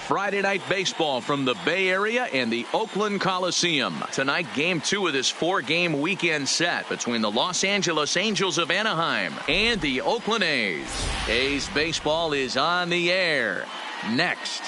Friday night baseball from the Bay Area and the Oakland Coliseum. Tonight, game 2 of this 4-game weekend set between the Los Angeles Angels of Anaheim and the Oakland A's. A's baseball is on the air next.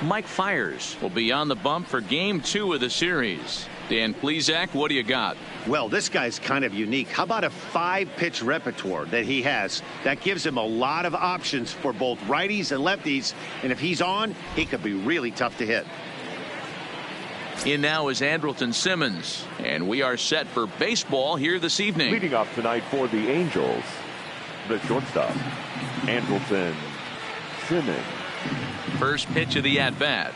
Mike Fiers will be on the bump for game 2 of the series. Dan Plesac, what do you got? Well, this guy's kind of unique. How about a 5-pitch repertoire that he has? That gives him a lot of options for both righties and lefties. And if he's on, he could be really tough to hit. In now is Andrelton Simmons, and we are set for baseball here this evening. Leading off tonight for the Angels, the shortstop, Andrelton Simmons. First pitch of the at-bat.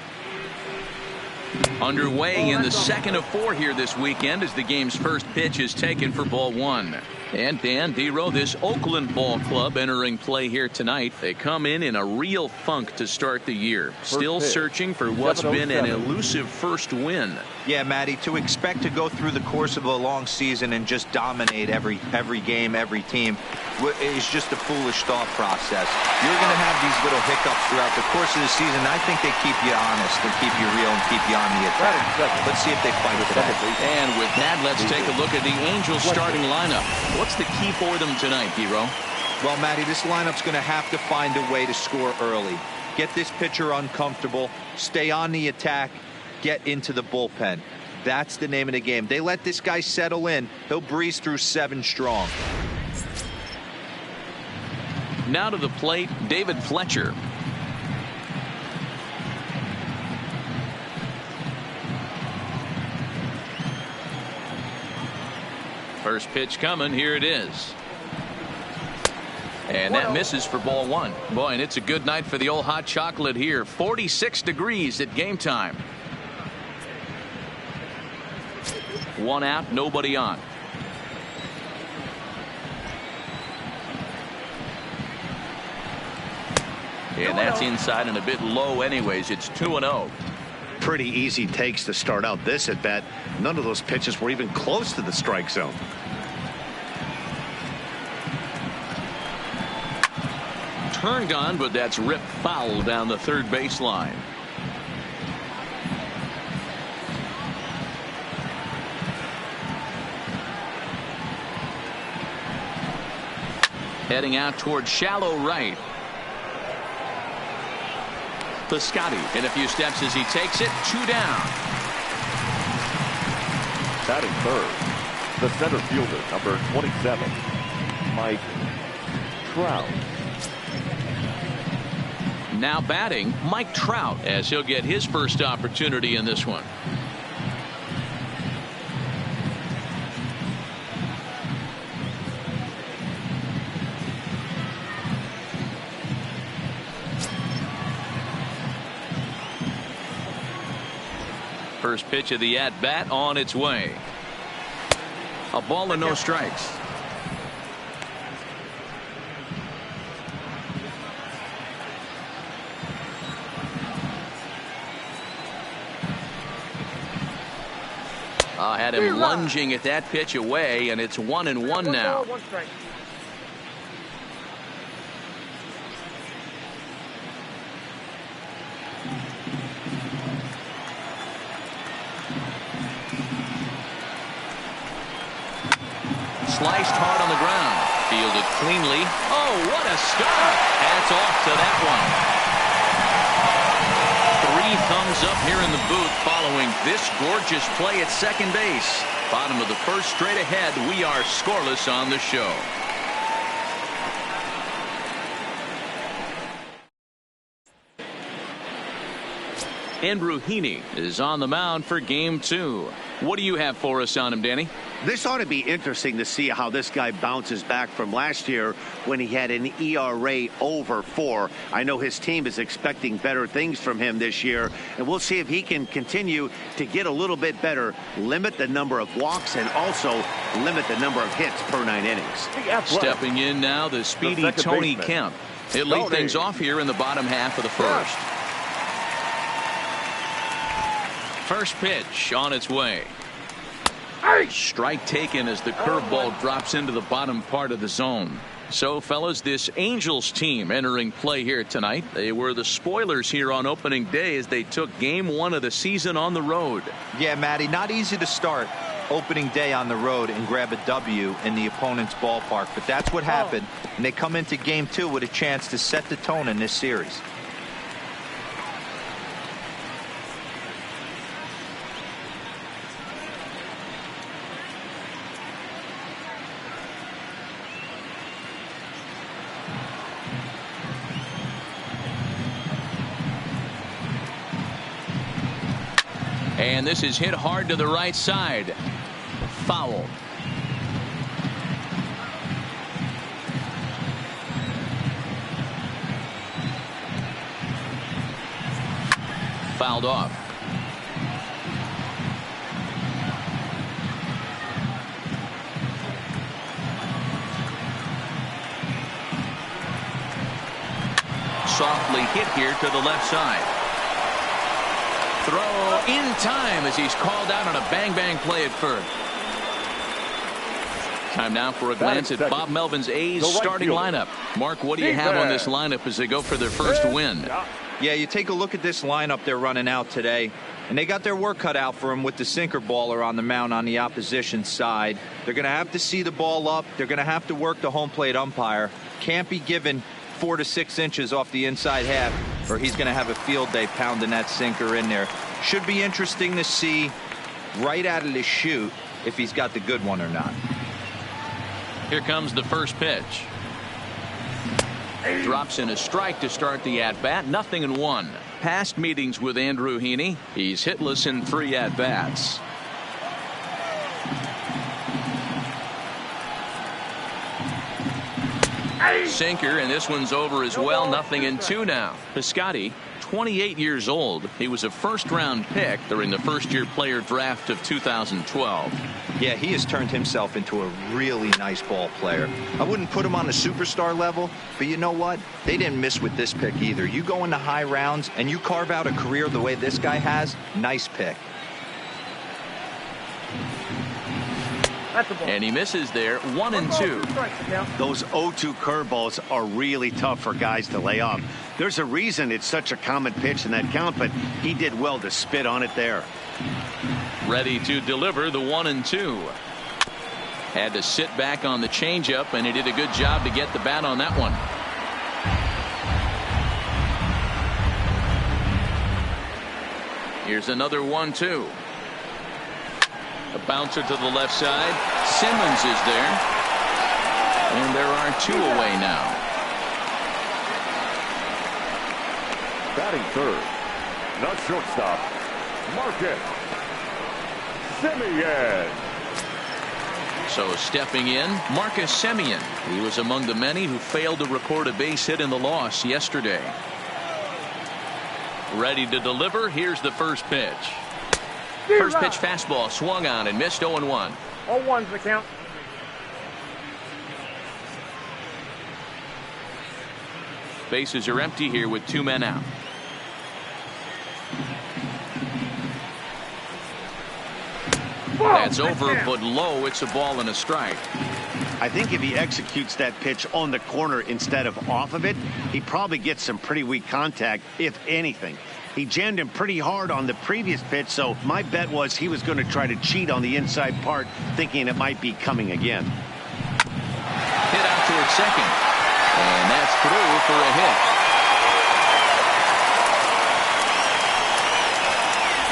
Underway in the second of 4 here this weekend as the game's first pitch is taken for ball 1. And Dan Dero, this Oakland ball club entering play here tonight. They come in a real funk to start the year. Still searching for what's been an elusive first win. Yeah, Matty, to expect to go through the course of a long season and just dominate every game, every team is just a foolish thought process. You're going to have these little hiccups throughout the course of the season. I think they keep you honest and keep you real and keep you on the attack. Let's see if they fight with that. And with that, let's take a look at the Angels starting lineup. What's the key for them tonight, Dero? Well, Matty, this lineup's going to have to find a way to score early. Get this pitcher uncomfortable, stay on the attack, get into the bullpen. That's the name of the game. They let this guy settle in, he'll breeze through 7 strong. Now to the plate, David Fletcher. First pitch coming. Here it is. And that misses for ball 1. Boy, and it's a good night for the old hot chocolate here. 46 degrees at game time. 1 out, nobody on. And that's inside and a bit low anyways. It's 2-0. Pretty easy takes to start out this at bat. None of those pitches were even close to the strike zone. Turned on, but that's ripped foul down the third baseline. Heading out towards shallow right. Piscotty in a few steps as he takes it. 2 down. Batting third, the center fielder, number 27, Mike Trout. Now batting, Mike Trout, as he'll get his first opportunity in this one. First pitch of the at-bat on its way. A ball and no strikes. Had him lunging at that pitch away, and it's 1-1 now. Sliced hard on the ground. Fielded cleanly. Oh, what a start. Hats off to that one. 3 thumbs up here in the booth following this gorgeous play at second base. Bottom of the first, straight ahead. We are scoreless on the show. Andrew Heaney is on the mound for game 2. What do you have for us on him, Danny? This ought to be interesting to see how this guy bounces back from last year when he had an ERA over 4. I know his team is expecting better things from him this year, and we'll see if he can continue to get a little bit better, limit the number of walks, and also limit the number of hits per 9 innings. Stepping in now, the speedy Tony Kemp. He'll lead things off here in the bottom half of the first. First pitch on its way. Strike taken as the curveball drops into the bottom part of the zone. So, fellas, this Angels team entering play here tonight. They were the spoilers here on opening day as they took game 1 of the season on the road. Yeah, Matty, not easy to start opening day on the road and grab a W in the opponent's ballpark, but that's what happened, and they come into game 2 with a chance to set the tone in this series. And this is hit hard to the right side. Foul. Fouled off. Softly hit here to the left side. Throw in time as he's called out on a bang-bang play at first. Time now for a glance at Bob Melvin's A's starting lineup. Mark, what do you have on this lineup as they go for their first win? Yeah, you take a look at this lineup they're running out today, and they got their work cut out for them with the sinker baller on the mound on the opposition side. They're going to have to see the ball up. They're going to have to work the home plate umpire. Can't be given 4 to 6 inches off the inside half, or he's going to have a field day pounding that sinker in there. Should be interesting to see right out of the chute if he's got the good one or not. Here comes the first pitch. Drops in a strike to start the at-bat. 0-1. Past meetings with Andrew Heaney. He's hitless in 3 at-bats. Sinker, and this one's over as well. 0-2 now. Piscotty, 28 years old. He was a first-round pick during the first-year player draft of 2012. Yeah, he has turned himself into a really nice ball player. I wouldn't put him on a superstar level, but you know what? They didn't miss with this pick either. You go into high rounds and you carve out a career the way this guy has. Nice pick. And he misses there. 1-2. Those 0-2 curveballs are really tough for guys to lay off. There's a reason it's such a common pitch in that count, but he did well to spit on it there. Ready to deliver the 1-2. Had to sit back on the changeup, and he did a good job to get the bat on that one. Here's another 1-2. A bouncer to the left side. Simmons is there. And there are 2 away now. Batting third, the shortstop, Marcus Semien. So stepping in, Marcus Semien. He was among the many who failed to record a base hit in the loss yesterday. Ready to deliver. Here's the first pitch. First pitch fastball swung on and missed. 0-1. 0-1's the count. Bases are empty here with 2 men out. That's over, but low. It's a ball and a strike. I think if he executes that pitch on the corner instead of off of it, he probably gets some pretty weak contact, if anything. He jammed him pretty hard on the previous pitch, so my bet was he was going to try to cheat on the inside part, thinking it might be coming again. Hit out towards second, and that's through for a hit.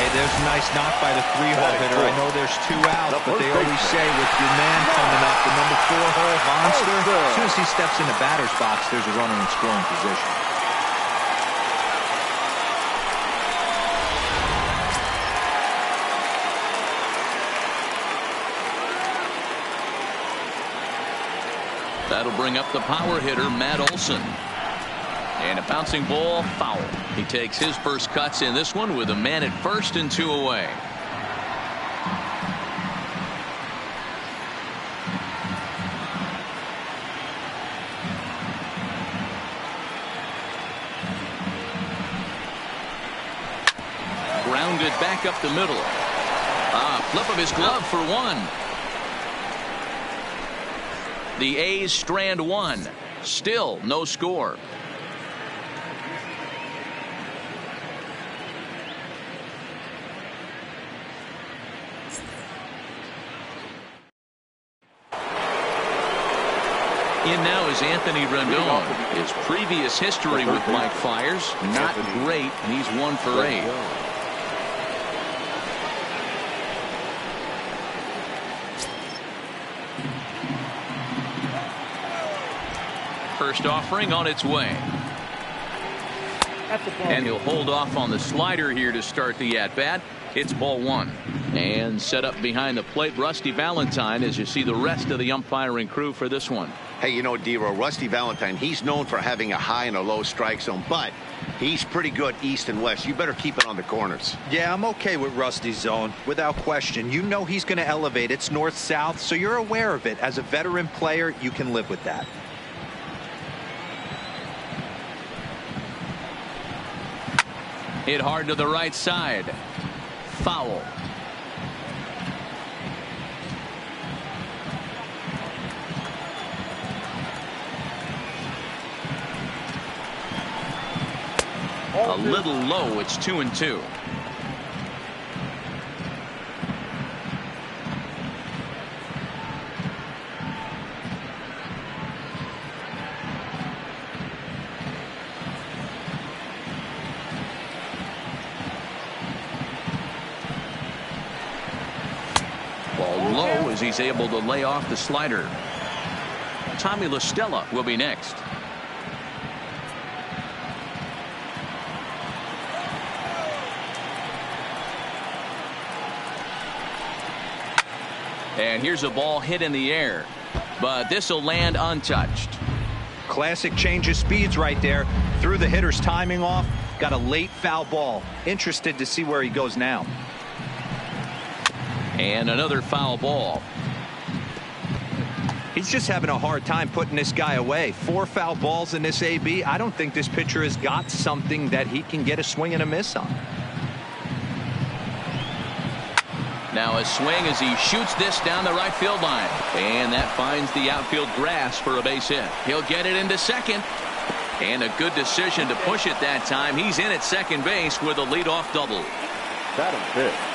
Hey, there's a nice knock by the 3-hole hitter. I know there's 2 outs, but they always say with your man coming up, the number 4-hole monster, as soon as he steps in the batter's box, there's a runner in scoring position. That'll bring up the power hitter, Matt Olson. And a bouncing ball, foul. He takes his first cuts in this one with a man at first and 2 away. Grounded back up the middle. Flip of his glove for one. The A's strand one. Still no score. In now is Anthony Rendon. His previous history with Mike Fiers, not great. He's 1 for 8. First offering on its way. And he'll hold off on the slider here to start the at-bat. It's ball 1. And set up behind the plate, Rusty Valentine, as you see the rest of the umpiring crew for this one. Hey, you know, D-Row, Rusty Valentine, he's known for having a high and a low strike zone, but he's pretty good east and west. You better keep it on the corners. Yeah, I'm okay with Rusty's zone, without question. You know he's going to elevate. It's north-south, so you're aware of it. As a veteran player, you can live with that. Hit hard to the right side. Foul. A little low. It's 2-2. Ball low as he's able to lay off the slider. Tommy La Stella will be next. And here's a ball hit in the air, but this will land untouched. Classic change of speeds right there. Threw the hitter's timing off. Got a late foul ball. Interested to see where he goes now. And another foul ball. He's just having a hard time putting this guy away. 4 foul balls in this AB. I don't think this pitcher has got something that he can get a swing and a miss on. Now a swing as he shoots this down the right field line. And that finds the outfield grass for a base hit. He'll get it into second. And a good decision to push it that time. He's in at second base with a leadoff double.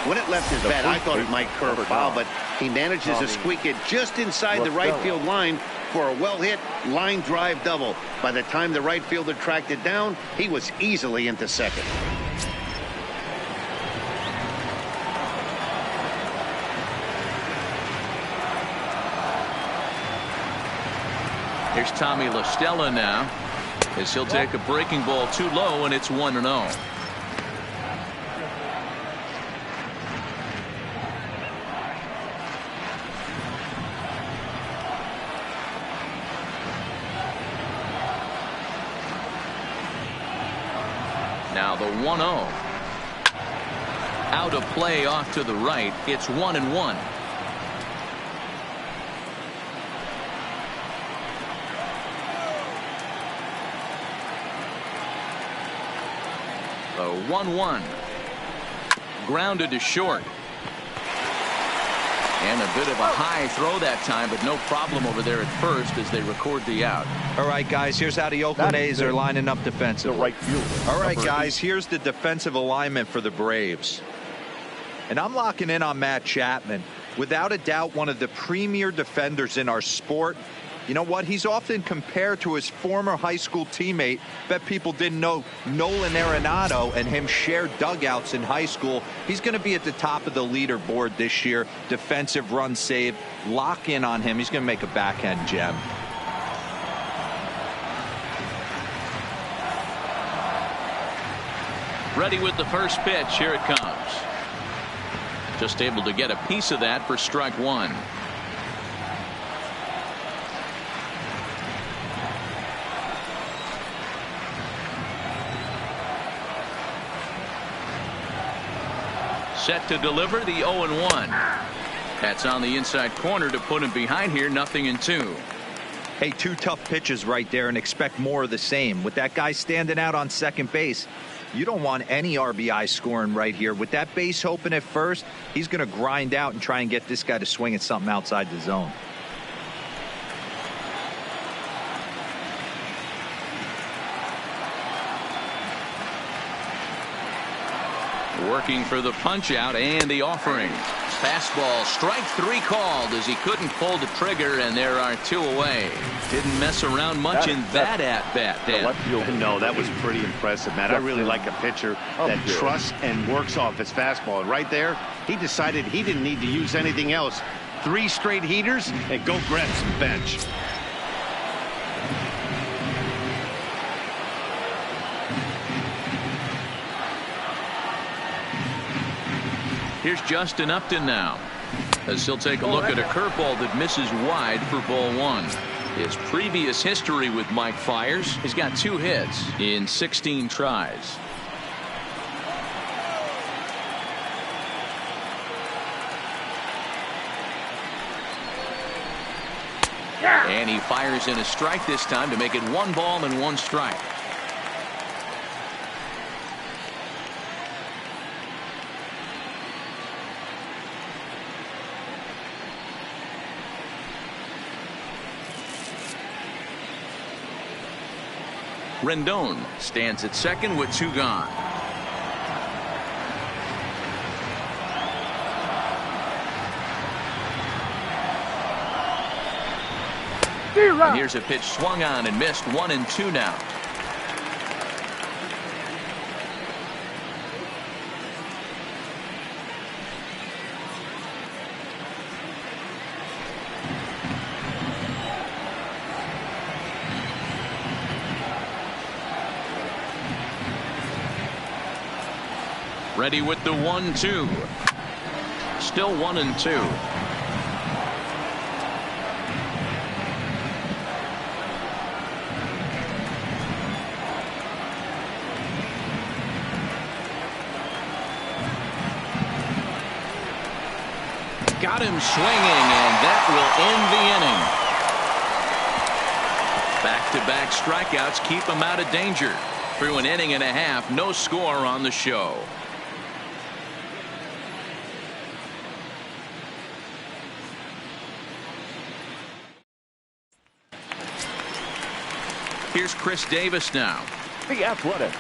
When it left his bat, I thought it might curve foul, but he manages to squeak it just inside the right field line for a well-hit line drive double. By the time the right fielder tracked it down, he was easily into second. Here's Tommy La Stella now, as he'll take a breaking ball too low, and it's 1-0. Now the 1-0. Out of play off to the right. It's 1-1. The 1-1. Grounded to short. And a bit of a high throw that time, but no problem over there at first as they record the out. All right, guys, here's how the Oakland A's are lining up defensively. Right fielder. All right, guys, here's the defensive alignment for the Braves. And I'm locking in on Matt Chapman. Without a doubt, one of the premier defenders in our sport. You know what? He's often compared to his former high school teammate. Bet people didn't know Nolan Arenado and him shared dugouts in high school. He's going to be at the top of the leaderboard this year. Defensive run saved. Lock in on him. He's going to make a backhand gem. Ready with the first pitch. Here it comes. Just able to get a piece of that for strike one. Set to deliver the 0-1. That's on the inside corner to put him behind here. 0-2. Hey, 2 tough pitches right there, and expect more of the same. With that guy standing out on second base, You don't want any RBI scoring right here. With that base open at first, he's going to grind out and try and get this guy to swing at something outside the zone. Working for the punch out and the offering. Fastball, strike 3 called as he couldn't pull the trigger, and there are 2 away. Didn't mess around much in that at-bat, Dan. No, that was pretty impressive, Matt. I really like a pitcher that trusts and works off his fastball. And right there, he decided he didn't need to use anything else. 3 straight heaters and go grab some bench. Here's Justin Upton now, as he'll take a look at a curveball that misses wide for ball 1. His previous history with Mike Fiers, he's got 2 hits in 16 tries. And he fires in a strike this time to make it 1 ball and 1 strike. Rendon stands at second with 2 gone. And here's a pitch swung on and missed. 1-2 now. Ready with the 1-2. Still 1-2. Got him swinging, and that will end the inning. Back-to-back strikeouts keep him out of danger. Through an inning and a half, no score on the show. Here's Chris Davis now. The Athletic,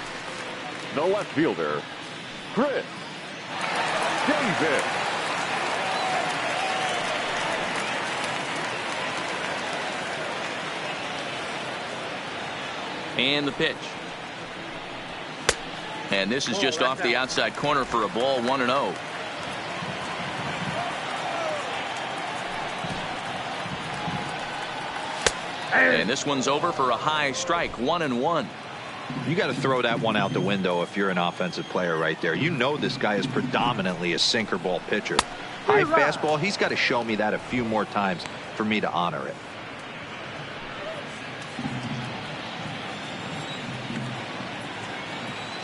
the left fielder, Chris Davis. And the pitch. And this is just off the outside corner for a ball. 1-0. And this one's over for a high strike. 1-1. You got to throw that one out the window if you're an offensive player right there. You know this guy is predominantly a sinker ball pitcher. High fastball, he's got to show me that a few more times for me to honor it.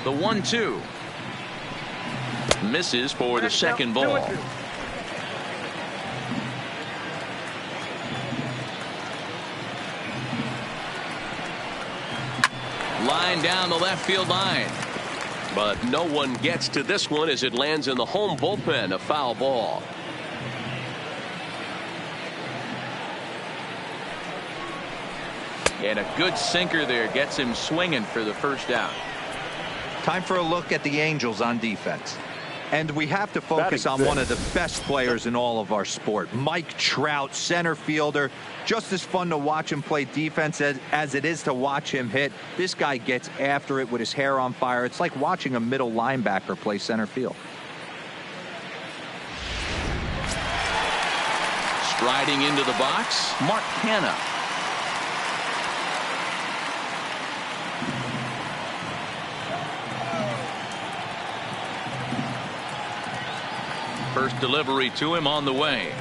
The 1-2 misses for the second ball. Line down the left field line, but no one gets to this one as it lands in the home bullpen. A foul ball. And a good sinker there gets him swinging for the first out. Time for a look at the Angels on defense. And we have to focus on one of the best players in all of our sport. Mike Trout, center fielder. Just as fun to watch him play defense as it is to watch him hit. This guy gets after it with his hair on fire. It's like watching a middle linebacker play center field. Striding into the box, Mark Canha. First delivery to him on the way.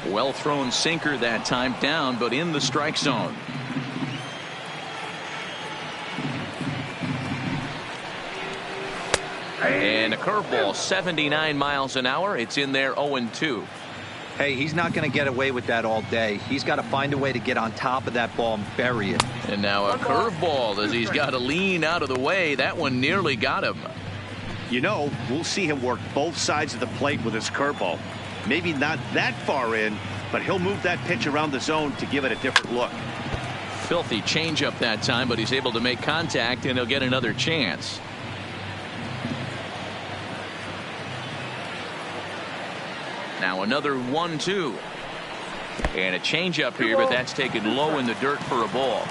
Well thrown sinker that time, down but in the strike zone. And a curveball, 79 miles an hour. It's in there. 0-2. Hey, he's not going to get away with that all day. He's got to find a way to get on top of that ball and bury it. And now a curveball as he's got to lean out of the way. That one nearly got him. You know, we'll see him work both sides of the plate with his curveball. Maybe not that far in, but he'll move that pitch around the zone to give it a different look. Filthy changeup that time, but he's able to make contact, and he'll get another chance. Now another 1-2. And a changeup here, but that's taken low in the dirt for a ball.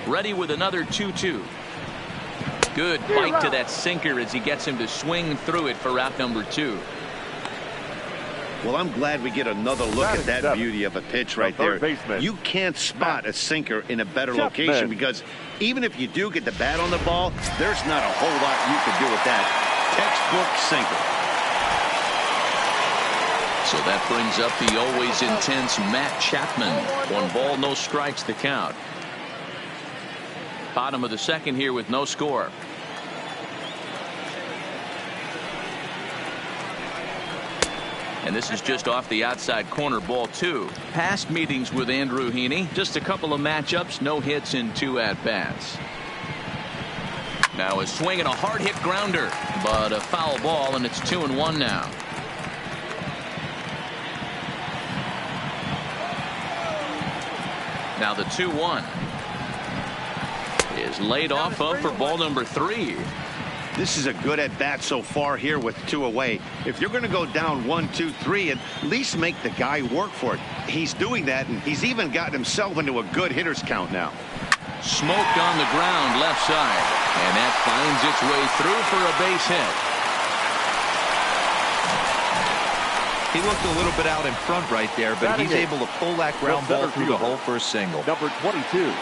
Ready with another 2-2. Good bite to that sinker as he gets him to swing through it for out number 2. Well, I'm glad we get another look at that beauty of a pitch right there. You can't spot a sinker in a better location because even if you do get the bat on the ball, there's not a whole lot you can do with that. Textbook sinker. So that brings up the always intense Matt Chapman. 1 ball, no strikes the count. Bottom of the second here with no score. And this is just off the outside corner, ball 2. Past meetings with Andrew Heaney, just a couple of matchups, no hits in 2 at-bats. Now a swing and a hard hit grounder, but a foul ball, and it's 2-1 now. Now the 2-1 is laid off of for ball number 3. This is a good at bat so far here with 2 away. If you're going to go down 1, 2, 3, at least make the guy work for it. He's doing that, and he's even gotten himself into a good hitter's count now. Smoked on the ground left side, and that finds its way through for a base hit. He looked a little bit out in front right there, but he's able to pull that ground ball through the hole for a single. Number 22.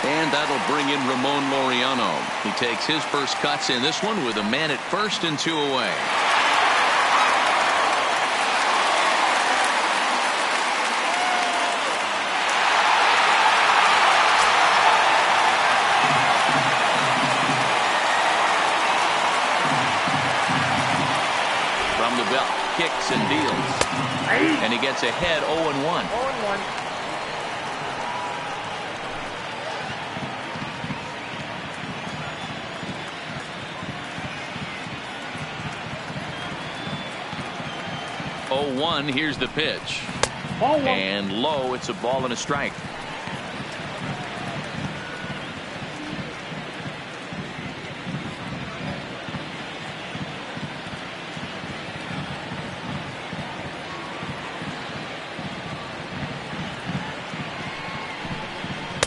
And that'll bring in Ramon Laureano. He takes his first cuts in this one with a man at first and 2 away. From the belt, kicks and deals. And he gets ahead 0-1. 0-1. Here's the pitch. And low, it's a ball and a strike.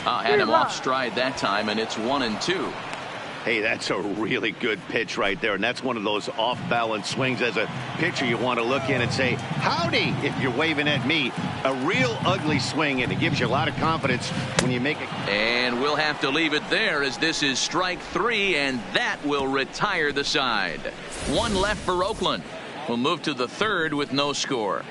Had him off stride that time, and it's 1-2. Hey, that's a really good pitch right there, and that's one of those off-balance swings. As a pitcher, you want to look in and say, howdy, if you're waving at me. A real ugly swing, and it gives you a lot of confidence when you make it. And we'll have to leave it there as this is strike 3, and that will retire the side. 1 left for Oakland. We'll move to the 3rd with no score.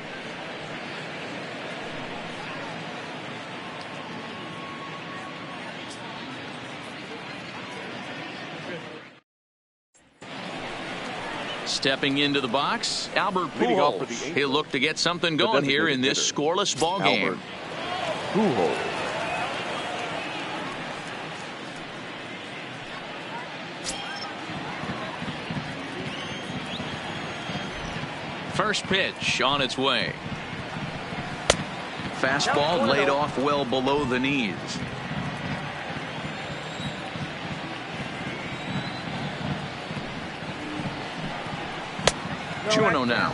Stepping into the box, Albert Pujols. He'll look to get something going here in this scoreless ball game. Pujols. First pitch on its way. Fastball laid off well below the knees. 2-0 now.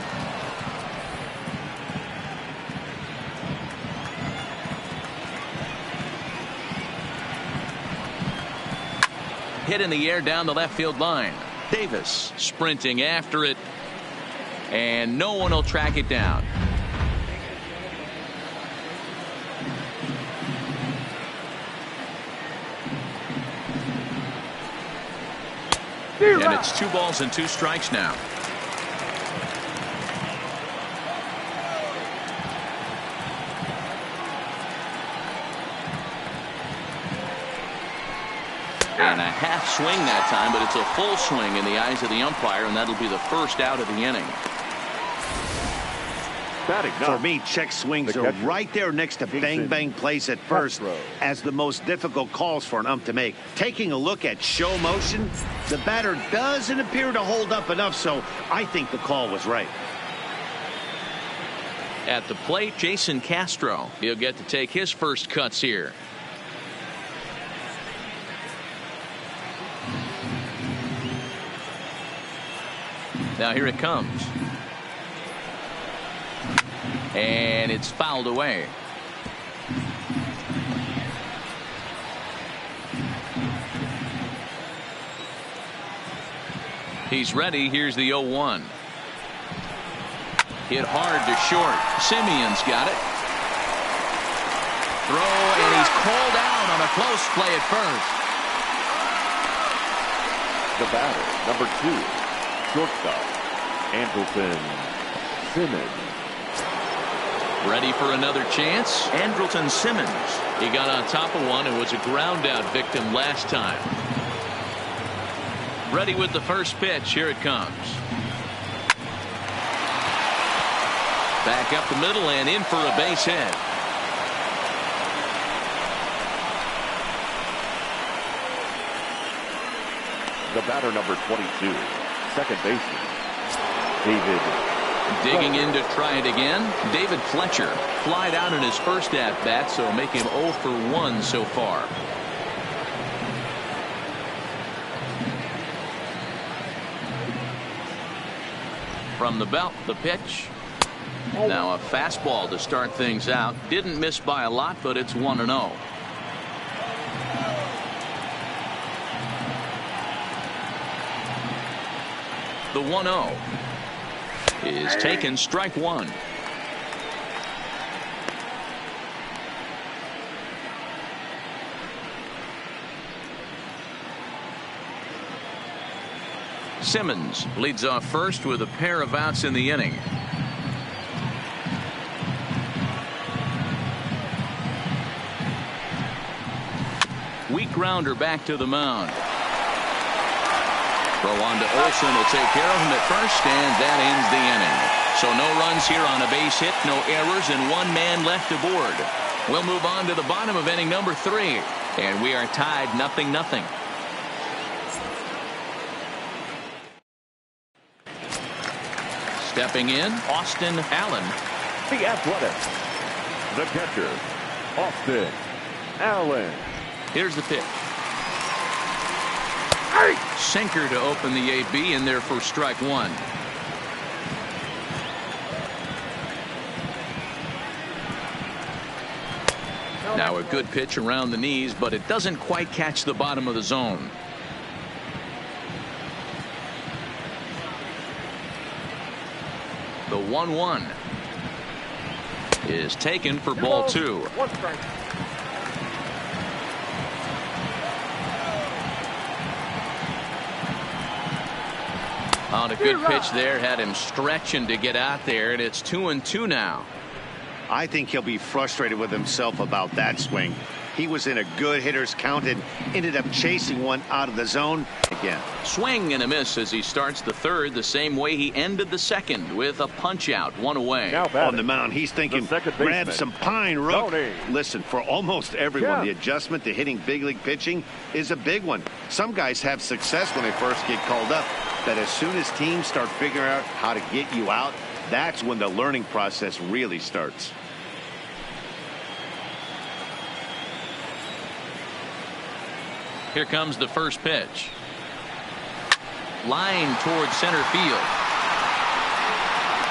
Hit in the air down the left field line. Davis sprinting after it, and no one will track it down. And it's 2 balls and 2 strikes now. And a half swing that time, but it's a full swing in the eyes of the umpire, and that'll be the first out of the inning. For me, check swings are right there next to bang bang plays at first as the most difficult calls for an ump to make. Taking a look at show motion, the batter doesn't appear to hold up enough, so I think the call was right. At the plate, Jason Castro. He'll get to take his first cuts here. Now here it comes. And it's fouled away. He's ready. Here's the 0-1. Hit hard to short. Simeon's got it. Throw, and he's called out on a close play at first. The batter, number 2, shortstop, Andrelton Simmons. Ready for another chance. Andrelton Simmons. He got on top of one and was a ground out victim last time. Ready with the first pitch. Here it comes. Back up the middle and in for a base hit. The batter, number 22, second baseman, David. Digging in to try it again. David Fletcher flied out in his first at-bat, so make him 0 for 1 so far. From the belt, the pitch. Now a fastball to start things out. Didn't miss by a lot, but it's 1-0. The 1-0 is taken, strike 1. Simmons leads off first with a pair of outs in the inning. Weak grounder back to the mound. Throw on to Olsen will take care of him at first, and that ends the inning. So no runs here on a base hit, no errors, and 1 man left aboard. We'll move on to the bottom of inning number 3, and we are tied 0-0. Stepping in, Austin Allen. The Athletic. The catcher, Austin Allen. Here's the pitch. Sinker to open the AB in there for strike 1. Now a good pitch around the knees, but it doesn't quite catch the bottom of the zone. The 1-1 is taken for ball 2. 1 strike. On a good pitch there, had him stretching to get out there, and it's 2-2 now. I think he'll be frustrated with himself about that swing. He was in a good hitter's count and ended up chasing one out of the zone again. Swing and a miss as he starts the third the same way he ended the second, with a punch out, 1 away. On the mound, he's thinking, grab some pine, Rook. Tony. Listen, for almost everyone, the adjustment to hitting big league pitching is a big one. Some guys have success when they first get called up, but as soon as teams start figuring out how to get you out, that's when the learning process really starts. Here comes the first pitch. Line towards center field.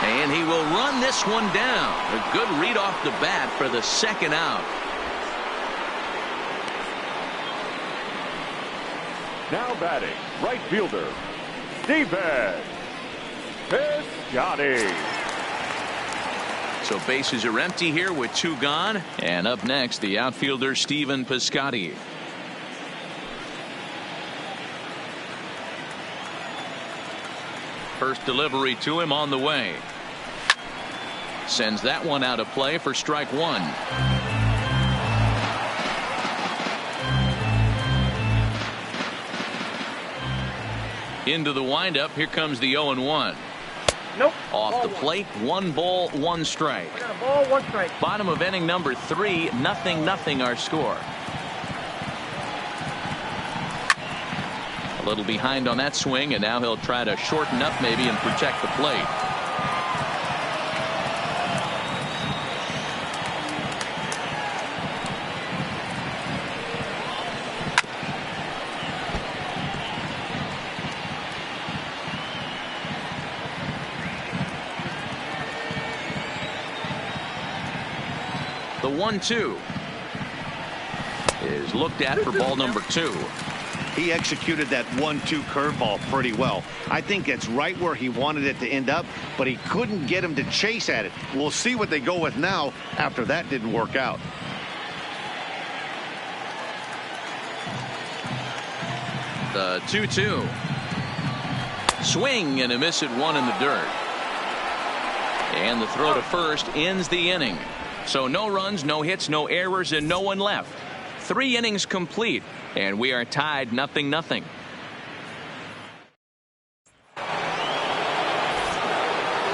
And he will run this one down. A good read off the bat for the second out. Now batting, right fielder, David Piscotty. So bases are empty here with 2 gone. And up next, the outfielder Stephen Piscotty. First delivery to him on the way. Sends that one out of play for strike one. Into the windup. Here comes the 0-1. Nope. Off the plate. 1 ball, 1 strike. I got a ball, 1 strike. Bottom of inning number 3. 0-0 our score. A little behind on that swing, and now he'll try to shorten up maybe and protect the plate. The 1-2 is looked at for ball number 2. He executed that 1-2 curveball pretty well. I think it's right where he wanted it to end up, but he couldn't get him to chase at it. We'll see what they go with now after that didn't work out. The 2-2. Swing and a miss at 1 in the dirt. And the throw to first ends the inning. So no runs, no hits, no errors, and no one left. 3 innings complete, and we are tied 0-0.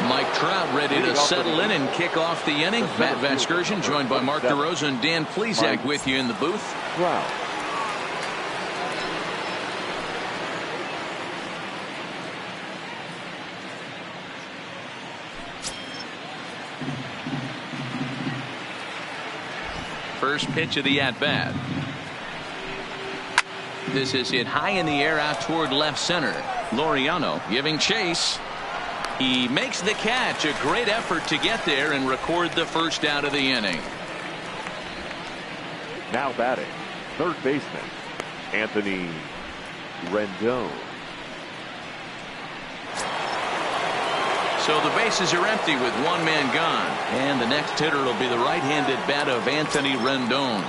Mike Trout ready to settle in and kick off the inning. Matt Vasgersian joined by Mark DeRosa and Dan Plesac with you in the booth. Wow. First pitch of the at-bat. This is hit high in the air out toward left center. Laureano giving chase. He makes the catch. A great effort to get there and record the first out of the inning. Now batting, third baseman, Anthony Rendon. So the bases are empty with 1 man gone. And the next hitter will be the right-handed bat of Anthony Rendon.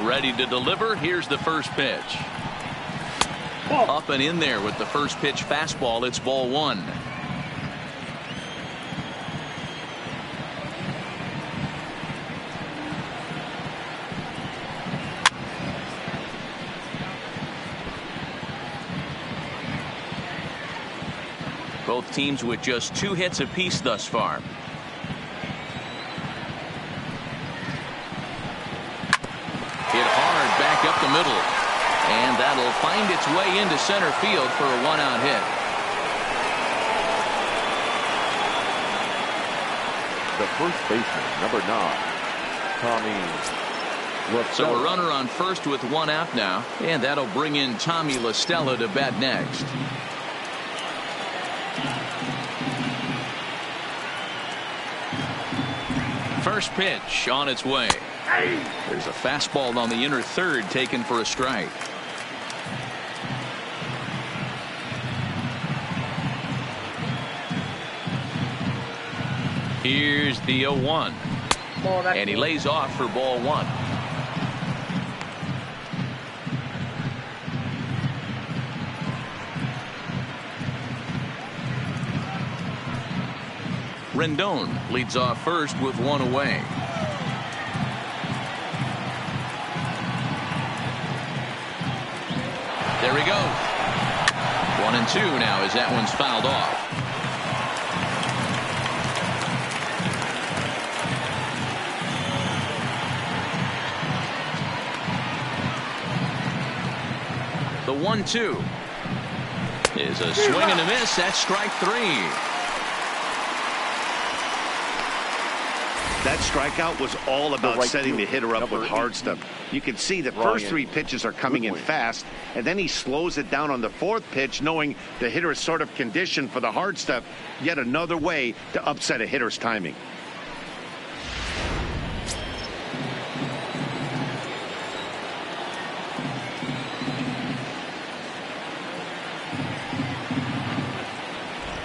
Ready to deliver. Here's the first pitch. Up and in there with the first pitch fastball. It's ball 1. Both teams with just 2 hits apiece thus far. Hit hard back up the middle. And that'll find its way into center field for a 1-out hit. The first baseman, number 9, Tommy LaStella. So a runner on first with 1 out now. And that'll bring in Tommy LaStella to bat next. First pitch on its way. There's a fastball on the inner third taken for a strike. Here's the 0-1. And he lays off for ball 1. Rendon leads off first with 1 away. There he goes. 1-2 now as that one's fouled off. The 1-2 is a swing and a miss. That's strike 3. That strikeout was all about setting the hitter up with hard stuff. You can see the first 3 pitches are coming in fast, and then he slows it down on the 4th pitch, knowing the hitter is sort of conditioned for the hard stuff. Yet another way to upset a hitter's timing.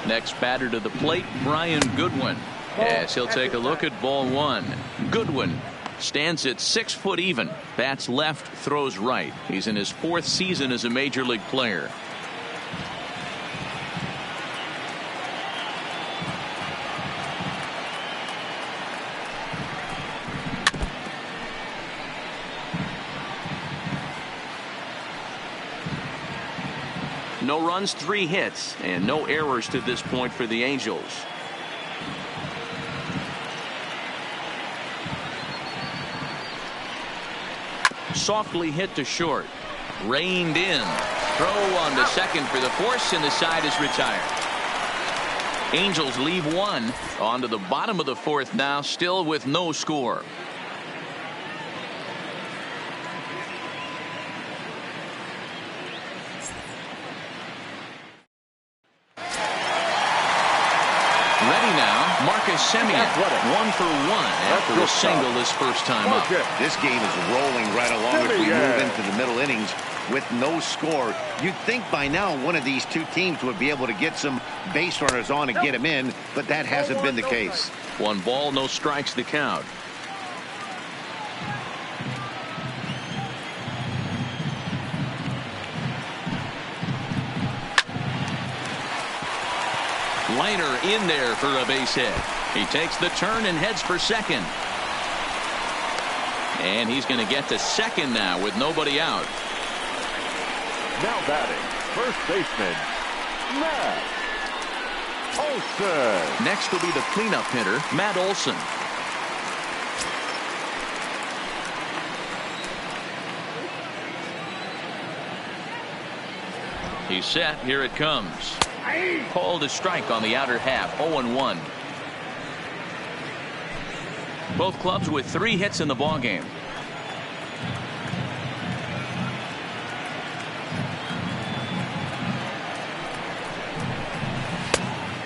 Next batter to the plate, Brian Goodwin. As he'll take a look at ball 1. Goodwin stands at 6 foot even. Bats left, throws right. He's in his 4th season as a major league player. No runs, 3 hits, and no errors to this point for the Angels. Softly hit to short. Reined in. Throw on to second for the force, and the side is retired. Angels leave 1. On to the bottom of the 4th now, still with no score. Ready now, Marcus Semien, 1 for 1 after a single his first time up. This game is rolling right along as we move into the middle innings with no score. You'd think by now one of these two teams would be able to get some base runners on and get them in, but that hasn't been the case. 1 ball, no strikes to count. Liner in there for a base hit. He takes the turn and heads for second. And he's going to get to second now with nobody out. Now batting, first baseman, Matt Olson. Next will be the cleanup hitter, Matt Olson. He's set. Here it comes. Called a strike on the outer half. 0-1. Both clubs with 3 hits in the ballgame.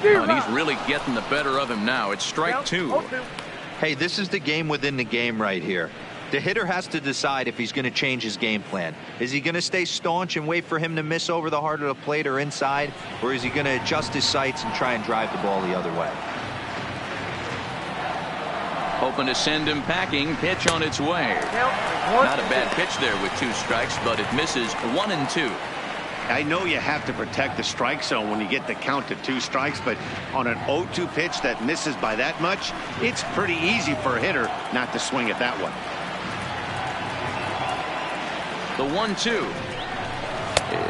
And he's really getting the better of him now. It's strike 2. Hey, this is the game within the game right here. The hitter has to decide if he's going to change his game plan. Is he going to stay staunch and wait for him to miss over the heart of the plate or inside? Or is he going to adjust his sights and try and drive the ball the other way? Hoping to send him packing. Pitch on its way. Not a bad pitch there with 2 strikes, but it misses 1 and 2. I know you have to protect the strike zone when you get the count to 2 strikes, but on an 0-2 pitch that misses by that much, it's pretty easy for a hitter not to swing at that one. The 1-2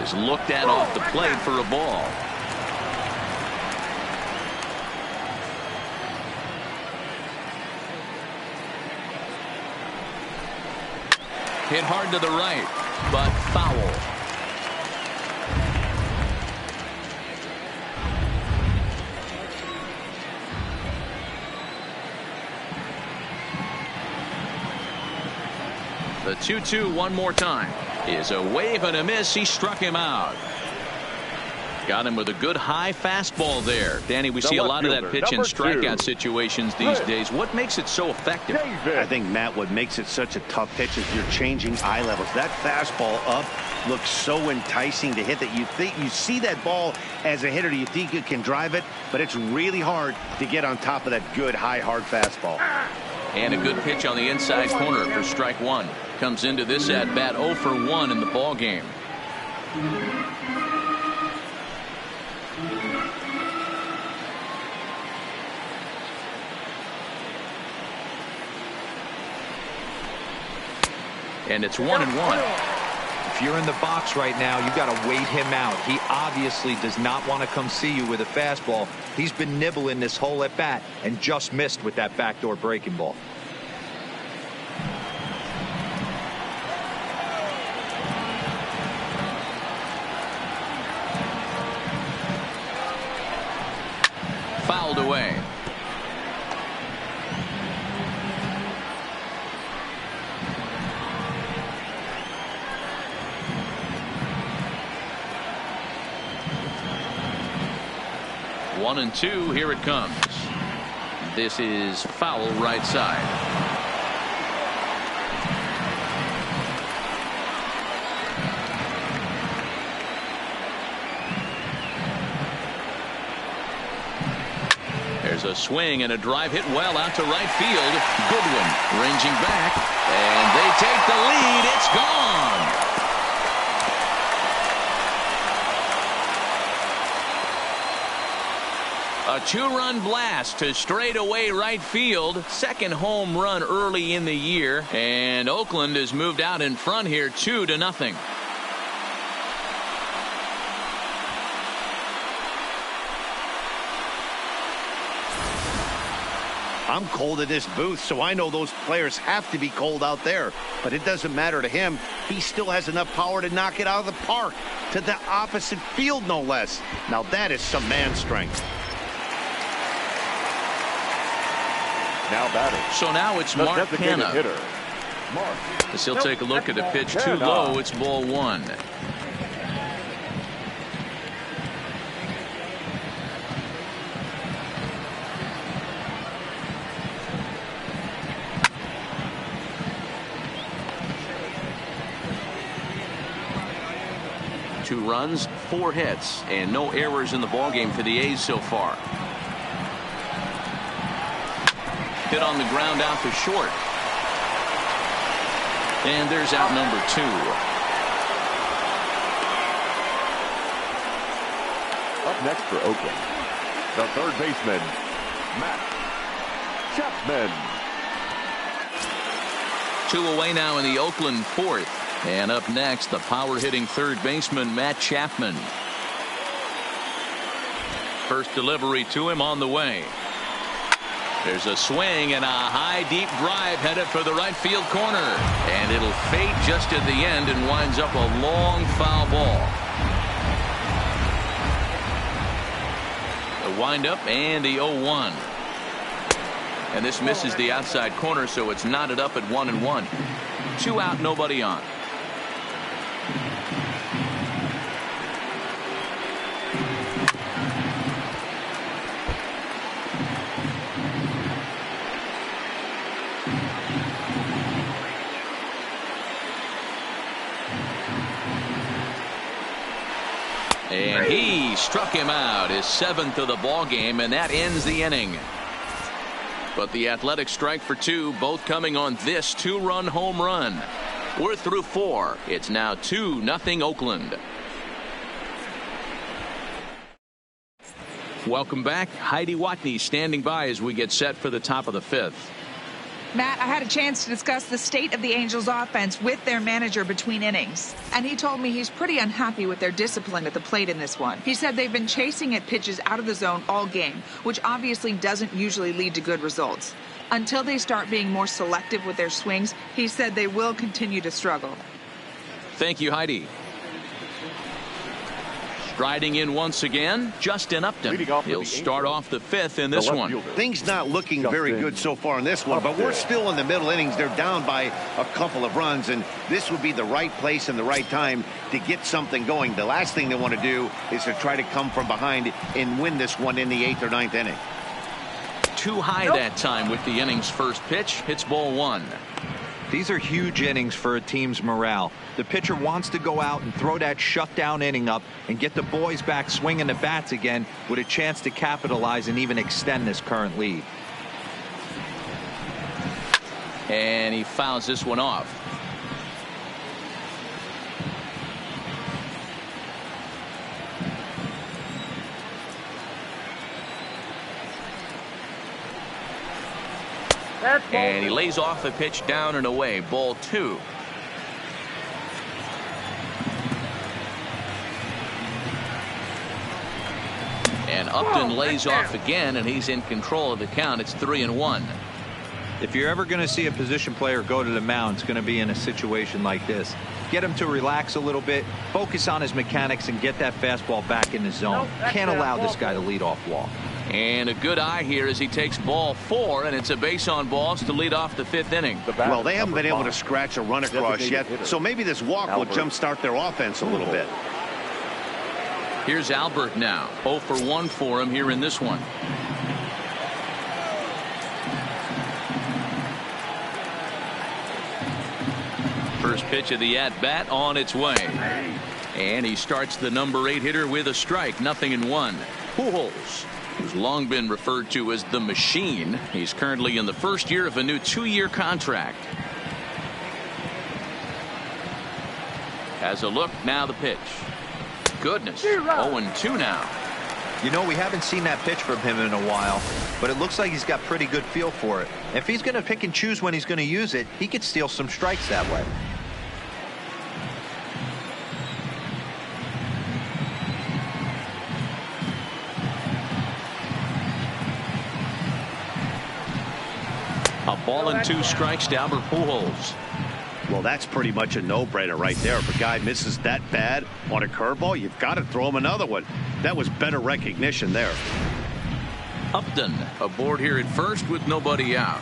is looked at off the plate for a ball. Hit hard to the right, but foul. The 2-2 one more time is a wave and a miss. He struck him out. Got him with a good high fastball there. Danny, we see a lot of that pitch in strikeout situations these days. What makes it so effective? I think, Matt, what makes it such a tough pitch is you're changing eye levels. That fastball up looks so enticing to hit that you think you see that ball as a hitter. You think you can drive it, but it's really hard to get on top of that good high hard fastball. And a good pitch on the inside corner for strike 1. Comes into this at bat 0 for 1 in the ball game. And it's 1-1. If you're in the box right now, you got to wait him out. He obviously does not want to come see you with a fastball. He's been nibbling this whole at bat and just missed with that backdoor breaking ball. Fouled away. One and 2. Here it comes. This is foul right side. There's a swing and a drive hit well out to right field. Goodwin ranging back, and they take the lead. It's gone. A 2-run blast to straightaway right field. Second home run early in the year, and Oakland has moved out in front here 2-0. I'm cold in this booth, so I know those players have to be cold out there. But it doesn't matter to him. He still has enough power to knock it out of the park, to the opposite field, no less. Now that is some man strength. Now batting. So now it's The Mark designated Hanna. hitter, Mark. As he'll take a look at the pitch too Hanna. low. It's ball one. Two runs, 4 hits, and no errors in the ballgame for the A's so far. Hit on the ground out to short. And there's out number 2. Up next for Oakland, the third baseman, Matt Chapman. 2 away now in the Oakland fourth. And up next, the power-hitting third baseman, Matt Chapman. First delivery to him on the way. There's a swing and a high, deep drive headed for the right field corner. And it'll fade just at the end and winds up a long foul ball. The windup and the 0-1. And this misses the outside corner, so it's knotted up at 1-1. 2 out, nobody on. And he struck him out, his 7th of the ball game, and that ends the inning. But the Athletics strike for 2, both coming on this 2-run home run. We're through 4. It's now 2-0 Oakland. Welcome back. Heidi Watney standing by as we get set for the top of the 5th. Matt, I had a chance to discuss the state of the Angels offense with their manager between innings, and he told me he's pretty unhappy with their discipline at the plate in this one. He said they've been chasing at pitches out of the zone all game, which obviously doesn't usually lead to good results. Until they start being more selective with their swings, he said they will continue to struggle. Thank you, Heidi. Striding in once again, Justin Upton. He'll start off the 5th in this one. Things not looking very good so far in this one, but we're still in the middle innings. They're down by a couple of runs, and this would be the right place and the right time to get something going. The last thing they want to do is to try to come from behind and win this one in the 8th or 9th inning. Too high that time with the inning's first pitch. Hits ball 1. These are huge innings for a team's morale. The pitcher wants to go out and throw that shutdown inning up and get the boys back swinging the bats again with a chance to capitalize and even extend this current lead. And he fouls this one off. And he lays off the pitch down and away. Ball 2. And Upton lays off again, and he's in control of the count. It's 3-1. If you're ever going to see a position player go to the mound, it's going to be in a situation like this. Get him to relax a little bit, focus on his mechanics, and get that fastball back in the zone. Can't allow this guy to lead off walk. And a good eye here as he takes ball 4, and it's a base on balls to lead off the 5th inning. Well, they haven't been able to scratch a run across yet, so maybe this walk will jumpstart their offense a little bit. Here's Albert now. 0 for 1 for him here in this one. First pitch of the at-bat on its way. And he starts the number 8 hitter with a strike. 0-1. Pujols, who's long been referred to as the machine. He's currently in the first year of a new 2-year contract. Has a look, now the pitch. Goodness, 0-2 now. You know, we haven't seen that pitch from him in a while, but it looks like he's got pretty good feel for it. If he's going to pick and choose when he's going to use it, he could steal some strikes that way. A ball and 2 strikes to Albert Pujols. Well, that's pretty much a no-brainer right there. If a guy misses that bad on a curveball, you've got to throw him another one. That was better recognition there. Upton aboard here at first with nobody out.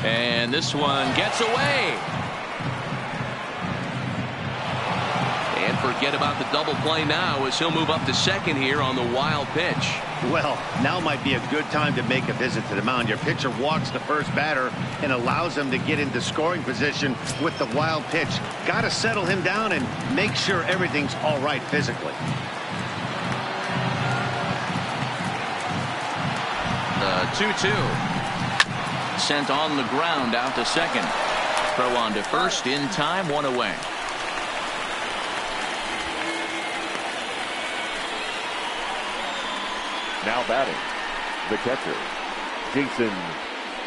And this one gets away. And forget about the double play now as he'll move up to second here on the wild pitch. Well, now might be a good time to make a visit to the mound. Your pitcher walks the first batter and allows him to get into scoring position with the wild pitch. Got to settle him down and make sure everything's all right physically. The 2-2. Sent on the ground out to second. Throw on to first in time, 1 away. Now batting, the catcher, Jason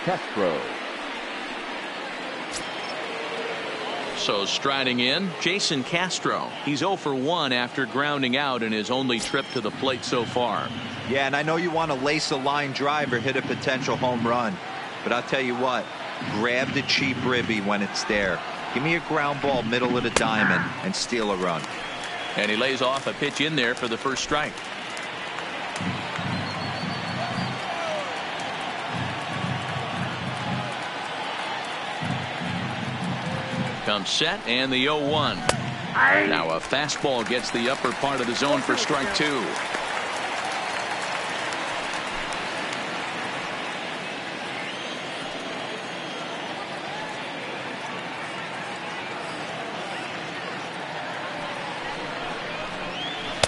Castro. So striding in, Jason Castro. He's 0 for 1 after grounding out in his only trip to the plate so far. Yeah, and I know you want to lace a line drive or hit a potential home run, but I'll tell you what, grab the cheap ribby when it's there. Give me a ground ball middle of the diamond and steal a run. And he lays off a pitch in there for the first strike. Comes set and the 0-1. Now a fastball gets the upper part of the zone for strike 2.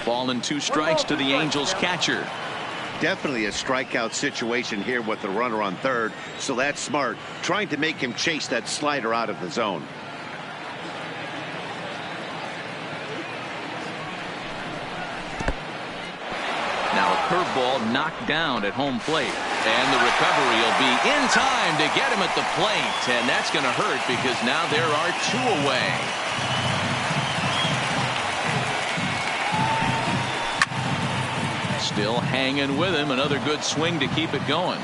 Ball and 2 strikes to the Angels catcher. Definitely a strikeout situation here with the runner on third, so that's smart, trying to make him chase that slider out of the zone. Now a curveball knocked down at home plate, and the recovery will be in time to get him at the plate, and that's going to hurt because now there are 2 away. Still hanging with him. Another good swing to keep it going.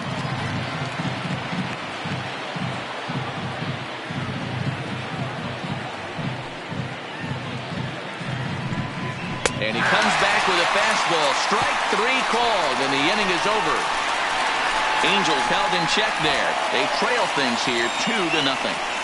And he comes back with a fastball. Strike 3 called, and the inning is over. Angels held in check there. They trail things here 2-0.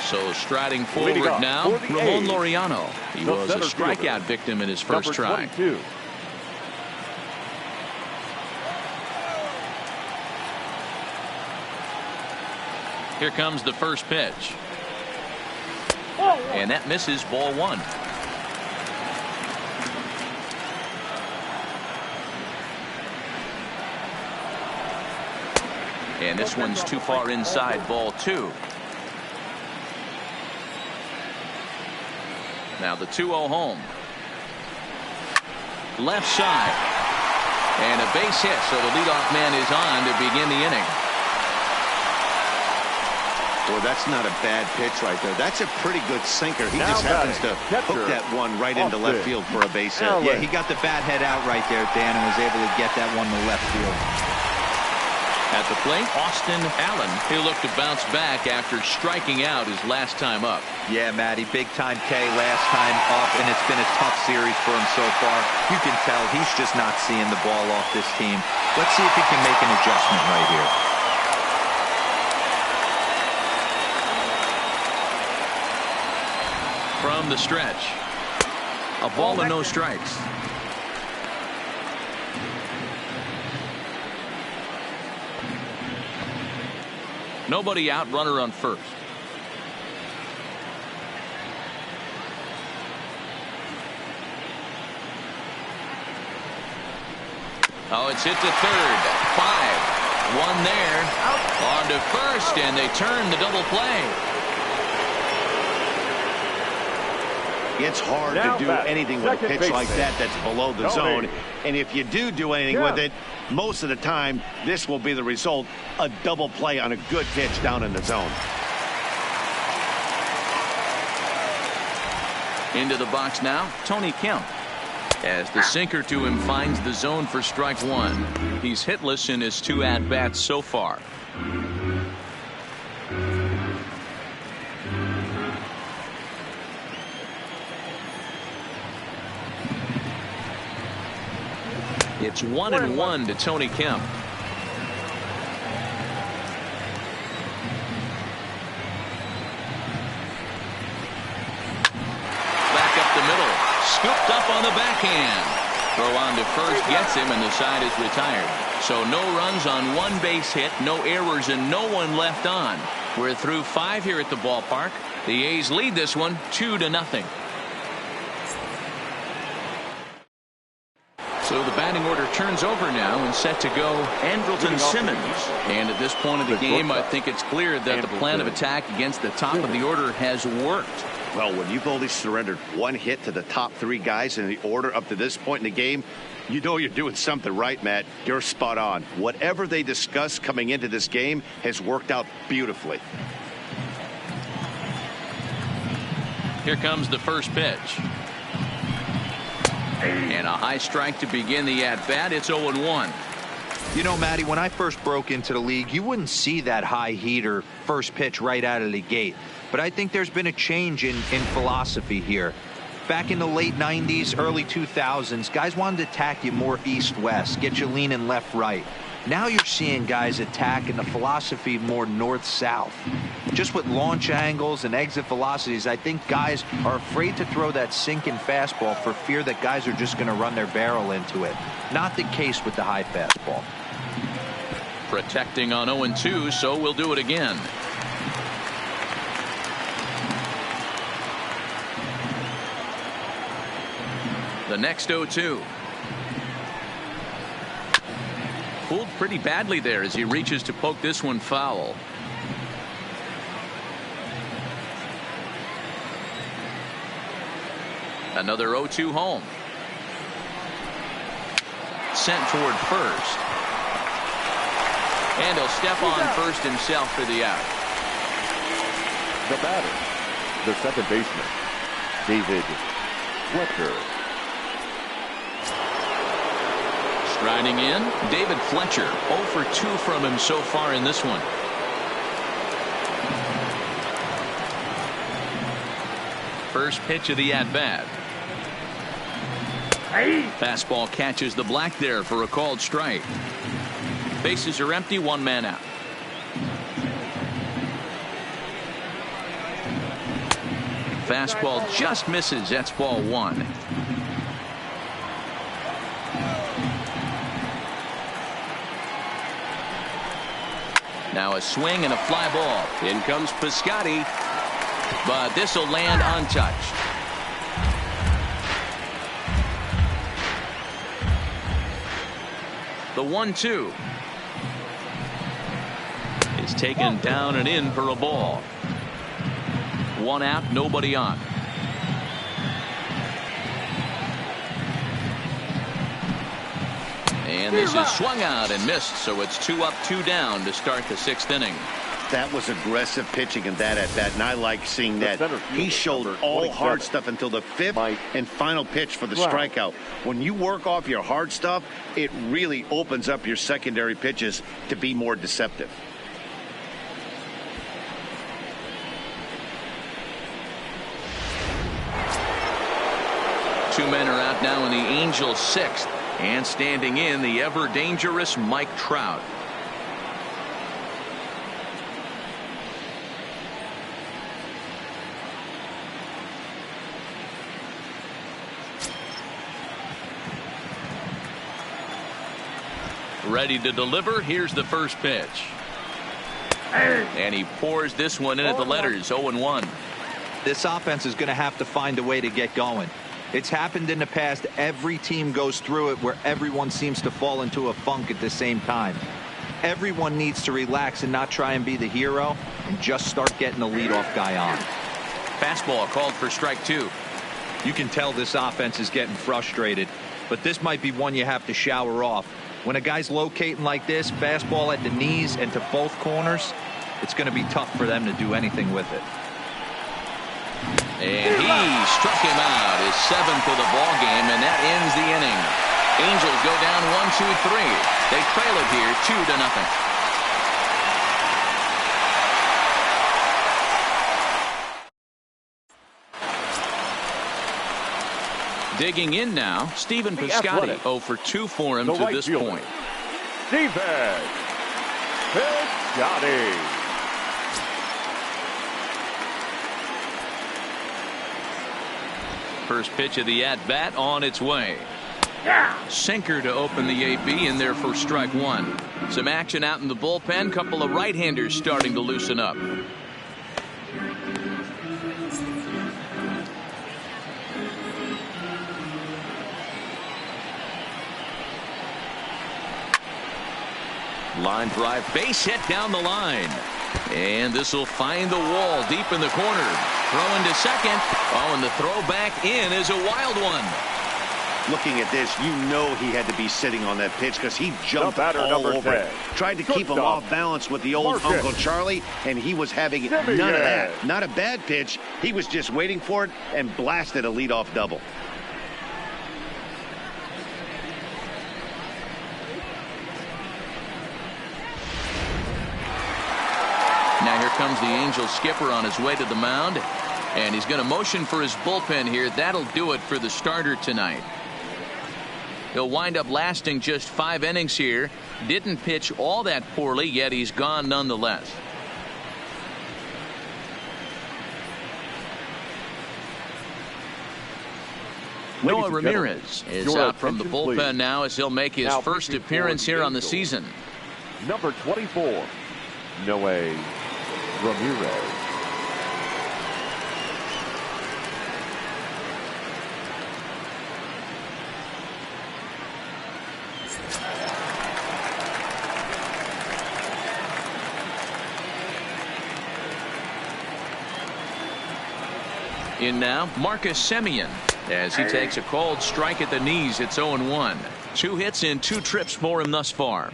So striding forward now, Ramon Laureano. He was a strikeout victim in his first try. 22. Here comes the first pitch. And that misses, ball 1. And this one's too far inside, ball 2. Now the 2-0 home. Left side. And a base hit, so the leadoff man is on to begin the inning. Well, that's not a bad pitch right there. That's a pretty good sinker. He just happens to hook that one right into left field for a base hit. Yeah, he got the bat head out right there, Dan, and was able to get that one to left field. At the plate, Austin Allen. He'll look to bounce back after striking out his last time up. Yeah, Matty, big time K last time up, and it's been a tough series for him so far. You can tell he's just not seeing the ball off this team. Let's see if he can make an adjustment right here. From the stretch, a ball and no strikes. Nobody out, runner on first. Oh, it's hit to third. 5. 1 there. On to first, and they turn the double play. It's hard to do anything with a pitch like that that's below the zone. And if you do anything with it, most of the time, this will be the result, a double play on a good pitch down in the zone. Into the box now, Tony Kemp. As the sinker to him finds the zone for strike one. He's hitless in his 2 at-bats so far. It's 1-1 to Tony Kemp. Back up the middle. Scooped up on the backhand. Throw on to first gets him, and the side is retired. So no runs on 1 base hit, no errors, and no one left on. We're through 5 here at the ballpark. The A's lead this one 2-0. So the batting order turns over now and set to go Andrelton Simmons. And at this point of the game, I think it's clear that the plan of attack against the top of the order has worked. Well, when you've only surrendered 1 hit to the top 3 guys in the order up to this point in the game, you know you're doing something right, Matt. You're spot on. Whatever they discussed coming into this game has worked out beautifully. Here comes the first pitch. And a high strike to begin the at-bat. It's 0-1. You know, Matty, when I first broke into the league, you wouldn't see that high heater first pitch right out of the gate. But I think there's been a change in philosophy here. Back in the late 90s, early 2000s, guys wanted to attack you more east-west, get you leaning left-right. Now you're seeing guys attack in the philosophy more north-south. Just with launch angles and exit velocities, I think guys are afraid to throw that sinking fastball for fear that guys are just going to run their barrel into it. Not the case with the high fastball. Protecting on 0-2, so we'll do it again. The next 0-2. Pulled pretty badly there as he reaches to poke this one foul. Another 0-2 home. Sent toward first. And he'll step on first himself for the out. The batter, the second baseman, David Fletcher. Striding in, David Fletcher. 0 for 2 from him so far in this one. First pitch of the at-bat. Fastball catches the black there for a called strike. Bases are empty, 1 man out. Fastball just misses. That's ball 1. Now a swing and a fly ball. In comes Piscotty, but this will land untouched. The 1-2 is taken down and in for a ball. 1 out, nobody on. And this is swung out and missed, so it's 2 up, 2 down to start the 6th inning. That was aggressive pitching in that at bat, and I like seeing that. He showed all hard stuff until the 5th and final pitch for the strikeout. When you work off your hard stuff, it really opens up your secondary pitches to be more deceptive. Two men are out now in the Angels' 6th. And standing in, the ever-dangerous Mike Trout. Ready to deliver. Here's the first pitch. And he pours this one in at the letters. 0-1. This offense is going to have to find a way to get going. It's happened in the past. Every team goes through it where everyone seems to fall into a funk at the same time. Everyone needs to relax and not try and be the hero and just start getting the leadoff guy on. Fastball called for strike 2. You can tell this offense is getting frustrated, but this might be one you have to shower off. When a guy's locating like this, fastball at the knees and to both corners, it's going to be tough for them to do anything with it. And he struck him out, his 7th of the ball game, and that ends the inning. Angels go down 1-2-3. They trail it here 2-0. Digging in now, Stephen Piscotty, 0 for 2 for him to this point. Stephen Piscotty. First pitch of the at-bat on its way. Sinker to open the AB in there for strike 1. Some action out in the bullpen. Couple of right-handers starting to loosen up. Line drive, base hit down the line. And this will find the wall deep in the corner. Throwing to second. Oh, and the throw back in is a wild one. Looking at this, you know he had to be sitting on that pitch because he jumped batter, all over 10. it. Tried to keep him off balance with the old Marcus. Uncle Charlie, and he was having none of that. Not a bad pitch. He was just waiting for it and blasted a leadoff double. Now here comes the Angels skipper on his way to the mound, and he's going to motion for his bullpen here. That'll do it for the starter tonight. He'll wind up lasting just 5 innings here. Didn't pitch all that poorly, yet he's gone nonetheless. Noah Ramirez is out from the bullpen now as he'll make his first appearance here on the season. Number 24, Noah Ramirez. In now, Marcus Semien as he takes a called strike at the knees. It's 0-1. 2 hits in 2 trips for him thus far.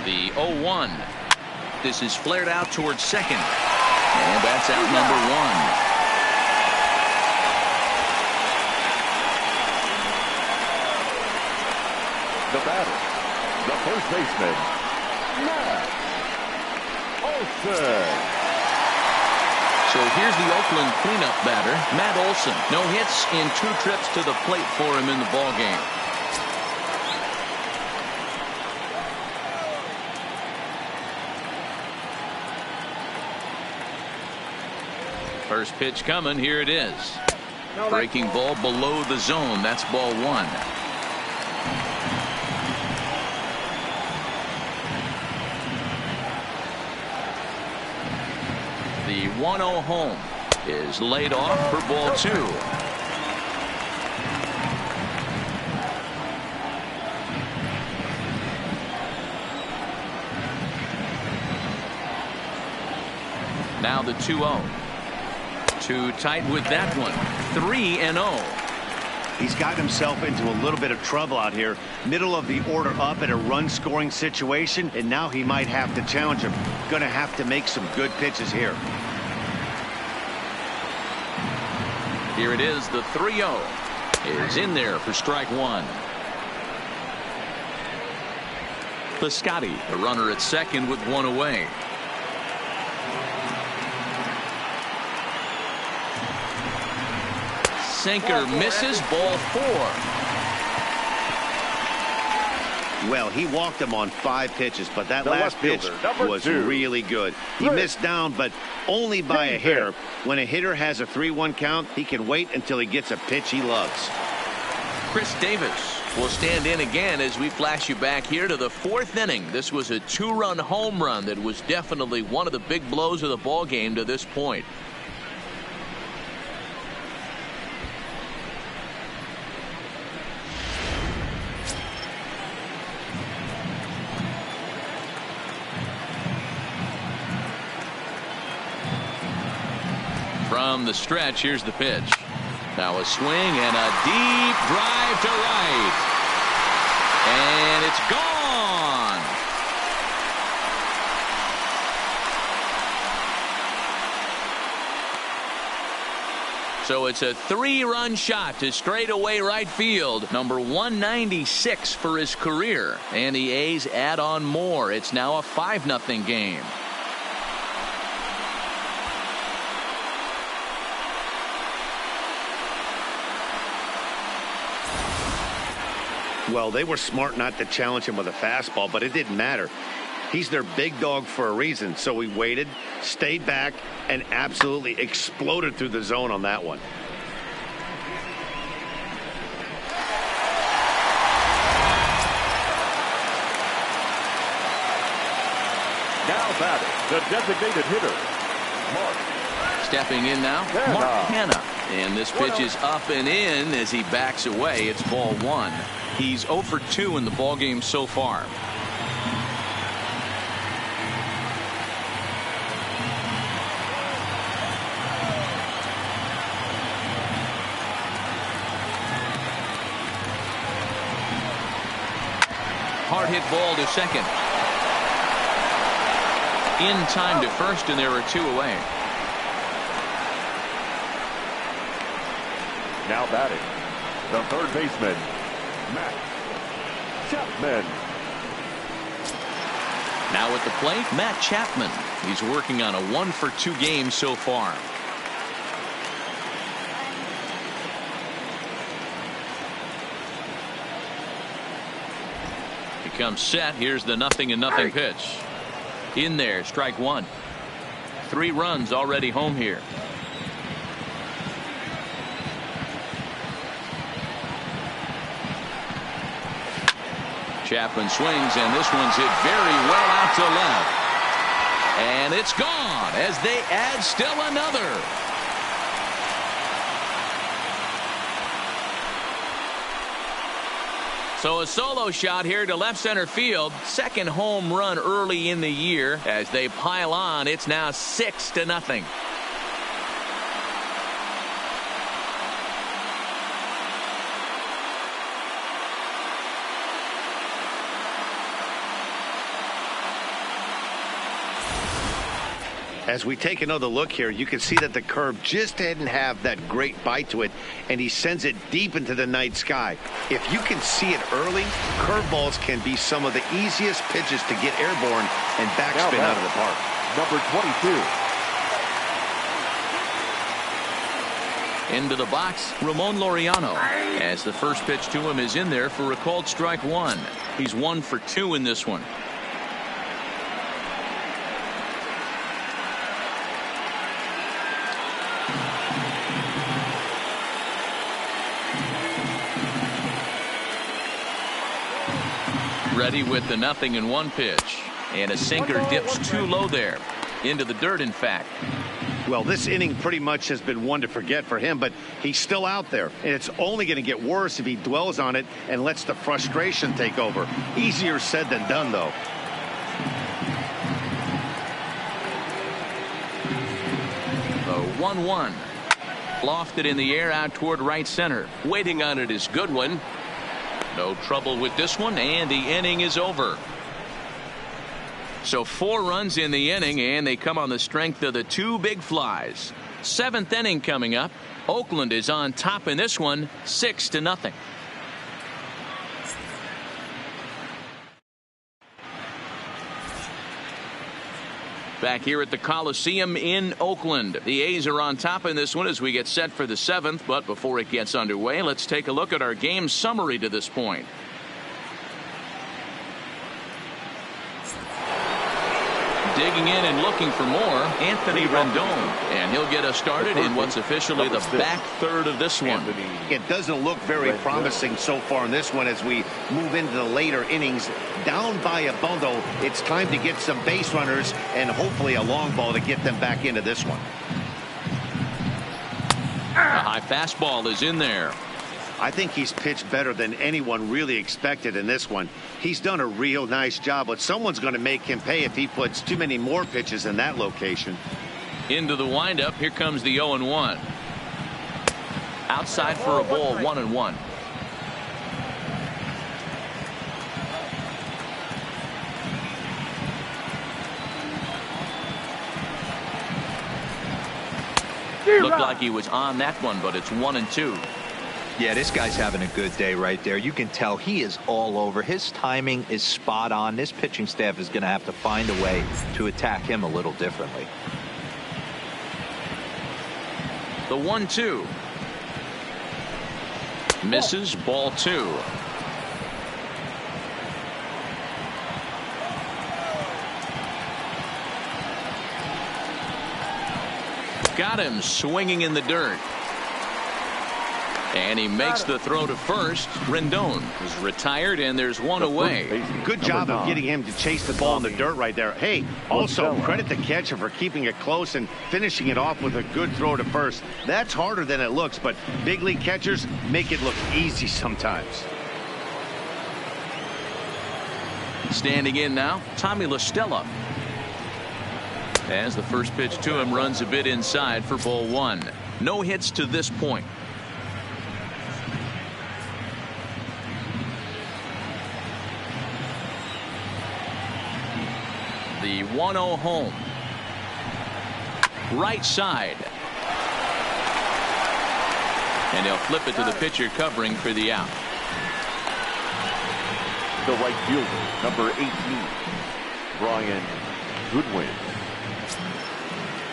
The 0-1. This is flared out towards second. And that's out number 1. The batter, the first baseman, Matt Olson. So here's the Oakland cleanup batter, Matt Olson. No hits in 2 trips to the plate for him in the ball game. First pitch coming. Here it is. Breaking ball below the zone. That's ball 1. The 1-0 home is laid off for ball 2. Now the 2-0. Too tight with that one. 3-0. He's got himself into a little bit of trouble out here. Middle of the order up at a run scoring situation, and now he might have to challenge him. Going to have to make some good pitches here. Here it is. The 3-0 is in there for strike 1. Piscotty, the runner at second with 1 away. Sinker misses, ball 4. Well, he walked him on 5 pitches, but that last pitch was 2. really good. He missed down, but only by a hair. When a hitter has a 3-1 count, he can wait until he gets a pitch he loves. Chris Davis will stand in again as we flash you back here to the 4th inning. This was a 2-run home run that was definitely one of the big blows of the ball game to this point. From the stretch, here's the pitch. Now a swing and a deep drive to right. And it's gone. So it's a 3-run shot to straightaway right field. Number 196 for his career. And the A's add on more. It's now a 5-0 game. Well, they were smart not to challenge him with a fastball, but it didn't matter. He's their big dog for a reason. So he waited, stayed back, and absolutely exploded through the zone on that one. Now batting, the designated hitter, Mark. Stepping in now, Mark Hanna. And this pitch is up and in as he backs away. It's ball 1. He's 0 for 2 in the ballgame so far. Hard hit ball to second. In time to first, and there are 2 away. Now batting, the third baseman, Matt Chapman. Now at the plate, Matt Chapman. He's working on a 1 for 2 game so far. He comes set. Here's the 0-0 pitch. In there, strike 1. 3 runs already home here. Chapman swings, and this one's hit very well out to left. And it's gone as they add still another. So a solo shot here to left center field. Second home run early in the year. As they pile on, it's now 6-0. As we take another look here, you can see that the curve just didn't have that great bite to it, and he sends it deep into the night sky. If you can see it early, curveballs can be some of the easiest pitches to get airborne and backspin out of the park. Number 22. Into the box, Ramon Laureano. As the first pitch to him is in there for a called strike 1. He's 1 for 2 in this one. Ready with the 0-1 pitch. And a sinker dips too low there. Into the dirt, in fact. Well, this inning pretty much has been one to forget for him, but he's still out there. And it's only going to get worse if he dwells on it and lets the frustration take over. Easier said than done, though. The 1-1. Lofted in the air out toward right center. Waiting on it is Goodwin. No trouble with this one, and the inning is over. So 4 runs in the inning, and they come on the strength of the 2 big flies. 7th inning coming up. Oakland is on top in this one, 6-0. Back here at the Coliseum in Oakland. The A's are on top in this one as we get set for the 7th. But before it gets underway, let's take a look at our game summary to this point. Digging in and looking for more, Anthony Rendon. And he'll get us started in what's officially the back third of this one. It doesn't look very promising so far in this one as we move into the later innings. Down by a bundle, it's time to get some base runners and hopefully a long ball to get them back into this one. A high fastball is in there. I think he's pitched better than anyone really expected in this one. He's done a real nice job, but someone's going to make him pay if he puts too many more pitches in that location. Into the windup. Here comes the 0-1. Outside for a ball, 1-1. Looked like he was on that one, but it's 1-2. Yeah, this guy's having a good day right there. You can tell he is all over. His timing is spot on. This pitching staff is going to have to find a way to attack him a little differently. The 1-2. Misses, ball 2. Got him swinging in the dirt. And he makes the throw to first. Rendon is retired, and there's one away. Good job of getting him to chase the ball in the dirt right there. Hey, also credit the catcher for keeping it close and finishing it off with a good throw to first. That's harder than it looks, but big league catchers make it look easy sometimes. Standing in now, Tommy La Stella. As the first pitch to him runs a bit inside for ball 1. No hits to this point. The 1-0 home. Right side. And they'll flip it to the pitcher covering for the out. The right fielder, number 18, Brian Goodwin.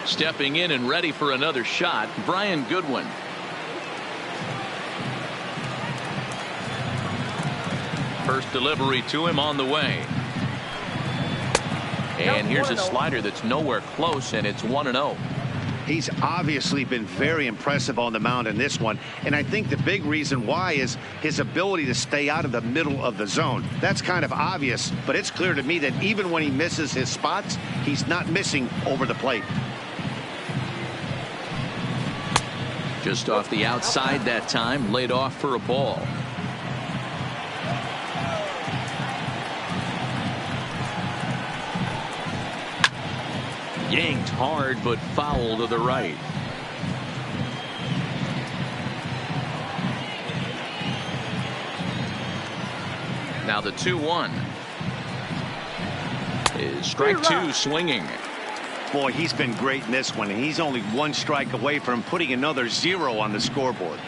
Stepping in and ready for another shot, Brian Goodwin. First delivery to him on the way. And here's a slider that's nowhere close, and it's 1-0. He's obviously been very impressive on the mound in this one, and I think the big reason why is his ability to stay out of the middle of the zone. That's kind of obvious, but it's clear to me that even when he misses his spots, he's not missing over the plate. Just off the outside that time, laid off for a ball. Yanked hard, but foul to the right. Now the 2-1 is strike 2 swinging. Boy, he's been great in this one, and he's only one strike away from putting another 0 on the scoreboard.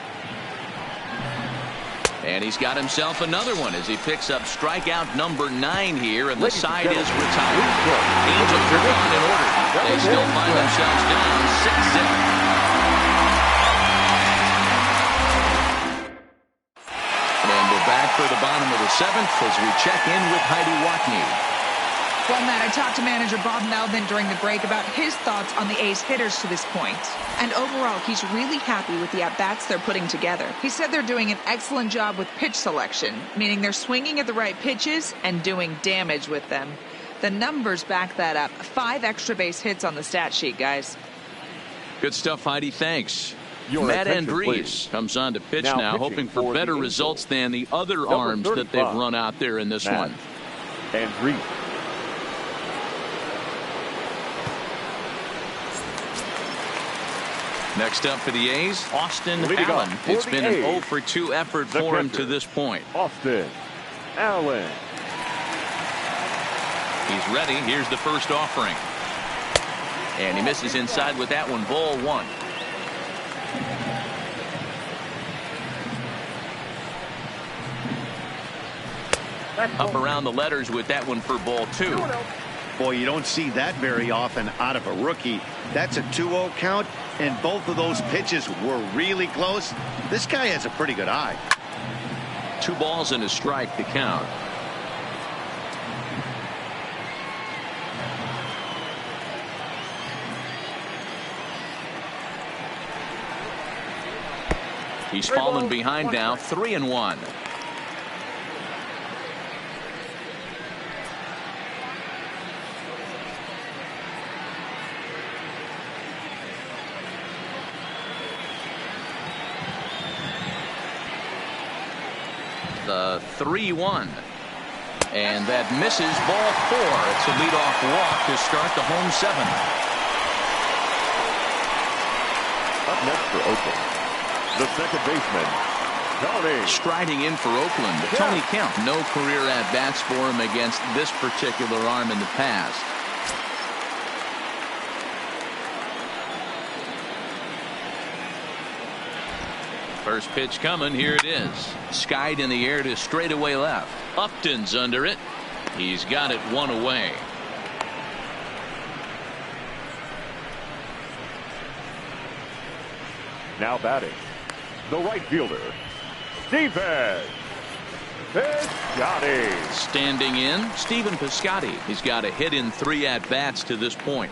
And he's got himself another one as he picks up strikeout number 9 here, and the side is retired. Angels are gone in order. They still find themselves down 6-0. And we're back for the bottom of the 7th as we check in with Heidi Watney. Well, Matt, I talked to manager Bob Melvin during the break about his thoughts on the A's hitters to this point. And overall, he's really happy with the at-bats they're putting together. He said they're doing an excellent job with pitch selection, meaning they're swinging at the right pitches and doing damage with them. The numbers back that up. 5 extra base hits on the stat sheet, guys. Good stuff, Heidi. Thanks. Your Matt attention, Andrees please. comes on to pitch Now now pitching hoping for for better the results than the other Number arms that they've 35, run out there in this Matt one. Andrees. Next up for the A's, Austin Leading Allen. off for It's the been an A's, 0 for 2 effort the for him catcher, to this point. Austin Allen. He's ready. Here's the first offering. And he misses inside with that one. Ball 1. Up around the letters with that one for ball 2. Boy, you don't see that very often out of a rookie. That's a 2-0 count, and both of those pitches were really close. This guy has a pretty good eye. 2 balls and a strike to count. He's fallen behind now, 3-1. The 3-1. And that misses ball 4. It's a leadoff walk to start the home 7th. up next for Oakland, the second baseman, Tony. Striding in for Oakland, Tony Kemp. No career at-bats for him against this particular arm in the past. First pitch coming. Here it is. Skied in the air to straightaway left. Upton's under it. He's got it one away. Now batting, the right fielder, Stephen Piscotty. Standing in, Stephen Piscotty. He's got a hit in 3 at-bats to this point.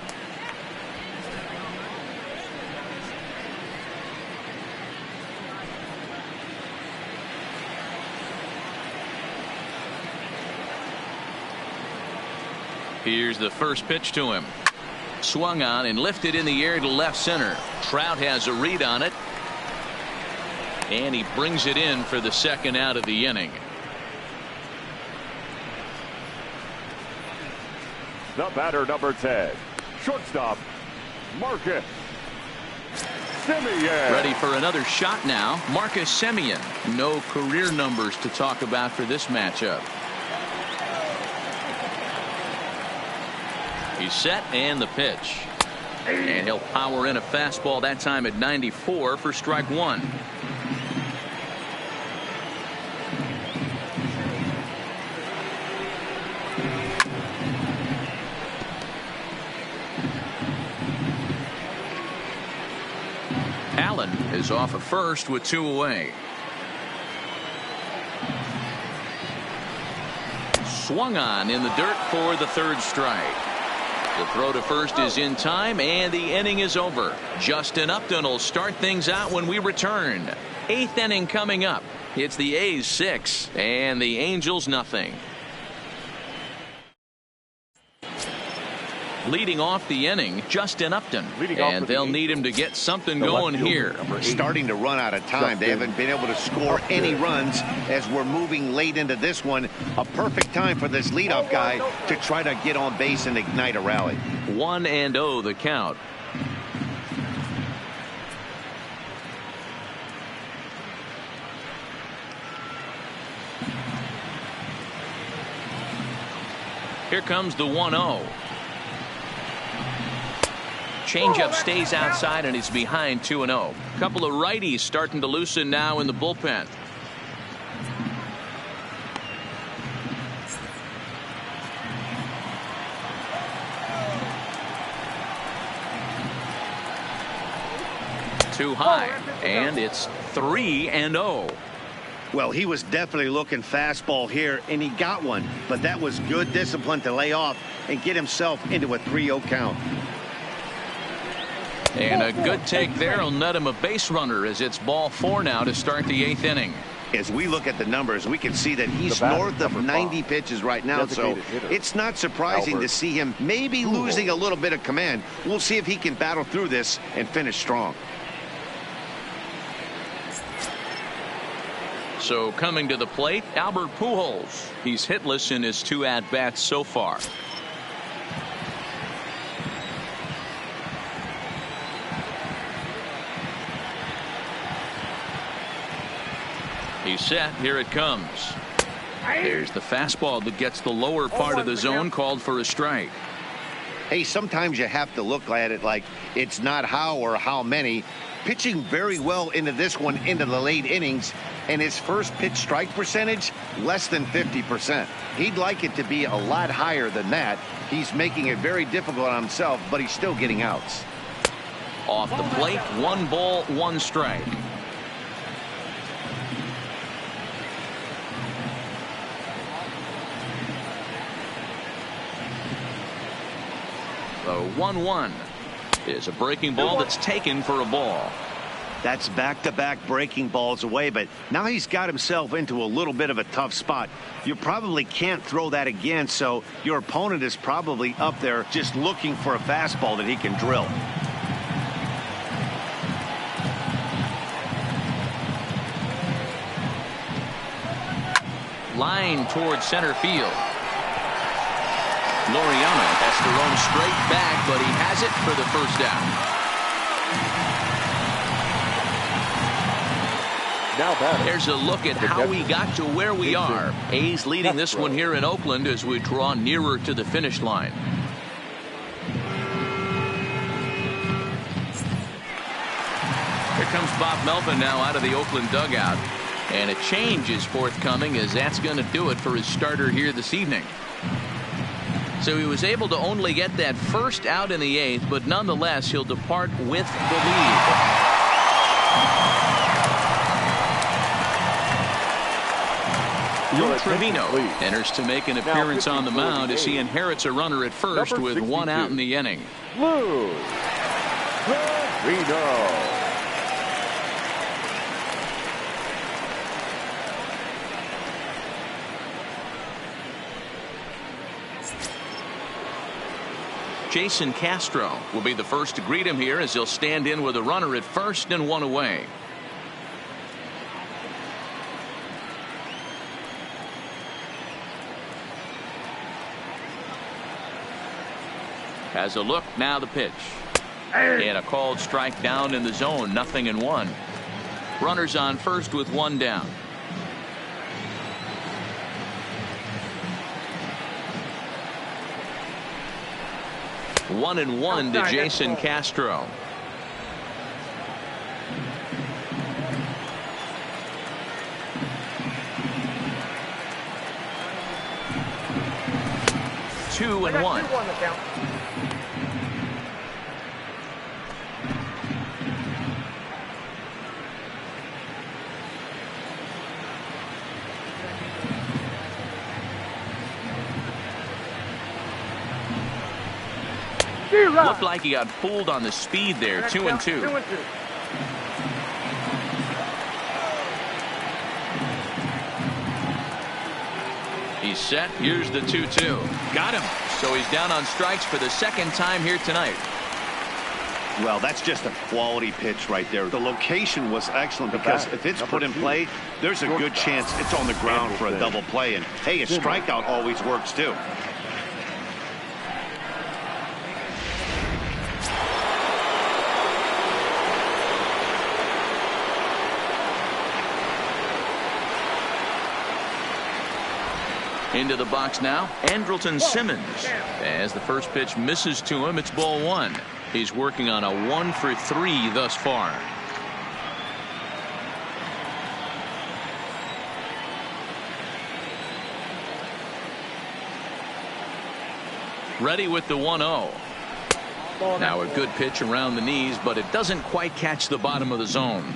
Here's the first pitch to him. Swung on and lifted in the air to left center. Trout has a read on it. And he brings it in for the second out of the inning. The batter, number 10, shortstop, Marcus Semien. Ready for another shot now. Marcus Semien. No career numbers to talk about for this matchup. He's set, and the pitch. And he'll power in a fastball, that time at 94 for strike one. Allen is off at first with 2 away. Swung on in the dirt for the third strike. The throw to first is in time, and the inning is over. Justin Upton will start things out when we return. 8th inning coming up. It's the A's 6 and the Angels nothing. Leading off the inning, Justin Upton. And they'll need him to get something going here. Starting to run out of time. They haven't been able to score any runs as we're moving late into this one. A perfect time for this leadoff guy to try to get on base and ignite a rally. 1-0 the count. Here comes the 1-0. Changeup stays outside and it's behind 2-0. Couple of righties starting to loosen now in the bullpen. Too high, and it's 3-0. Well, he was definitely looking fastball here, and he got one. But that was good discipline to lay off and get himself into a 3-0 count. And a good take there will net him a base runner as it's ball 4 now to start the 8th inning. As we look at the numbers, we can see that he's north of 90 pitches right now, so it's not surprising to see him maybe losing a little bit of command. We'll see if he can battle through this and finish strong. So coming to the plate, Albert Pujols. He's hitless in his 2 at-bats so far. He's set. Here it comes. There's the fastball that gets the lower part of the zone, called for a strike. Hey, sometimes you have to look at it like it's not how or how many. Pitching very well into this one into the late innings, and his first pitch strike percentage less than 50%. He'd like it to be a lot higher than that. He's making it very difficult on himself, but he's still getting outs. Off the plate, 1 ball, 1 strike. The 1-1 is a breaking ball that's taken for a ball. That's back-to-back breaking balls away, but now he's got himself into a little bit of a tough spot. You probably can't throw that again, so your opponent is probably up there just looking for a fastball that he can drill. Line towards center field. Loriano has to roam straight back, but he has it for the first out. Now batting. There's a look at how we got to where we are. A's leading this one here in Oakland as we draw nearer to the finish line. Here comes Bob Melvin now out of the Oakland dugout. And a change is forthcoming, as that's going to do it for his starter here this evening. So he was able to only get that first out in the 8th, but nonetheless he'll depart with the lead. Lou Trevino enters to make an appearance on the mound as he inherits a runner at first with 1 out in the inning. Lou Trevino. Jason Castro will be the first to greet him here as he'll stand in with a runner at first and 1 away. Has a look, now the pitch. And a called strike down in the zone, 0-1. Runners on first with 1 down. 1-1 to Jason Castro. Two and one. Looked like he got fooled on the speed there. 2-2. He's set. Here's the 2-2. Got him. So he's down on strikes for the second time here tonight. Well, that's just a quality pitch right there. The location was excellent because if it's put in play, there's a good chance it's on the ground for a double play. And hey, a strikeout always works too. Into the box now, Andrelton Simmons. As the first pitch misses to him, it's ball 1. He's working on a 1-for-3 thus far. Ready with the 1-0. Now a good pitch around the knees, but it doesn't quite catch the bottom of the zone.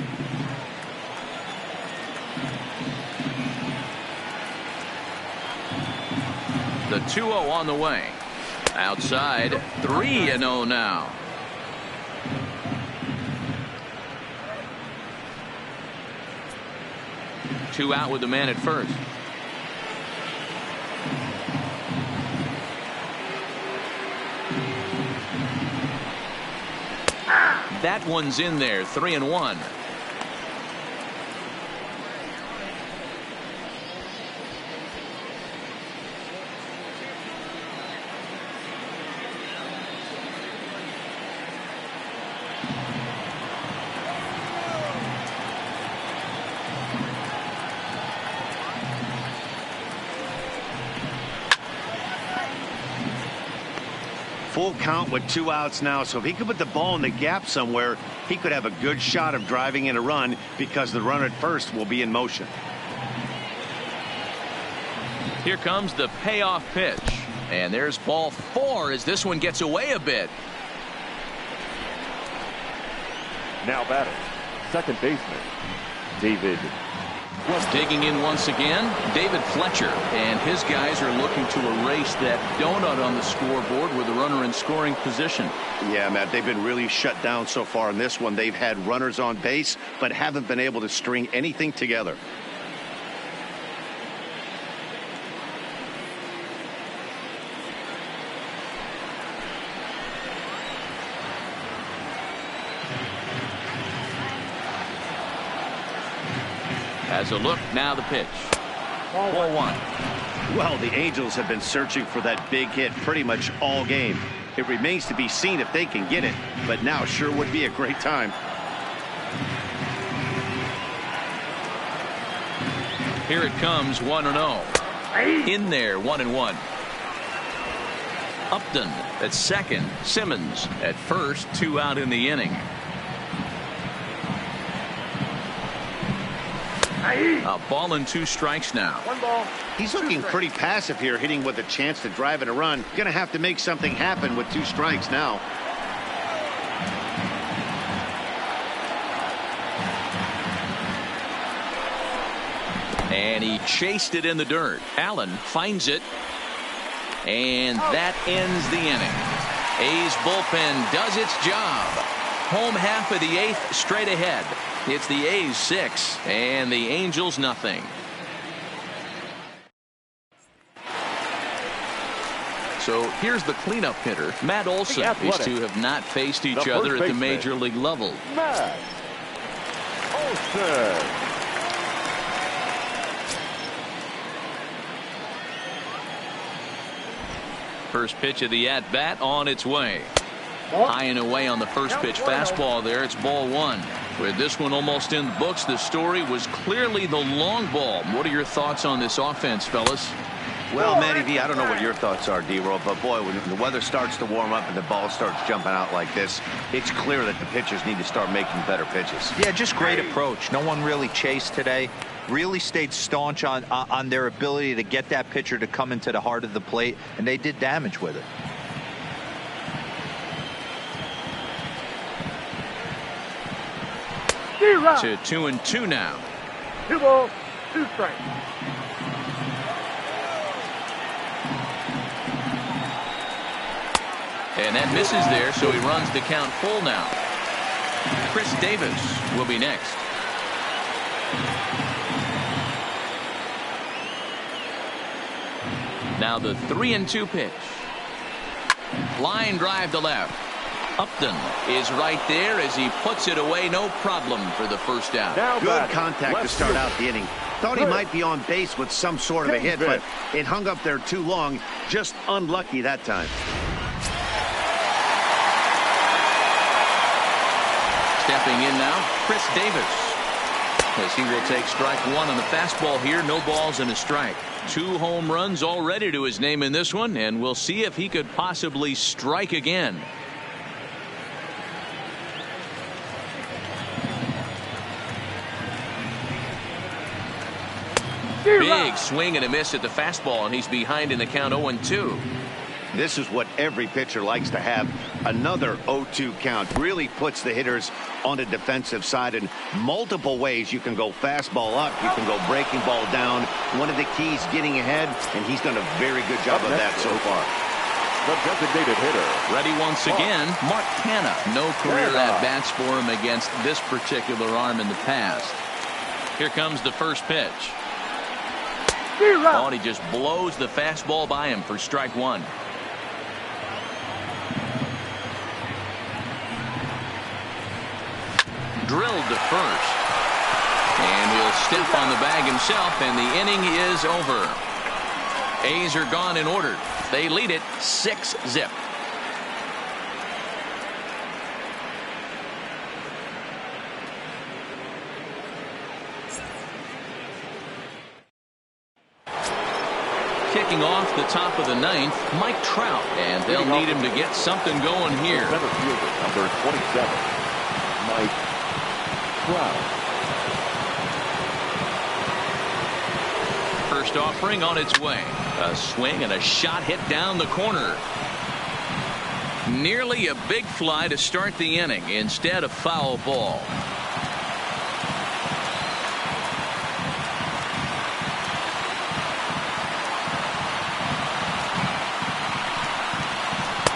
The 2-0 on the way. Outside, 3-0 now. Two out with the man at first. That one's in there. 3-1. Full count with 2 outs now, so if he could put the ball in the gap somewhere, he could have a good shot of driving in a run because the runner at first will be in motion. Here comes the payoff pitch, and there's ball 4 as this one gets away a bit. Now batting, second baseman, David. Digging in once again, David Fletcher, and his guys are looking to erase that donut on the scoreboard with a runner in scoring position. Yeah, Matt, they've been really shut down so far in this one. They've had runners on base, but haven't been able to string anything together. As a look, now the pitch. Ball 1. Well, the Angels have been searching for that big hit pretty much all game. It remains to be seen if they can get it, but now sure would be a great time. Here it comes, 1-0. In there, 1-1. Upton at second. Simmons at first. 2 out in the inning. A ball and 2 strikes now. 1 ball. He's looking pretty passive here, hitting with a chance to drive in a run. Going to have to make something happen with 2 strikes now. And he chased it in the dirt. Allen finds it. And that ends the inning. A's bullpen does its job. Home half of the 8th straight ahead. It's the A's 6 and the Angels nothing. So here's the cleanup hitter, Matt Olson. These two have not faced each other at the major league level. Matt Olson. First pitch of the at-bat on its way. High and away on the first pitch fastball there. It's ball 1. With this one almost in the books, the story was clearly the long ball. What are your thoughts on this offense, fellas? Well, Matty V, I don't know what your thoughts are, D-Roll, but boy, when the weather starts to warm up and the ball starts jumping out like this, it's clear that the pitchers need to start making better pitches. Yeah, just great approach. No one really chased today. Really stayed staunch on their ability to get that pitcher to come into the heart of the plate, and they did damage with it. To 2-2 now. 2 balls, 2 strikes. And that misses there, so he runs the count full now. Chris Davis will be next. Now the 3-2 pitch. Line drive to left. Upton is right there as he puts it away. No problem for the first out. Good contact to start out the inning. Thought he might be on base with some sort of a hit, but it hung up there too long. Just unlucky that time. Stepping in now, Chris Davis. As he will take strike 1 on the fastball here. No balls and a strike. 2 home runs already to his name in this one, and we'll see if he could possibly strike again. Big swing and a miss at the fastball, and he's behind in the count 0-2. This is what every pitcher likes to have. Another 0-2 count really puts the hitters on the defensive side in multiple ways. You can go fastball up, you can go breaking ball down. One of the keys, getting ahead, and he's done a very good job of that so far. The designated hitter. Ready once again, Mark Canha. No career at-bats for him against this particular arm in the past. Here comes the first pitch. Oh, and he just blows the fastball by him for strike 1. Drilled to first. And he'll step on the bag himself, and the inning is over. A's are gone in order. They lead it 6-0. Kicking off the top of the 9th, Mike Trout, and they'll need him to get something going here. Center fielder, number 27, Mike Trout. First offering on its way. A swing and a shot hit down the corner. Nearly a big fly to start the inning. Instead, a foul ball.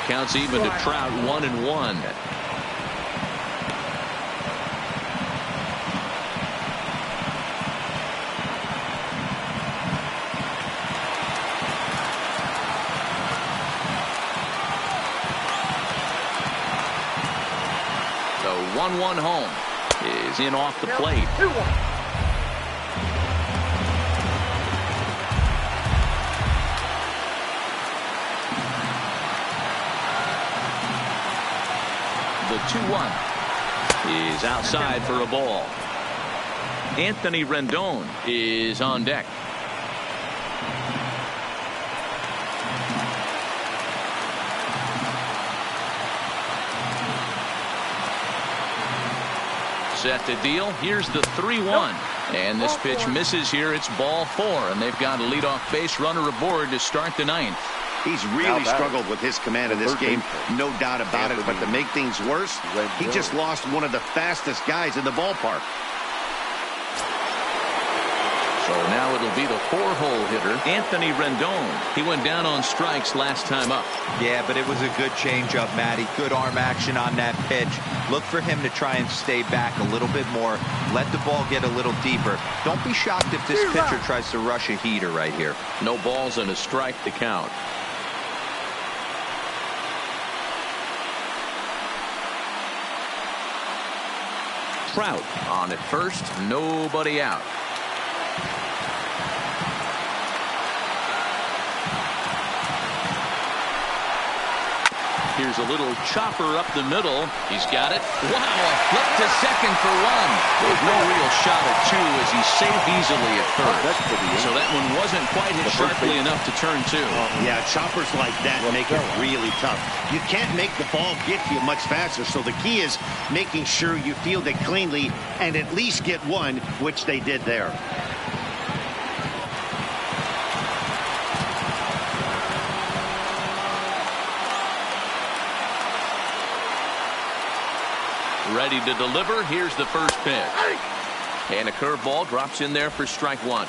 Counts even to Trout, 1-1. The 1-1 home is in off the plate. 2-1. The 2-1 is outside for a ball. Anthony Rendon is on deck. Set to deal. Here's the 3-1. And this pitch misses here. It's ball 4. And they've got a leadoff base runner aboard to start the 9th. He's really struggled with his command in this game, no doubt about it. But to make things worse, he just lost one of the fastest guys in the ballpark. So now it'll be the 4-hole hitter, Anthony Rendon. He went down on strikes last time up. Yeah, but it was a good changeup, Matty. Good arm action on that pitch. Look for him to try and stay back a little bit more. Let the ball get a little deeper. Don't be shocked if this pitcher tries to rush a heater right here. No balls and a strike to count. Trout on at first, nobody out. Here's a little chopper up the middle. He's got it. Wow, a flip to second for 1. There's no real shot at 2 as he's saved easily at first. So that one wasn't quite hit sharply enough to turn 2. Yeah, choppers like that make it really tough. You can't make the ball get to you much faster, so the key is making sure you field it cleanly and at least get 1, which they did there. Ready to deliver. Here's the first pitch. And a curveball drops in there for strike 1.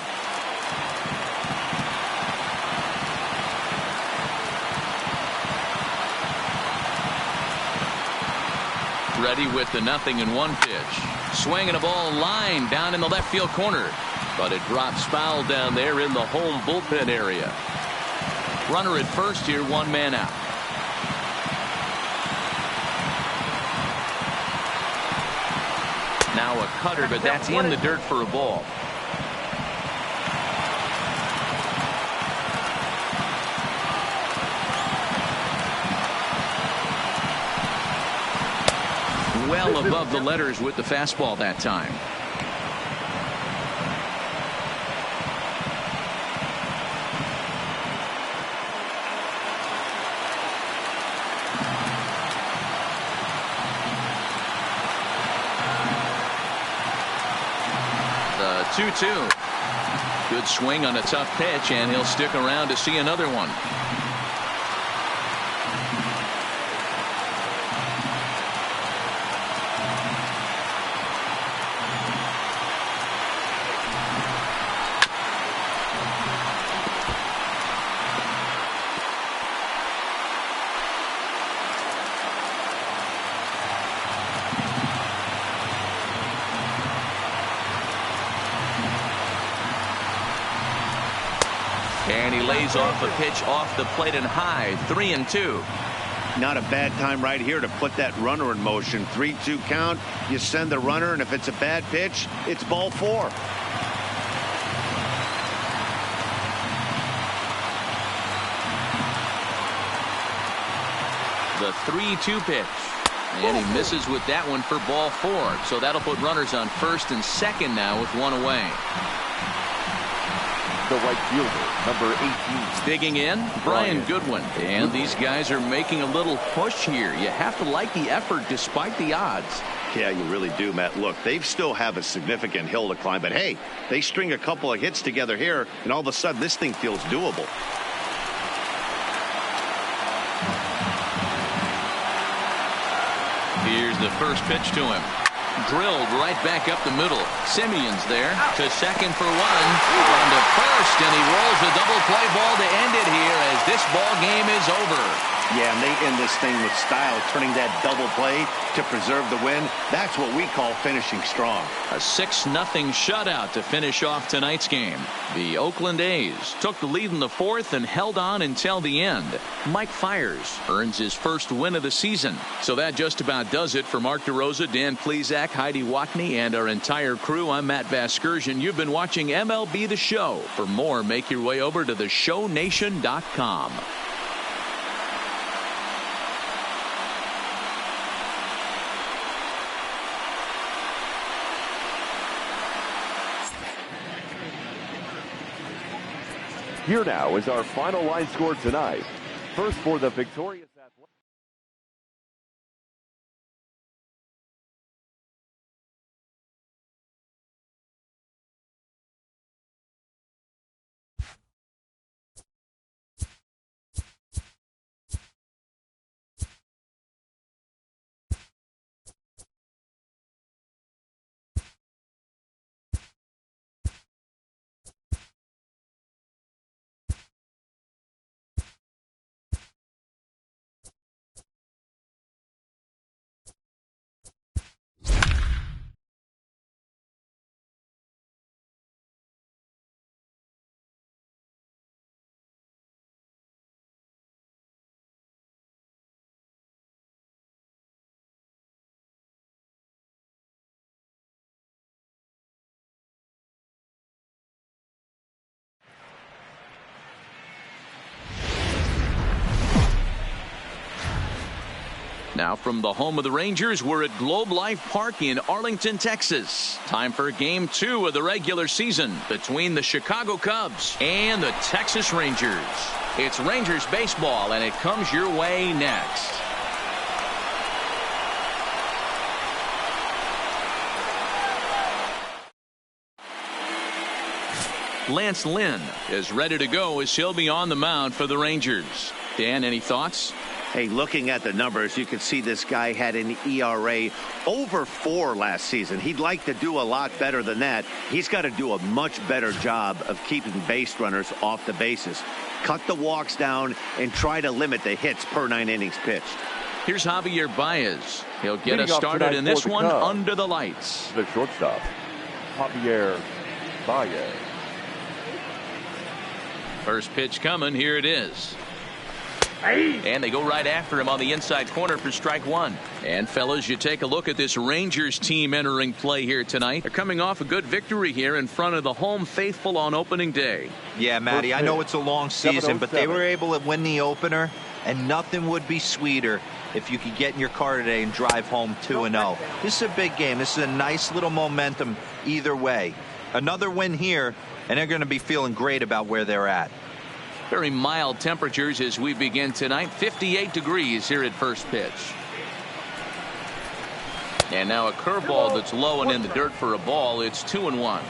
Ready with the 0-1 pitch. Swinging a ball line down in the left field corner. But it drops foul down there in the home bullpen area. Runner at first here, 1 man out. Now a cutter, but that's in the dirt for a ball. Well above the letters with the fastball that time. The 2-2. Good swing on a tough pitch, and he'll stick around to see another one. And he lays off a pitch off the plate and high. 3-2. Not a bad time right here to put that runner in motion. 3-2 count. You send the runner, and if it's a bad pitch, it's ball 4. The 3-2 pitch. And he misses with that one for ball 4. So that'll put runners on first and second now with 1 away. The right fielder, number 18. Digging in, Brian Goodwin. And these guys are making a little push here. You have to like the effort despite the odds. Yeah, you really do, Matt. Look, they still have a significant hill to climb. But, hey, they string a couple of hits together here, and all of a sudden this thing feels doable. Here's the first pitch to him. Drilled right back up the middle. Simeon's there to second for 1. On to first, and he rolls a double play ball to end it here as this ball game is over. Yeah, and they end this thing with style, turning that double play to preserve the win. That's what we call finishing strong. A 6-0 shutout to finish off tonight's game. The Oakland A's took the lead in the 4th and held on until the end. Mike Fiers earns his first win of the season. So that just about does it for Mark DeRosa, Dan Plesac, Heidi Watney, and our entire crew. I'm Matt Vasgersian. You've been watching MLB The Show. For more, make your way over to theshownation.com. Here now is our final line score tonight. First for the victorious athlete. Now from the home of the Rangers, we're at Globe Life Park in Arlington, Texas. Time for Game 2 of the regular season between the Chicago Cubs and the Texas Rangers. It's Rangers baseball, and it comes your way next. Lance Lynn is ready to go as he'll be on the mound for the Rangers. Dan, any thoughts? Hey, looking at the numbers, you can see this guy had an ERA over 4 last season. He'd like to do a lot better than that. He's got to do a much better job of keeping base runners off the bases. Cut the walks down and try to limit the hits per 9 innings pitched. Here's Javier Baez. He'll get Leading us off started tonight in this for the one Cubs, under the lights. The shortstop, Javier Baez. First pitch coming. Here it is. And they go right after him on the inside corner for strike one. And fellas, you take a look at this Rangers team entering play here tonight. They're coming off a good victory here in front of the home faithful on opening day. Yeah, Matty, I know it's a long season, but they were able to win the opener, and nothing would be sweeter if you could get in your car today and drive home 2-0. This is a big game. This is a nice little momentum either way. Another win here, and they're going to be feeling great about where they're at. Very mild temperatures as we begin tonight. 58 degrees here at first pitch. And now a curveball that's low and in the dirt for a ball. It's 2-1.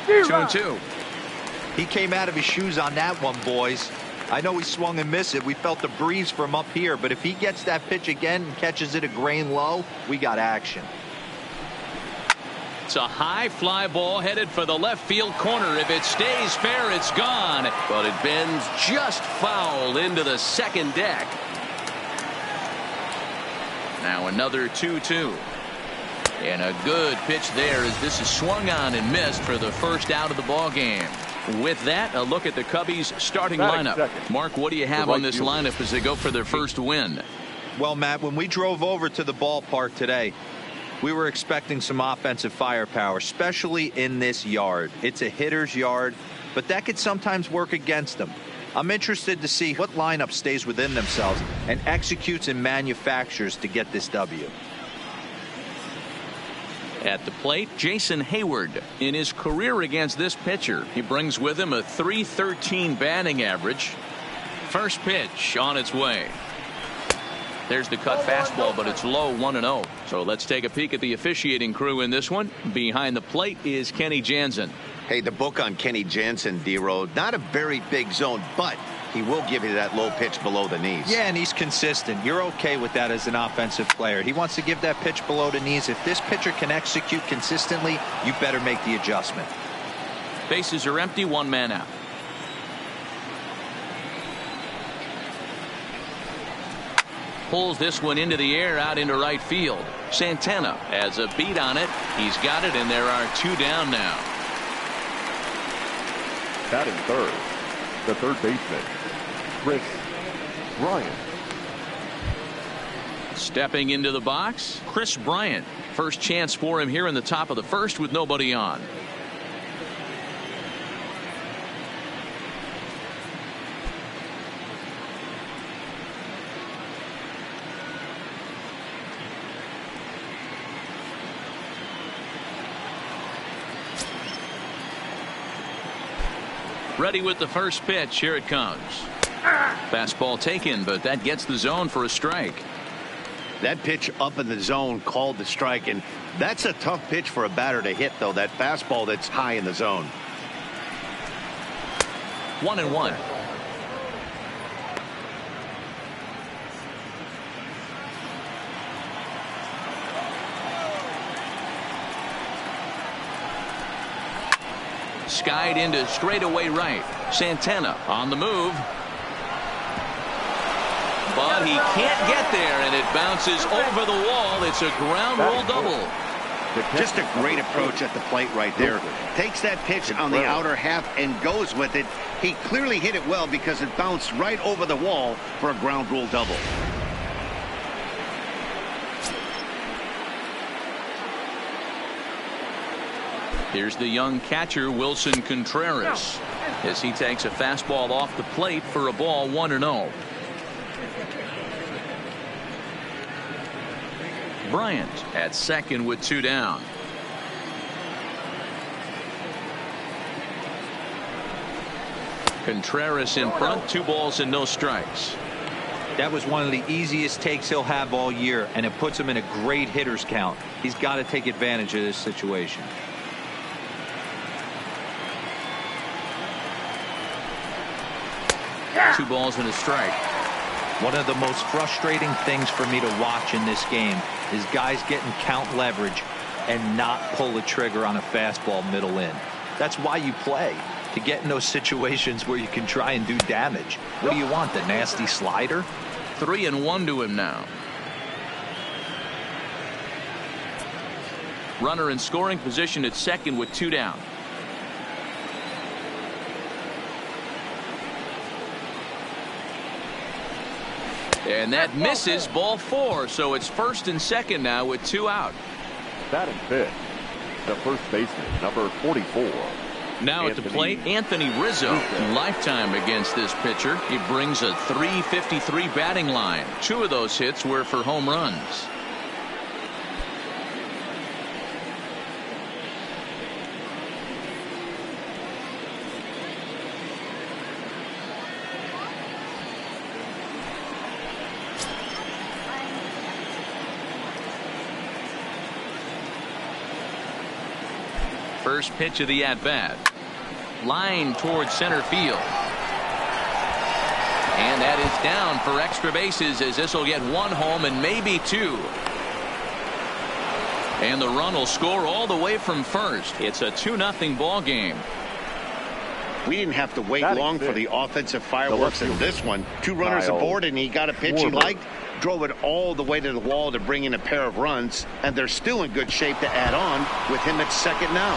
Two and two. He came out of his shoes on that one, boys. I know he swung and missed it. We felt the breeze from up here, but if he gets that pitch again and catches it a grain low, we got action. It's a high fly ball headed for the left field corner. If it stays fair, it's gone. But it bends just foul into the second deck. Now another 2-2. And a good pitch there as this is swung on and missed for the first out of the ball game. With that, a look at the Cubbies starting lineup. Mark, what do you have on this lineup as they go for their first win? Well, Matt, when we drove over to the ballpark today, we were expecting some offensive firepower, especially in this yard. It's a hitter's yard, but that could sometimes work against them. I'm interested to see what lineup stays within themselves and executes and manufactures to get this W. At the plate, Jason Hayward. In his career against this pitcher, he brings with him a .313 batting average. First pitch on its way. There's the cut fastball, but it's low, 1-0. So let's take a peek at the officiating crew in this one. Behind the plate is Kenny Jansen. Hey, the book on Kenny Jansen, D-Road, not a very big zone, but he will give you that low pitch below the knees. Yeah, and he's consistent. You're okay with that as an offensive player. He wants to give that pitch below the knees. If this pitcher can execute consistently, you better make the adjustment. Bases are empty, one man out. Pulls this one into the air out into right field. Santana has a beat on it. He's got it, and there are two down now. Batting third, the third baseman, Chris Bryant. Stepping into the box, Chris Bryant. First chance for him here in the top of the first with nobody on. Ready with the first pitch. Here it comes. Fastball taken, but that gets the zone for a strike. That pitch up in the zone called the strike, and that's a tough pitch for a batter to hit, though. That fastball that's high in the zone. 1-1. Skied into straightaway right. Santana on the move. But he can't get there, and it bounces over the wall. It's a ground rule double. Just a great approach at the plate right there. Takes that pitch on the outer half and goes with it. He clearly hit it well because it bounced right over the wall for a ground rule double. Here's the young catcher, Wilson Contreras, as he takes a fastball off the plate for a ball, 1-0. Bryant at second with 2 down. Contreras in front, 2 balls and no strikes. That was one of the easiest takes he'll have all year, and it puts him in a great hitter's count. He's got to take advantage of this situation. Two balls and a strike. One of the most frustrating things for me to watch in this game is guys getting count leverage and not pull the trigger on a fastball middle in. That's why you play, to get in those situations where you can try and do damage. What do you want, the nasty slider? 3-1 to him now. Runner in scoring position at second with 2 down. And that misses, ball 4, so it's first and second now with 2 out. Batting fifth, the first baseman, number 44. Now at the plate, Anthony Rizzo. Lifetime against this pitcher. He brings a .353 batting line. 2 of those hits were for home runs. First pitch of the at-bat. Line towards center field. And that is down for extra bases, as this will get 1 home and maybe 2. And the run will score all the way from first. It's a 2-0 ball game. We didn't have to wait long for the offensive fireworks in this one. 2 runners aboard, and he got a pitch he liked, drove it all the way to the wall to bring in a pair of runs, and they're still in good shape to add on with him at second now.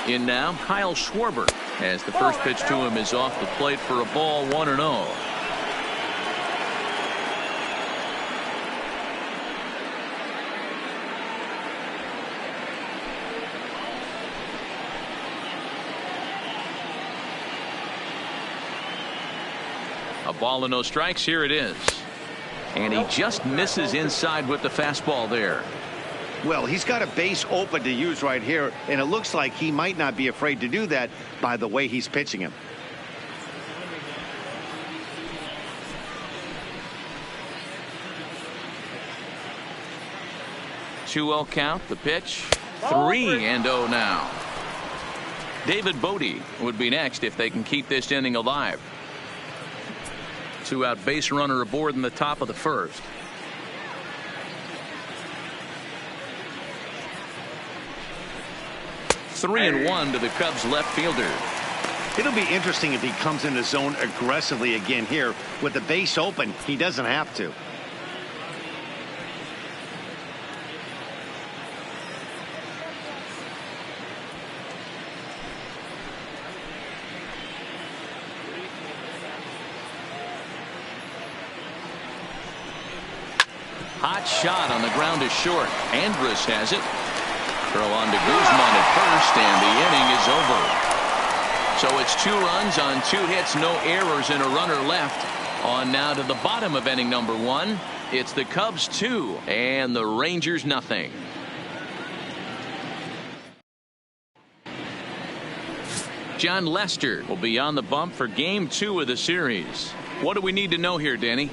In now, Kyle Schwarber, as the first pitch to him is off the plate for a ball, 1-0. A ball and no strikes. Here it is. And he just misses inside with the fastball there. Well, he's got a base open to use right here, and it looks like he might not be afraid to do that by the way he's pitching him. Two-0 count. The pitch. 3-0 now. David Bodie would be next if they can keep this inning alive. 2-out base runner aboard in the top of the first. Three and 1 to the Cubs left fielder. It'll be interesting if he comes in the zone aggressively again here. With the base open, he doesn't have to. Hot shot on the ground is short. Andrus has it. Throw on to Guzman at first, and the inning is over. So it's 2 runs on 2 hits, no errors, and a runner left. On now to the bottom of inning number 1. It's the Cubs 2 and the Rangers nothing. John Lester will be on the bump for game 2 of the series. What do we need to know here, Danny?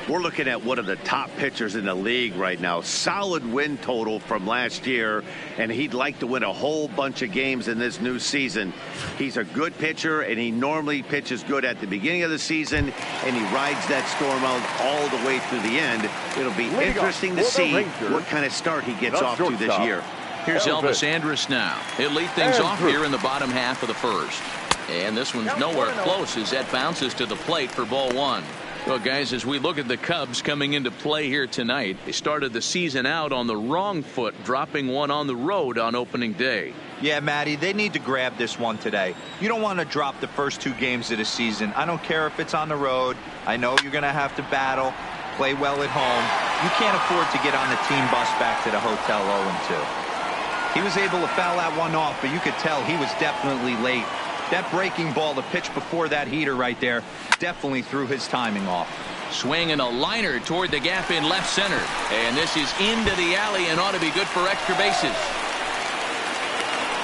We're looking at one of the top pitchers in the league right now. Solid win total from last year, and he'd like to win a whole bunch of games in this new season. He's a good pitcher, and he normally pitches good at the beginning of the season, and he rides that storm out all the way through the end. It'll be interesting to see what kind of start he gets off to this year. Here's Elvis Andrus now. He'll lead things off here in the bottom half of the first. And this one's nowhere close as that bounces to the plate for ball 1. Well, guys, as we look at the Cubs coming into play here tonight, they started the season out on the wrong foot, dropping one on the road on opening day. Yeah, Matty, they need to grab this one today. You don't want to drop the first 2 games of the season. I don't care if it's on the road. I know you're going to have to battle, play well at home. You can't afford to get on the team bus back to the hotel 0-2. He was able to foul that one off, but you could tell he was definitely late. That breaking ball, the pitch before that heater right there, definitely threw his timing off. Swinging a liner toward the gap in left center. And this is into the alley and ought to be good for extra bases.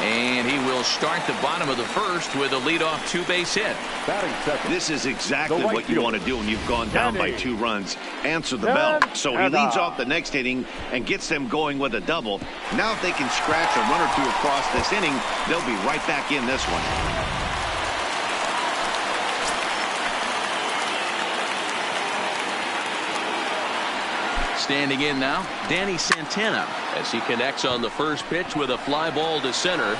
And he will start the bottom of the first with a leadoff 2-base hit. This is exactly what you want to do when you've gone down by 2 runs. Answer the bell. So he leads off the next inning and gets them going with a double. Now if they can scratch a run or 2 across this inning, they'll be right back in this one. Standing in now, Danny Santana, as he connects on the first pitch with a fly ball to center.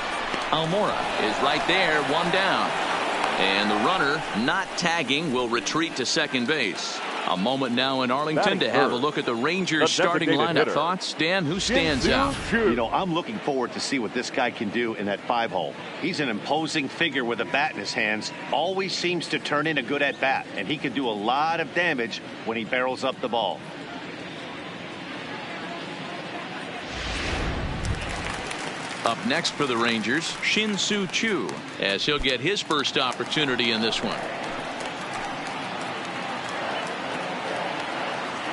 Almora is right there, 1 down. And the runner, not tagging, will retreat to second base. A moment now in Arlington to have a look at the Rangers starting lineup. Thoughts, Dan? Who stands out? You know, I'm looking forward to see what this guy can do in that 5-hole. He's an imposing figure with a bat in his hands. Always seems to turn in a good at-bat, and he can do a lot of damage when he barrels up the ball. Up next for the Rangers, Shin-Soo Choo, as he'll get his first opportunity in this one.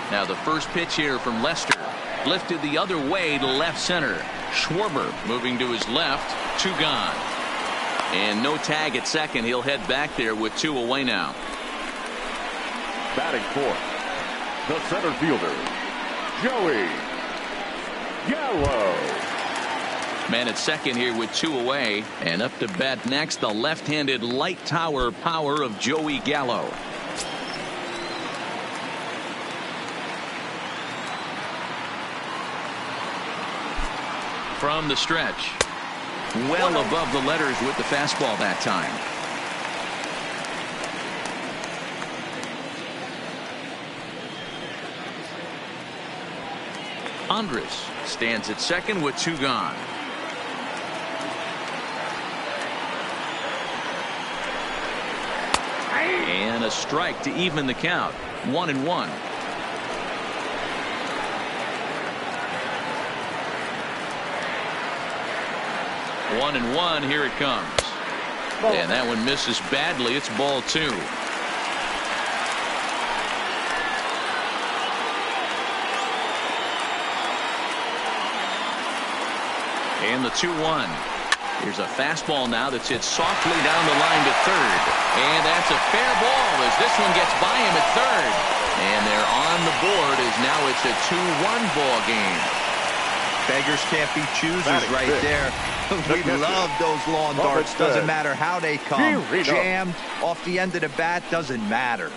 Now the first pitch here from Lester, lifted the other way to left center. Schwarber moving to his left, 2 gone. And no tag at second. He'll head back there with 2 away now. Batting fourth, the center fielder, Joey Gallo. Man at second here with 2 away, and up to bat next, the left-handed light tower power of Joey Gallo. From the stretch, well above the letters with the fastball that time. Andrus stands at second with 2 gone. And a strike to even the count. 1-1. One and one. Here it comes. And that one misses badly. It's ball 2. And the 2-1. Here's a fastball now that's hit softly down the line to third. And that's a fair ball as this one gets by him at third. And they're on the board as now it's a 2-1 ball game. Beggars can't be choosers right there. We love those lawn darts. Doesn't matter how they come. Jammed off the end of the bat, doesn't matter.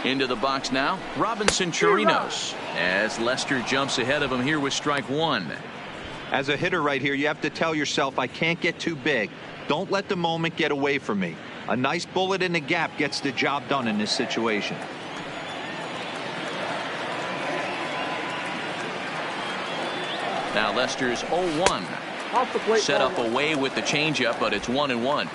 Into the box now, Robinson Chirinos, as Lester jumps ahead of him here with strike 1. As a hitter right here, you have to tell yourself, I can't get too big. Don't let the moment get away from me. A nice bullet in the gap gets the job done in this situation. Now Lester's 0-1. Set up away with the changeup, but it's 1-1.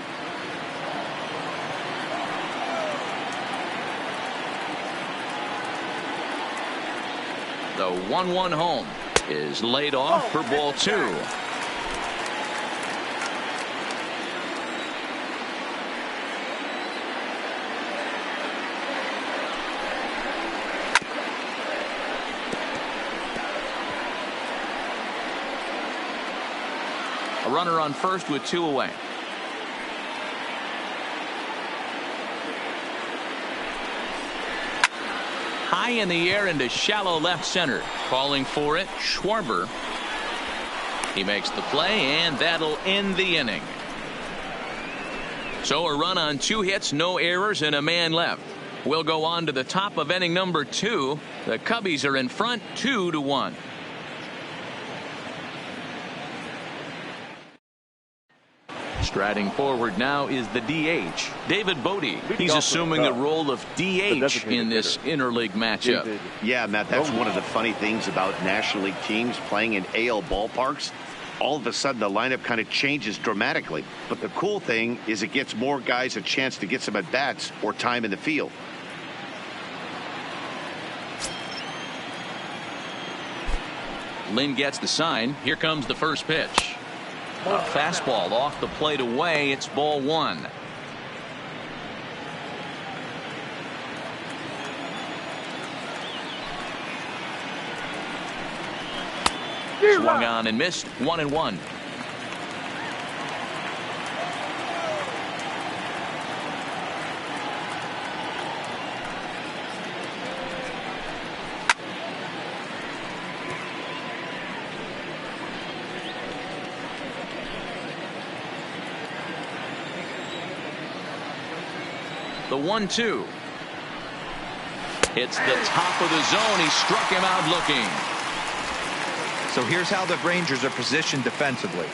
The 1-1 home is laid off for ball 2. A runner on first with 2 away. High in the air into shallow left center. Calling for it, Schwarber. He makes the play, and that'll end the inning. So a run on 2 hits, no errors, and a man left. We'll go on to the top of inning number 2. The Cubbies are in front 2-1. Striding forward now is the DH, David Bodie. He's assuming the role of DH in this interleague matchup. Yeah, Matt, that's one of the funny things about National League teams playing in AL ballparks. All of a sudden, the lineup kind of changes dramatically. But the cool thing is it gets more guys a chance to get some at-bats or time in the field. Lynn gets the sign. Here comes the first pitch. A fastball off the plate away. It's ball 1. Swung on and missed. 1-1. The 1-2. Hits the top of the zone. He struck him out looking. So here's how the Rangers are positioned defensively.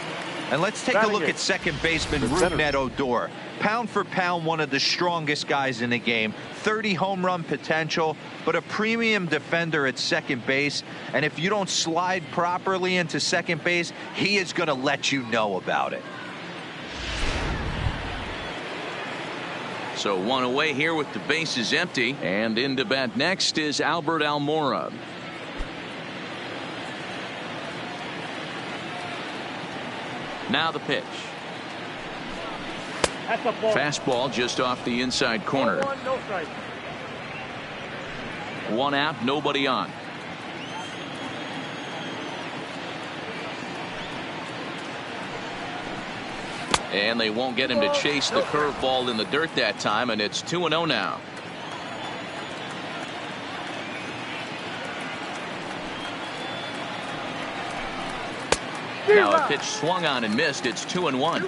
And let's take a look at second baseman Rougned Odor. Pound for pound, one of the strongest guys in the game. 30 home run potential, but a premium defender at second base. And if you don't slide properly into second base, he is going to let you know about it. So 1 away here with the bases empty. And in to bat next is Albert Almora. Now the pitch. Fastball just off the inside corner. 1 out, nobody on. And they won't get him to chase the curveball in the dirt that time, and it's 2-0 now. Now a pitch swung on and missed. It's 2-1.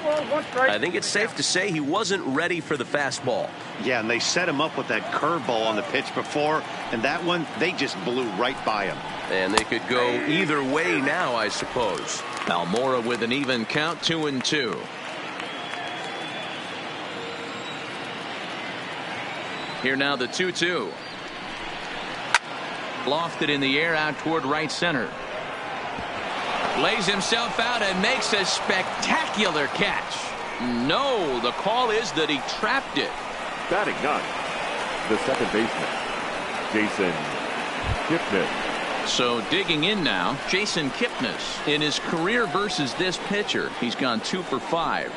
I think it's safe to say he wasn't ready for the fastball. Yeah, and they set him up with that curveball on the pitch before, and that one, they just blew right by him. And they could go either way now, I suppose. Almora with an even count, 2-2. Here now the 2-2. Lofted in the air out toward right center. Lays himself out and makes a spectacular catch. No, the call is that he trapped it. Batting ninth, the second baseman, Jason Kipnis. So digging in now, Jason Kipnis. In his career versus this pitcher, he's gone 2 for 5.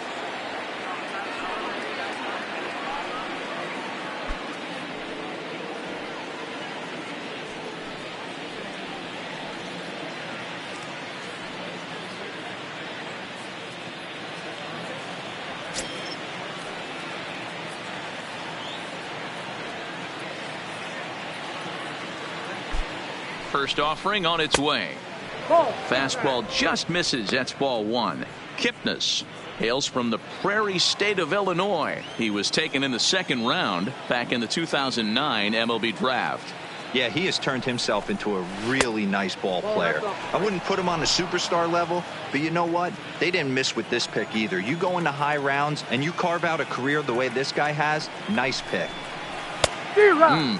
First offering on its way. Fastball just misses. That's ball 1. Kipnis hails from the Prairie State of Illinois. He was taken in the 2nd round back in the 2009 MLB draft. Yeah, he has turned himself into a really nice ball player. I wouldn't put him on the superstar level, but you know what? They didn't miss with this pick either. You go into high rounds and you carve out a career the way this guy has, nice pick.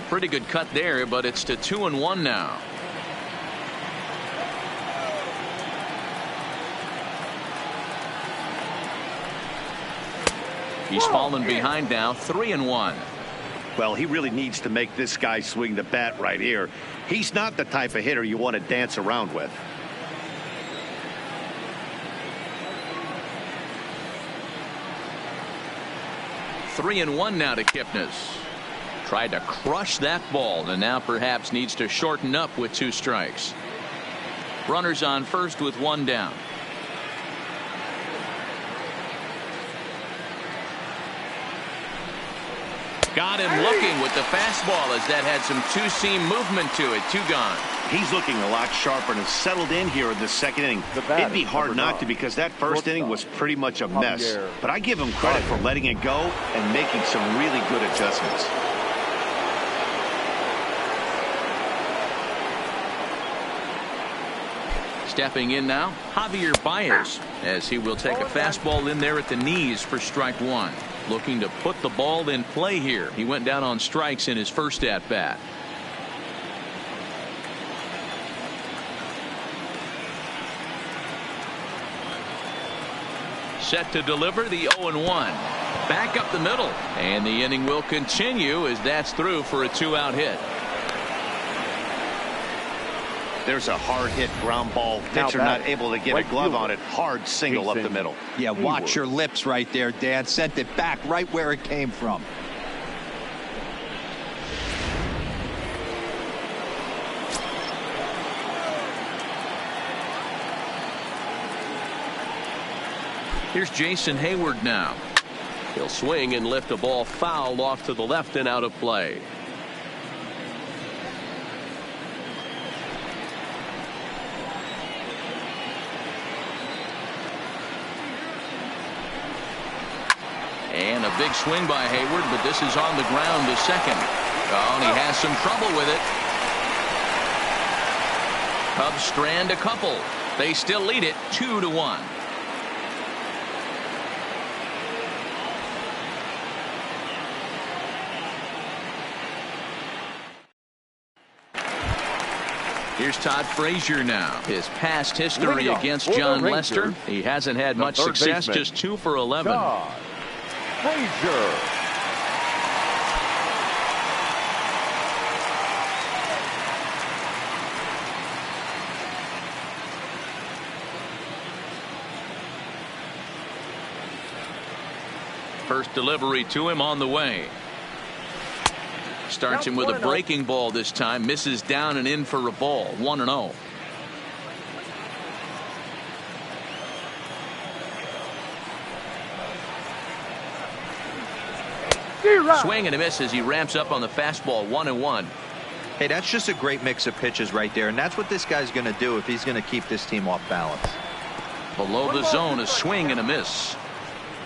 Pretty good cut there, but it's to 2-1 now. He's fallen behind now, 3-1. Well, he really needs to make this guy swing the bat right here. He's not the type of hitter you want to dance around with. Three and one now to Kipnis. Tried to crush that ball and now perhaps needs to shorten up with 2 strikes. Runners on first with 1 down. Got him looking with the fastball as that had some two-seam movement to it. 2 gone. He's looking a lot sharper and has settled in here in the second inning. It'd be hard not to, because that first inning was pretty much a mess. But I give him credit for letting it go and making some really good adjustments. Stepping in now, Javier Baez, as he will take a fastball in there at the knees for strike 1. Looking to put the ball in play here. He went down on strikes in his first at-bat. Set to deliver the 0-1. Back up the middle. And the inning will continue as that's through for a 2-out hit. There's a hard hit ground ball. Pitcher not able to get a glove on it. Hard single up the middle. Yeah, watch your lips right there, Dan. Sent it back right where it came from. Here's Jason Hayward now. He'll swing and lift a ball foul off to the left and out of play. And a big swing by Hayward, but this is on the ground to second. Oh, and he has some trouble with it. Cubs strand a couple. They still lead it 2-1. Here's Todd Frazier now. His past history against John Lester. He hasn't had much success, just 2 for 11. Todd Frazier. First delivery to him on the way. Starts him with a breaking ball this time. Misses down and in for a ball. 1-0. Swing and a miss as he ramps up on the fastball. 1-1. Hey, that's just a great mix of pitches right there, and that's what this guy's going to do if he's going to keep this team off balance. Below the zone, a swing and a miss.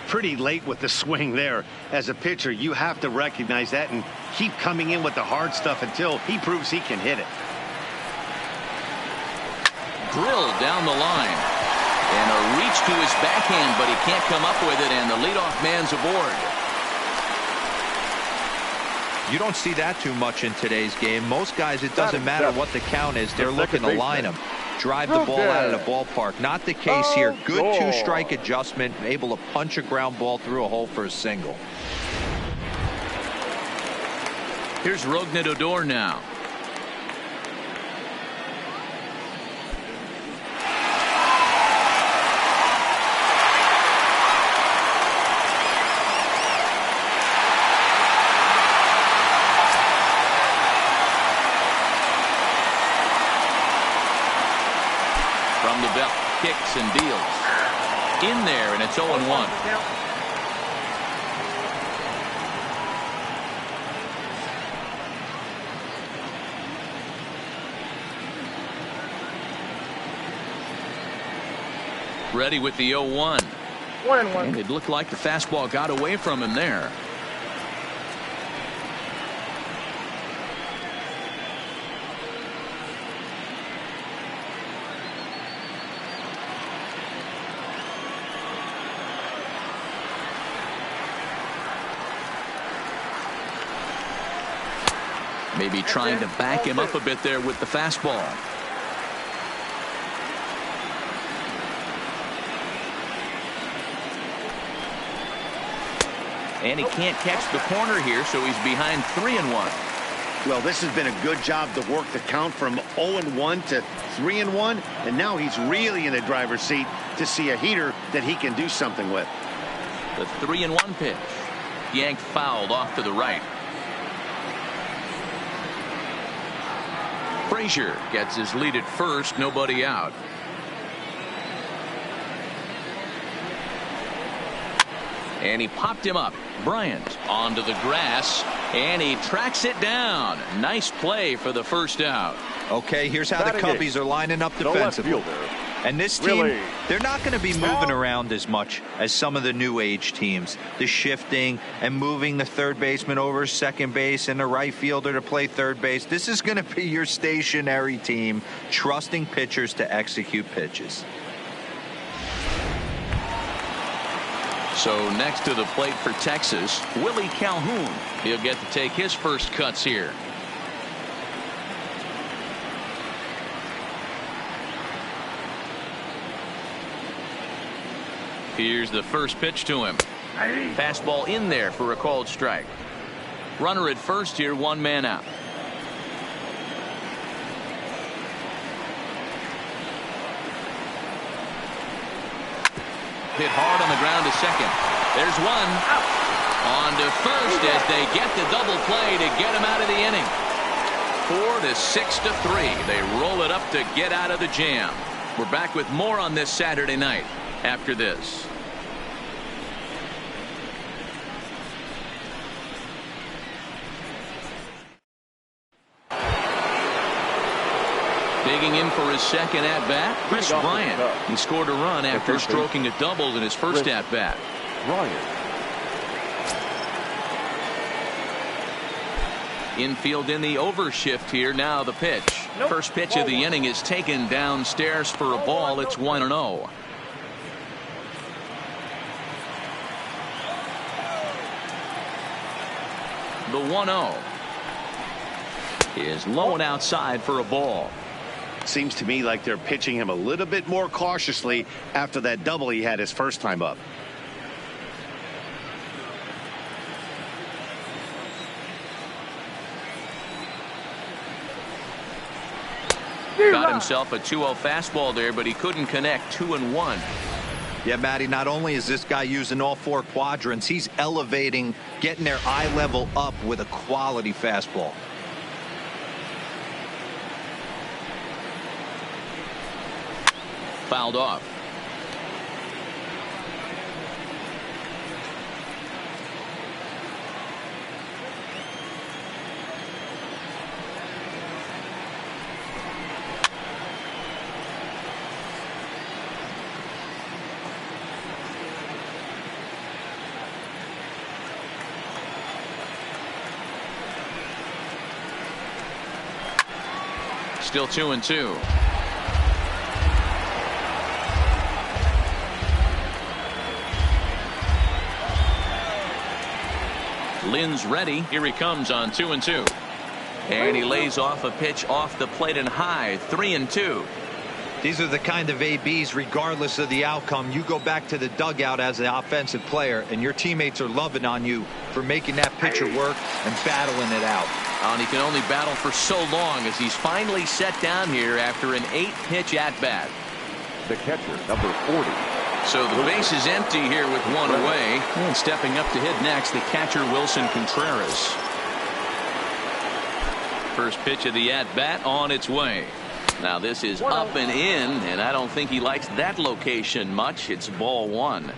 Pretty late with the swing there. As a pitcher, you have to recognize that and keep coming in with the hard stuff until he proves he can hit it. Drilled down the line. And a reach to his backhand, but he can't come up with it, and the leadoff man's aboard. You don't see that too much in today's game. Most guys, it doesn't matter what the count is. They're looking to line them. Drive the ball out of the ballpark. Not the case here. Good 2-strike adjustment. Able to punch a ground ball through a hole for a single. Here's Rougned Odor now. From the belt, kicks and deals. In there, and it's 0-1. Ready with the 0-1. 1-1. And it looked like the fastball got away from him there. Maybe trying to back him up a bit there with the fastball. And he can't catch the corner here, so he's behind 3-1. Well, this has been a good job to work the count from 0-1 to 3-1, and now he's really in the driver's seat to see a heater that he can do something with. The 3-1 pitch. Yanked fouled off to the right. Frazier gets his lead at first, nobody out. And he popped him up. Bryant onto the grass, and he tracks it down. Nice play for the first out. Okay, here's how the Cubbies are lining up defensively. And this team, they're not going to be moving around as much as some of the new age teams. The shifting and moving the third baseman over second base and the right fielder to play third base. This is going to be your stationary team, trusting pitchers to execute pitches. So next to the plate for Texas, Willie Calhoun. He'll get to take his first cuts here. Here's the first pitch to him. Fastball in there for a called strike. Runner at first here, one man out. Hit hard on the ground to second. There's one. On to first as they get the double play to get him out of the inning. 4-6-3. They roll it up to get out of the jam. We're back with more on this Saturday night after this. Digging in for his second at-bat, Chris Bryant. He scored a run after stroking a double in his first at-bat. Infield in the overshift here. Now the pitch. First pitch of the inning is taken downstairs for a ball. It's 1-0. The 1-0 is low and outside for a ball. Seems to me like they're pitching him a little bit more cautiously after that double he had his first time up. Got himself a 2-0 fastball there, but he couldn't connect. 2-1. Yeah, Matty, not only is this guy using all four quadrants, he's elevating, getting their eye level up with a quality fastball. Fouled off. Still 2-2. Lynn's ready. Here he comes on 2-2. And he lays off a pitch off the plate and high. 3-2. These are the kind of ABs, regardless of the outcome. You go back to the dugout as an offensive player, and your teammates are loving on you for making that pitcher work and battling it out. And he can only battle for so long as he's finally set down here after an 8-pitch at-bat. The catcher, number 40. So the base is empty here with one away. And stepping up to hit next, the catcher, Wilson Contreras. First pitch of the at-bat on its way. Now this is up and in, and I don't think he likes that location much. It's ball one.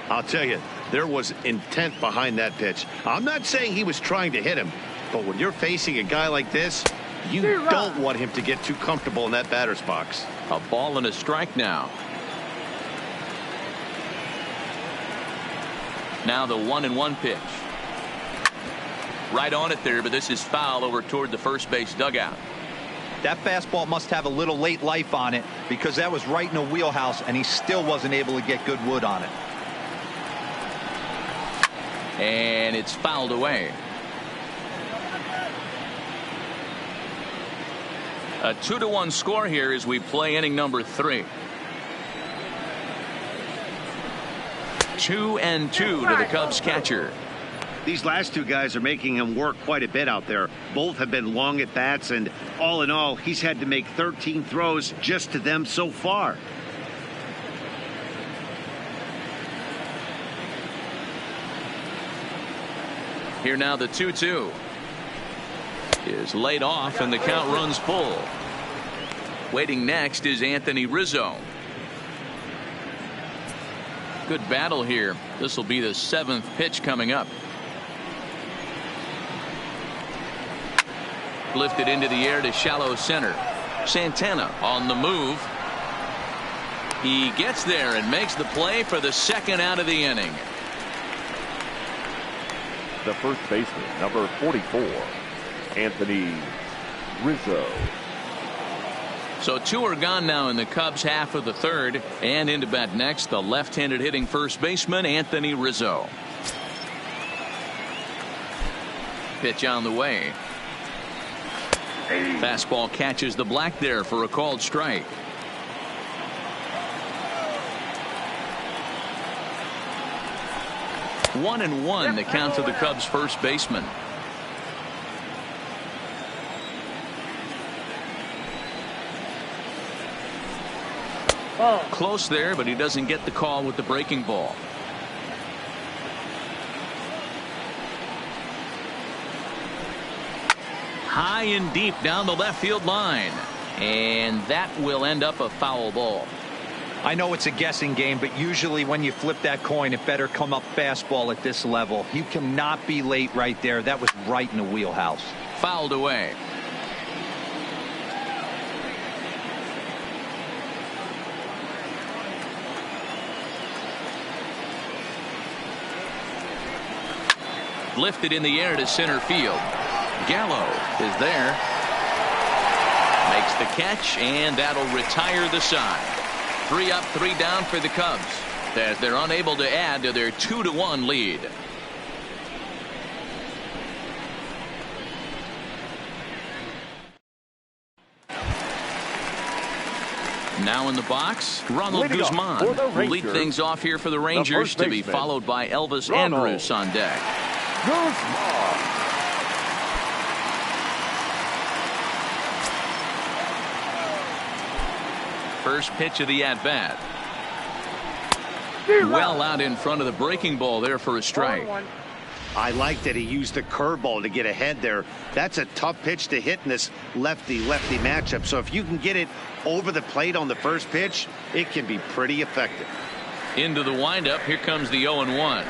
I'll tell you, there was intent behind that pitch. I'm not saying he was trying to hit him, but when you're facing a guy like this, you don't want him to get too comfortable in that batter's box. A ball and a strike now. Now the 1-1 pitch. Right on it there, but this is foul over toward the first base dugout. That fastball must have a little late life on it, because that was right in the wheelhouse, and he still wasn't able to get good wood on it. And it's fouled away. A 2-1 score here as we play inning number 3. 2-2 to the Cubs catcher. These last two guys are making him work quite a bit out there. Both have been long at bats, and all in all, he's had to make 13 throws just to them so far. Here now the 2-2 is laid off, and the count runs full. Waiting next is Anthony Rizzo. Good battle here This will be the 7th pitch coming up. Lifted into the air to shallow center. Santana on the move. He gets there and makes the play for the 2nd out of the inning. The first baseman, number 44, Anthony Rizzo. So 2 are gone now in the Cubs half of the 3rd, and into bat next, the left-handed hitting first baseman Anthony Rizzo. Pitch on the way. Fastball catches the black there for a called strike. One and one the count to the Cubs first baseman. Close there, but he doesn't get the call with the breaking ball. High and deep down the left field line, and that will end up a foul ball. I know it's a guessing game, but usually when you flip that coin, it better come up fastball at this level. You cannot be late right there. That was right in the wheelhouse. Fouled away. Lifted in the air to center field. Gallo is there. Makes the catch, and that'll retire the side. 3 up, 3 down for the Cubs as they're unable to add to their 2-1 lead. Now in the box, Ronald Guzman will lead things off here for the Rangers, to be followed by Elvis Andrus on deck. First pitch of the at-bat. Well out in front of the breaking ball there for a strike. I like that he used the curveball to get ahead there. That's a tough pitch to hit in this lefty-lefty matchup. So if you can get it over the plate on the first pitch, it can be pretty effective. Into the windup. Here comes the 0-1.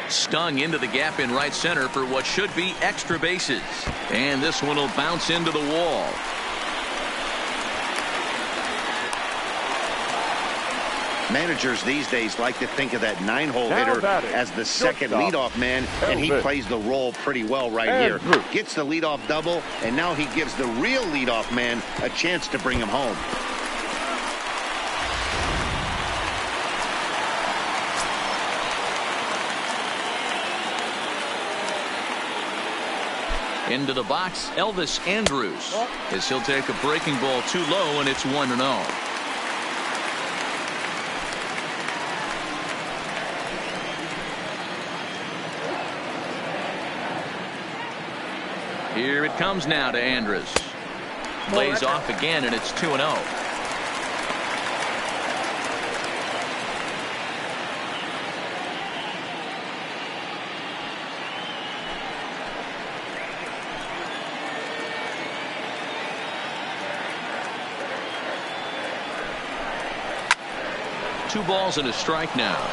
Stung into the gap in right center for what should be extra bases. And this one will bounce into the wall. Managers these days like to think of that 9-hole hitter as the second leadoff man, and he plays the role pretty well right here. Gets the leadoff double, and now he gives the real leadoff man a chance to bring him home. Into the box, Elvis Andrus, as he'll take a breaking ball too low, and it's 1-0. Here it comes now to Andrus. Lays off again, and it's 2-0. Two balls and a strike now.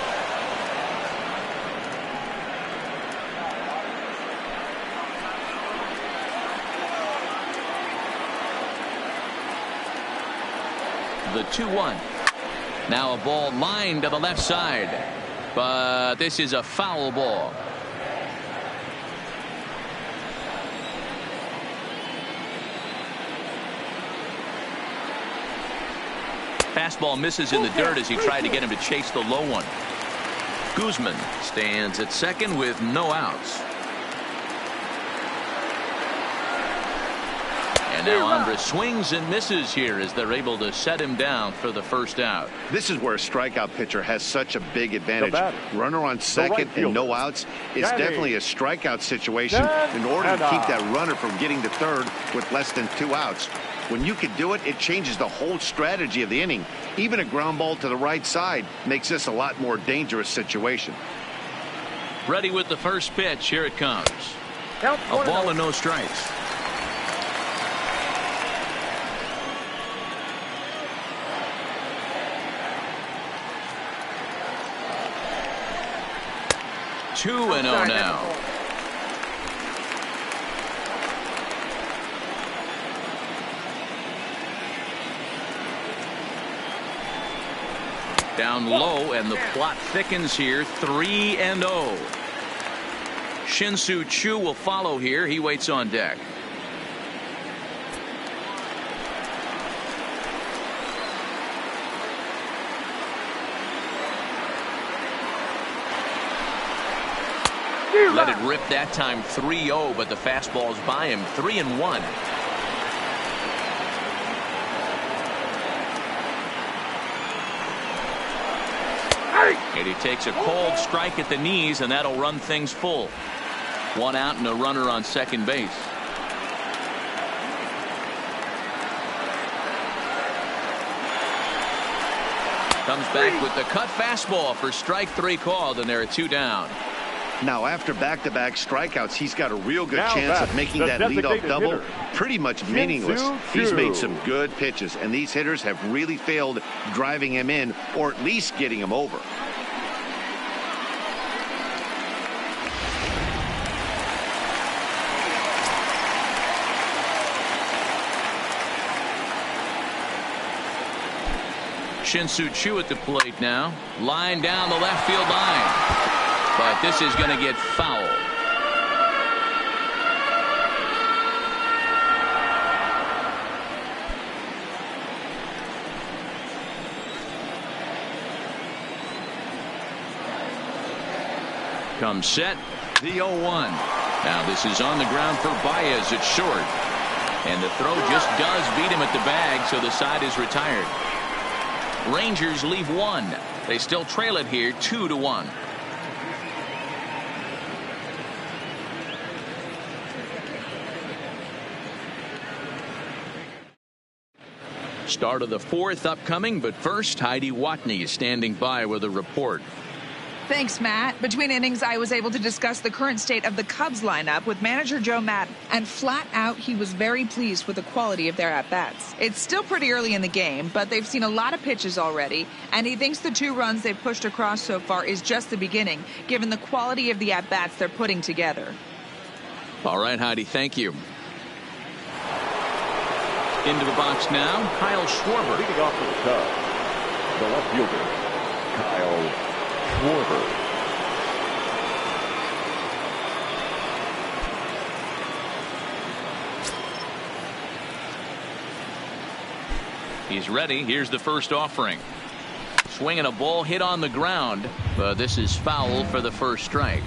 The 2-1. Now a ball lined to the left side, but this is a foul ball. Fastball misses in the dirt as he tried to get him to chase the low one. Guzman stands at second with no outs. And now Andrus swings and misses here as they're able to set him down for the first out. This is where a strikeout pitcher has such a big advantage. Runner on second and no outs. It's definitely a strikeout situation in order to keep that runner from getting to third with less than 2 outs. When you can do it, it changes the whole strategy of the inning. Even a ground ball to the right side makes this a lot more dangerous situation. Ready with the first pitch. Here it comes. A ball and no strikes. 2-0 now. Down low, and the plot thickens here. 3-0. Shin-Soo Choo will follow here. He waits on deck. Let it rip that time. 3-0, but the fastball's by him. 3-1. And he takes a cold strike at the knees, and that'll run things full. 1 out and a runner on second base. Comes back with the cut fastball for strike 3 called, and there are 2 down. Now, after back-to-back strikeouts, he's got a real good Now chance of making that leadoff double hitter. pretty much meaningless. He's made some good pitches, and these hitters have really failed driving him in or at least getting him over. Shin-Soo Choo at the plate now. Line down the left field line. But this is going to get foul. Comes set. The 0-1. Now this is on the ground for Baez at short. And the throw just does beat him at the bag, so the side is retired. Rangers leave 1. They still trail it here 2-1. Start of the 4th upcoming, but first, Heidi Watney is standing by with a report. Thanks, Matt. Between innings, I was able to discuss the current state of the Cubs lineup with manager Joe Maddon, and flat out, he was very pleased with the quality of their at-bats. It's still pretty early in the game, but they've seen a lot of pitches already, and he thinks the 2 runs they've pushed across so far is just the beginning, given the quality of the at-bats they're putting together. All right, Heidi, thank you. Into the box now, Kyle Schwarber. Leading off for the Cubs, the left fielder, Kyle Schwarber. He's ready. Here's the first offering. Swinging a ball hit on the ground, but this is foul for the first strike.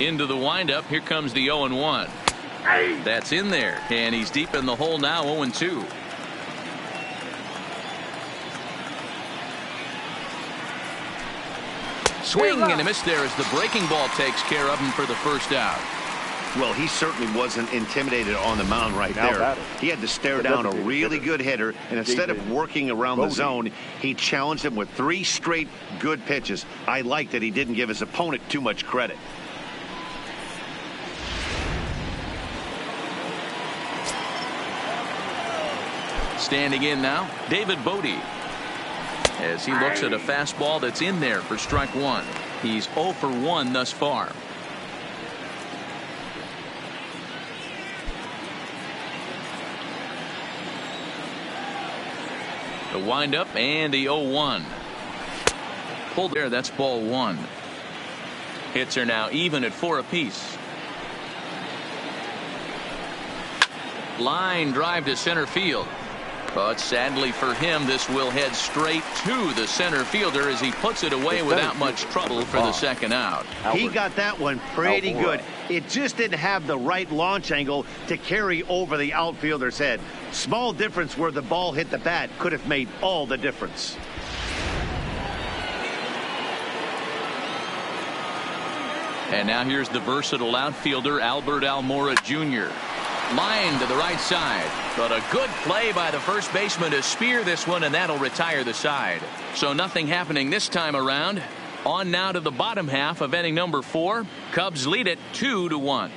Into the windup. Here comes the 0-1. That's in there, and he's deep in the hole now. 0-2. Swing and a miss there as the breaking ball takes care of him for the first out. Well, he certainly wasn't intimidated on the mound right Now there. batting. He had to stare down a really good hitter, and instead of working around the zone, he challenged him with 3 straight good pitches. I like that he didn't give his opponent too much credit. Standing in now, David Bodie, as he looks at a fastball that's in there for strike 1. He's 0 for 1 thus far. The windup and the 0-1. Pulled there. That's ball 1. Hits are now even at 4 apiece. Line drive to center field. But sadly for him, this will head straight to the center fielder as he puts it away without much trouble for the second out. He got that one pretty good. It just didn't have the right launch angle to carry over the outfielder's head. Small difference where the ball hit the bat could have made all the difference. And now here's the versatile outfielder Albert Almora Jr. Line to the right side, but a good play by the first baseman to spear this one, and that'll retire the side. So nothing happening this time around. On now to the bottom half of inning number 4. Cubs lead it 2-1.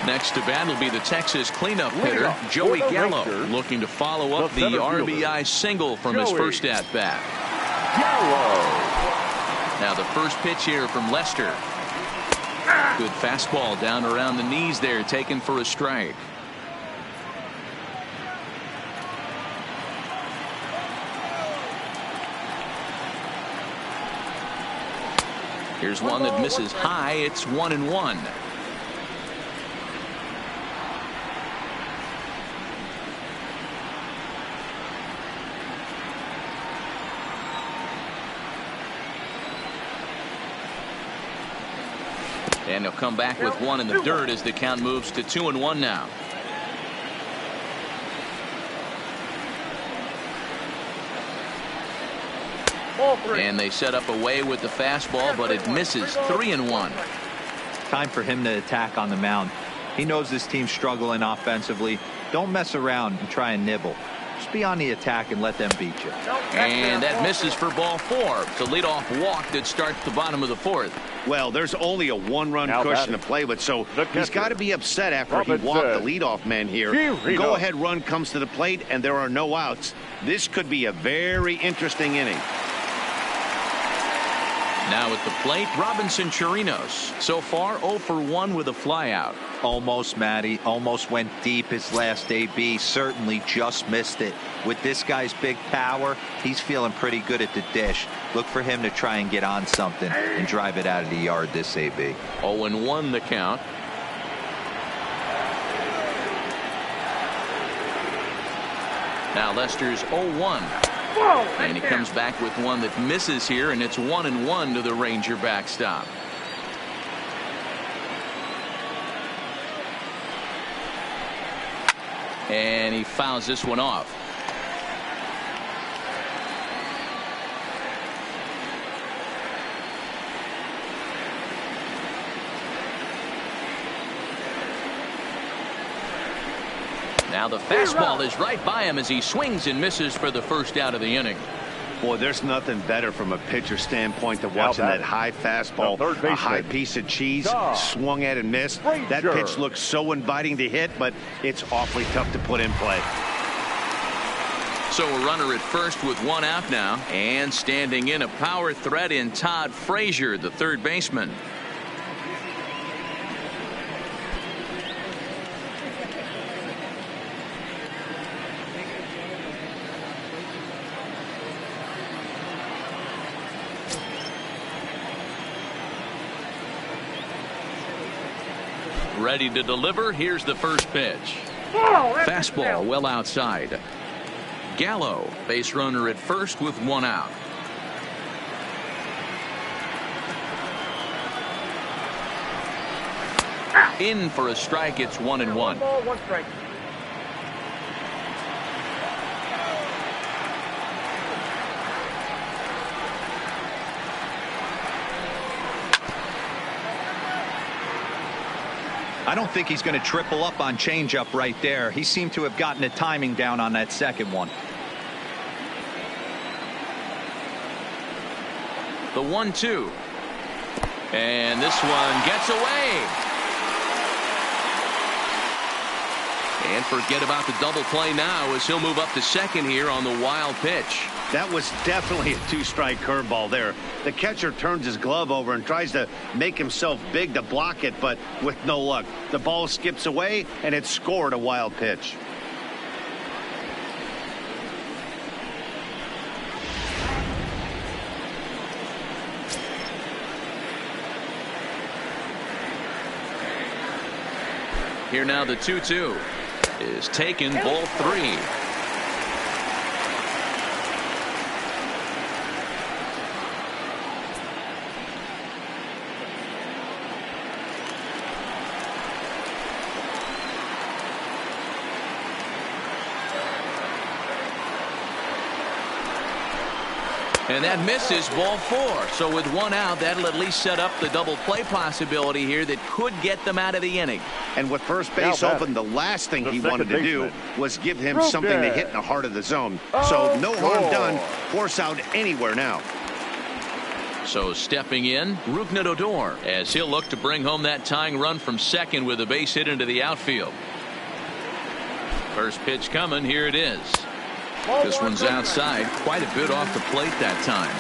Next to bat will be the Texas cleanup hitter, Joey Gallo, looking to follow up the RBI single from his first at-bat. Now the first pitch here from Lester. Good fastball down around the knees there, taken for a strike. Here's one that misses high. It's 1-1. And he'll come back with one in the dirt as the count moves to 2-1 now. And they set up away with the fastball, but it misses. 3-1. Time for him to attack on the mound. He knows this team's struggling offensively. Don't mess around and try and nibble. Just be on the attack and let them beat you. And that misses for ball 4. It's a leadoff walk that starts the bottom of the 4th. Well, there's only a one-run cushion to play with, so he's got to be upset after he walked the leadoff man here. The go-ahead run comes to the plate, and there are no outs. This could be a very interesting inning. Now at the plate, Robinson Chirinos. So far, 0 for 1 with a flyout. Almost, Matty. Almost went deep his last AB. Certainly just missed it. With this guy's big power, he's feeling pretty good at the dish. Look for him to try and get on something and drive it out of the yard this AB. 0-1 the count. Now Lester's 0-1. And he comes back with one that misses here, and it's 1-1 to the Ranger backstop. And he fouls this one off. Now the fastball is right by him as he swings and misses for the first out of the inning. Boy, there's nothing better from a pitcher standpoint than watching that high fastball, a high piece of cheese, swung at and missed. That pitch looks so inviting to hit, but it's awfully tough to put in play. So a runner at first with one out now, and standing in a power threat in Todd Frazier, the third baseman. Ready to deliver. Here's the first pitch. Fastball well outside. Gallo, base runner at first with one out. In for a strike. It's 1-1. 1 ball, 1 strike. I don't think he's going to triple up on changeup right there. He seemed to have gotten the timing down on that second one. The 1-2. And this one gets away. And forget about the double play now as he'll move up to second here on the wild pitch. That was definitely a 2-strike curveball there. The catcher turns his glove over and tries to make himself big to block it, but with no luck. The ball skips away, and it's scored a wild pitch. Here now the 2-2 is taken, ball 3. And that misses, ball 4. So with one out, that'll at least set up the double play possibility here that could get them out of the inning. And with first base open, the last thing he wanted to do was give him something to hit in the heart of the zone. So no harm done. Force out anywhere now. So stepping in, Rougned Odor, as he'll look to bring home that tying run from second with a base hit into the outfield. First pitch coming. Here it is. This one's outside, quite a bit off the plate that time.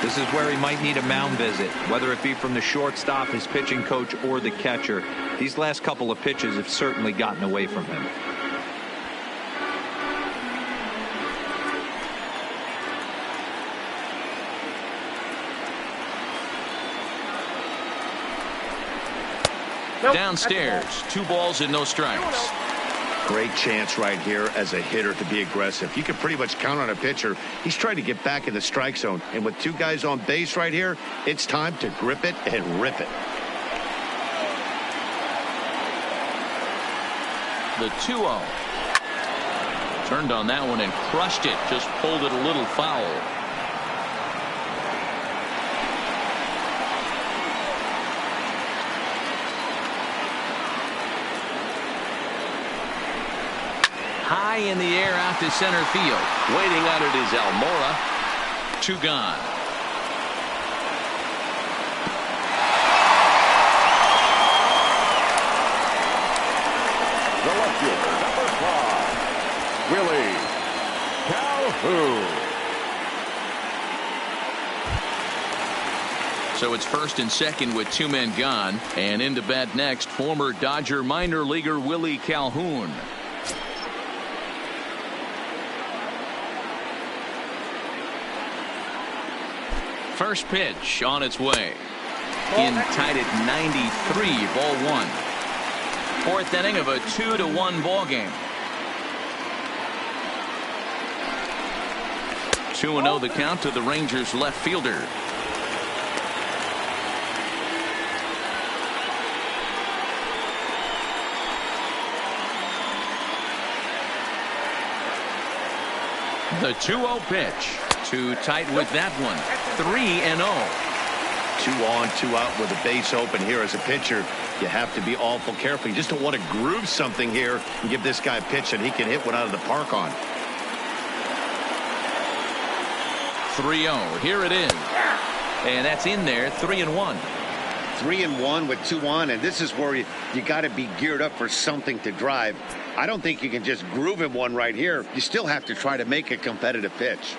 This is where he might need a mound visit, whether it be from the shortstop, his pitching coach, or the catcher. These last couple of pitches have certainly gotten away from him. Downstairs, 2 balls and no strikes. Great chance right here as a hitter to be aggressive. You can pretty much count on a pitcher. He's trying to get back in the strike zone. And with 2 guys on base right here, it's time to grip it and rip it. The 2-0. Turned on that one and crushed it. Just pulled it a little foul. High in the air out to center field. Waiting on it is Almora. 2 gone. The left fielder, number 5, Willie Calhoun. So it's first and second with 2 men gone. And into bat next, former Dodger minor leaguer Willie Calhoun. First pitch on its way. In tied at 93, ball 1. 4th inning of a 2-1 ball game. 2-0 the count to the Rangers left fielder. The 2-0 pitch. Too tight with that one. 3-0. 2 on, 2 out with a base open here as a pitcher. You have to be awful careful. You just don't want to groove something here and give this guy a pitch that he can hit one out of the park on. 3-0. Here it is. And that's in there. 3-1. 3-1 with 2 on, and this is where you got to be geared up for something to drive. I don't think you can just groove him one right here. You still have to try to make a competitive pitch.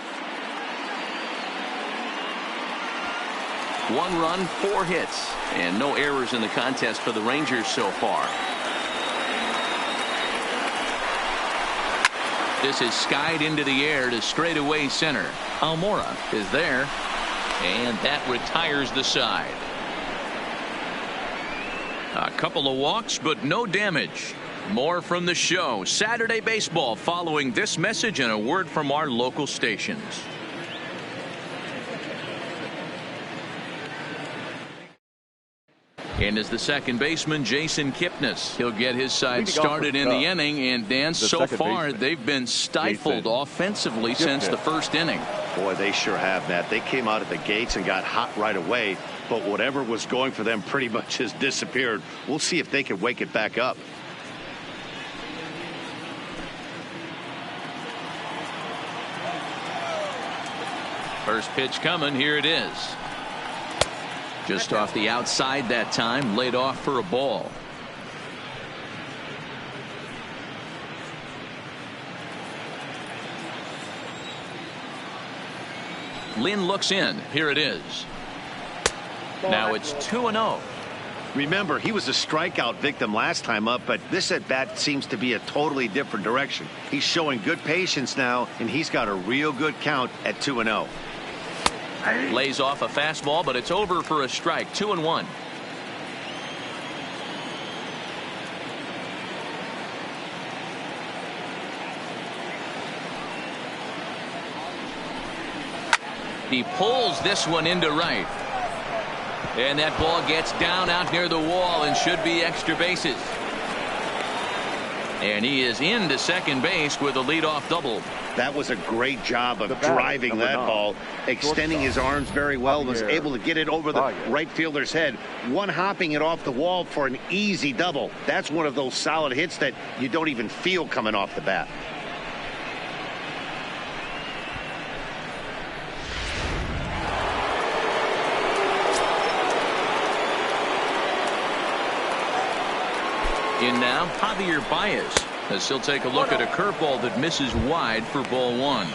1 run, 4 hits, and no errors in the contest for the Rangers so far. This is skied into the air to straightaway center. Almora is there, and that retires the side. A couple of walks, but no damage. More from the show. Saturday Baseball following this message and a word from our local stations. And as the second baseman, Jason Kipnis. He'll get his side started in the inning. And Dan, so far they've been stifled offensively since the first inning. Boy, they sure have, Matt. They came out of the gates and got hot right away. But whatever was going for them pretty much has disappeared. We'll see if they can wake it back up. First pitch coming. Here it is. Just off the outside that time, laid off for a ball. Lynn looks in. Here it is. Now it's 2-0. Remember, he was a strikeout victim last time up, but this at bat seems to be a totally different direction. He's showing good patience now, and he's got a real good count at 2-0. Lays off a fastball, but it's over for a strike. 2-1. He pulls this one into right. And that ball gets down out near the wall and should be extra bases. And he is into second base with a leadoff double. That was a great job of driving that ball, extending his arms very well, was able to get it over the right fielder's head, one hopping it off the wall for an easy double. That's one of those solid hits that you don't even feel coming off the bat. In now, Javier Baez, as he'll take a look at a curveball that misses wide for ball one.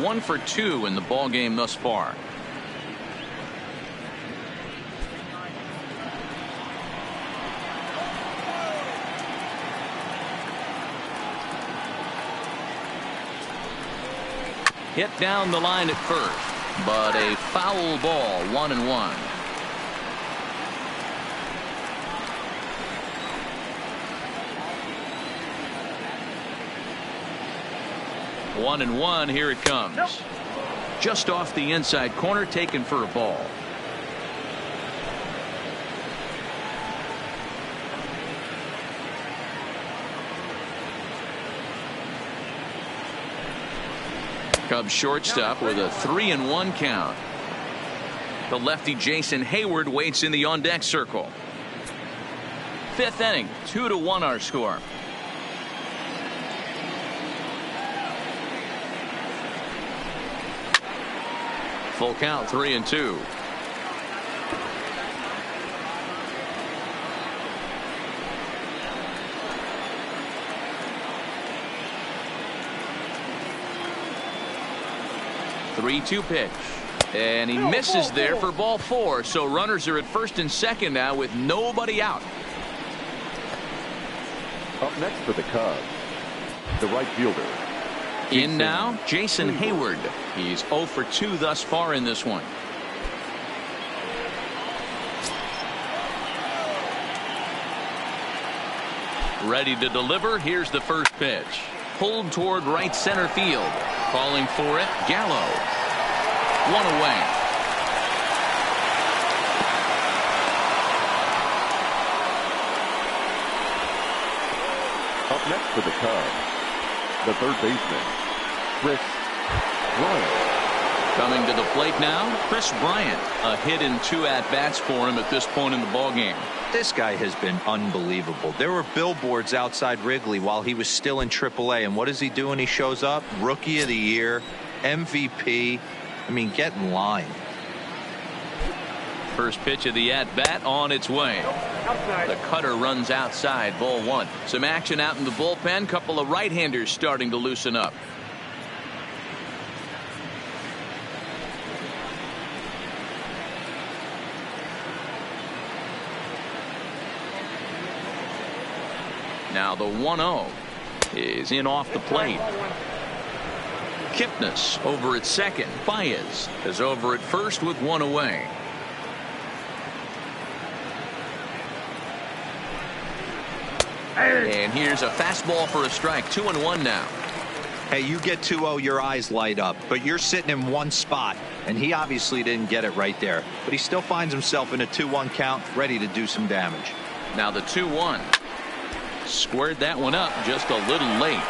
1 for 2 in the ball game thus far. Hit down the line at first, but a foul ball, 1-1. 1-1, here it comes. Nope. Just off the inside corner, taken for a ball. Cubs shortstop with a 3-1 count. The lefty Jason Hayward waits in the on-deck circle. 5th inning, 2-1 our score. Full count, 3-2. Three-two pitch, and he misses there for ball 4. So runners are at first and second now with nobody out. Up next for the Cubs, the right fielder. In now, Jason Hayward. He's 0 for 2 thus far in this one. Ready to deliver. Here's the first pitch. Pulled toward right center field. Calling for it, Gallo. 1 away. Up next for the Cubs, the third baseman, Chris Bryant. Coming to the plate now, Chris Bryant. A hit in 2 at-bats for him at this point in the ballgame. This guy has been unbelievable. There were billboards outside Wrigley while he was still in AAA, and what does he do when he shows up? Rookie of the Year, MVP. I mean, get in line. First pitch of the at-bat on its way. The cutter runs outside, ball 1. Some action out in the bullpen. Couple of right-handers starting to loosen up. Now the 1-0 is in off the plate. Kipnis over at second. Baez is over at first with 1 away. And here's a fastball for a strike. 2-1 now. Hey, you get 2-0, your eyes light up, but you're sitting in one spot, and he obviously didn't get it right there. But he still finds himself in a 2-1 count, ready to do some damage. Now the 2-1. Squared that one up just a little late.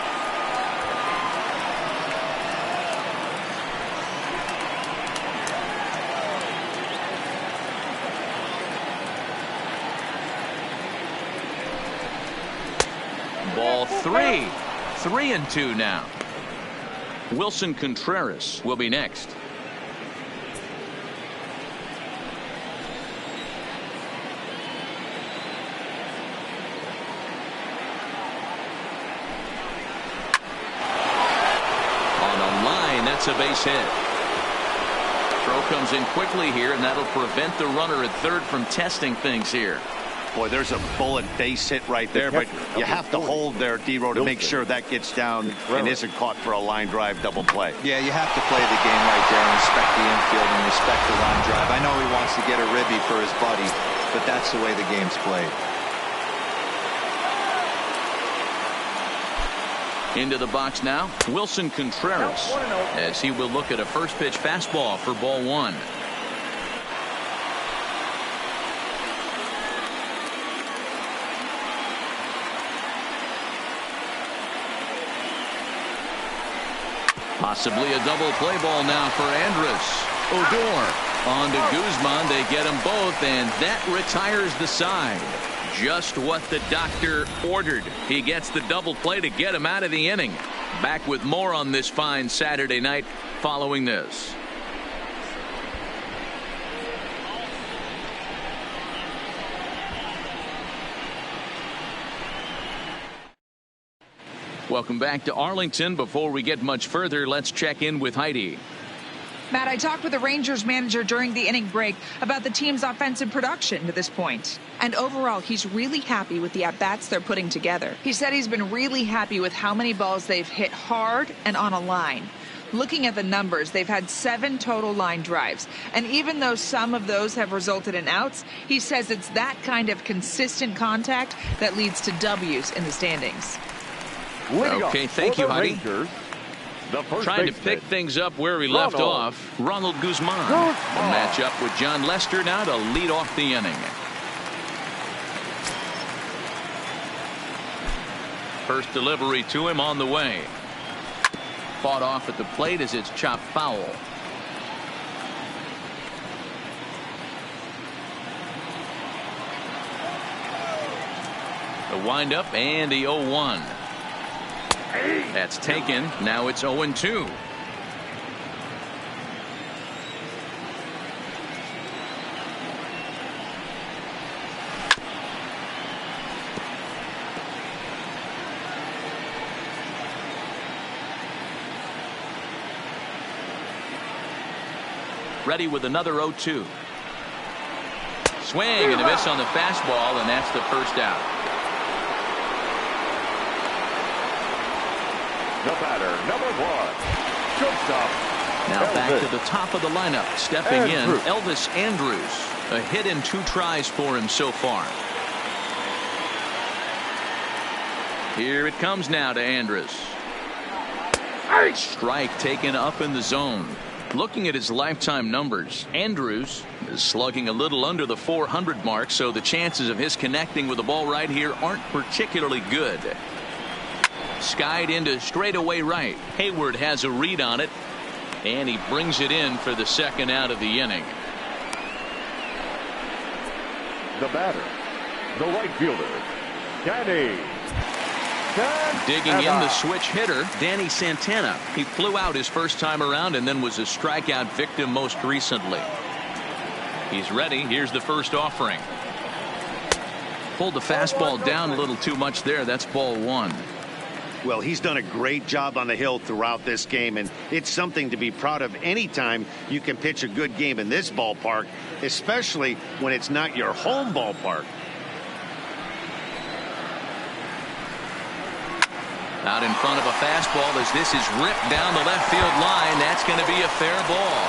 Ball 3. 3-2 now. Wilson Contreras will be next. That's a base hit. Throw comes in quickly here, and that'll prevent the runner at third from testing things here. Boy, there's a bullet base hit right there, but you have to hold there, D-Row, to make sure that gets down and isn't caught for a line drive double play. Yeah, you have to play the game right there and respect the infield and respect the line drive. I know he wants to get a ribby for his buddy, but that's the way the game's played. Into the box now, Wilson Contreras, as he will look at a first pitch fastball for ball 1. Possibly a double play ball now for Andrus. Odor on to Guzman. They get them both, and that retires the side. Just what the doctor ordered. He gets the double play to get him out of the inning. Back with more on this fine Saturday night following this. Welcome back to Arlington. Before we get much further, let's check in with Heidi. Matt, I talked with the Rangers manager during the inning break about the team's offensive production to this point. And overall, he's really happy with the at-bats they're putting together. He said he's been really happy with how many balls they've hit hard and on a line. Looking at the numbers, they've had 7 total line drives. And even though some of those have resulted in outs, he says it's that kind of consistent contact that leads to W's in the standings. Okay, thank you, Heidi. Rangers, trying to pick things up where we left off. Ronald Guzman will match up with John Lester now to lead off the inning. First delivery to him on the way. Fought off at the plate as it's chopped foul. The windup and the 0-1. That's taken. Now it's 0-2. Ready with another 0-2. Swing and a miss on the fastball, and that's the first out. The batter, number 1, shortstop. Now back to the top of the lineup. Stepping in, Andrews. Elvis Andrews. A hit in 2 tries for him so far. Here it comes now to Andrews. Strike taken up in the zone. Looking at his lifetime numbers, Andrews is slugging a little under the 400 mark, so the chances of his connecting with the ball right here aren't particularly good. Skied into straightaway right. Hayward has a read on it, and he brings it in for the second out of the inning. The batter, the right fielder, Danny. Digging in the switch hitter, Danny Santana. He flew out his first time around and then was a strikeout victim most recently. He's ready. Here's the first offering. Pulled the fastball down a little too much there. That's ball 1. Well, he's done a great job on the hill throughout this game, and it's something to be proud of anytime you can pitch a good game in this ballpark, especially when it's not your home ballpark. Out in front of a fastball as this is ripped down the left field line. That's going to be a fair ball.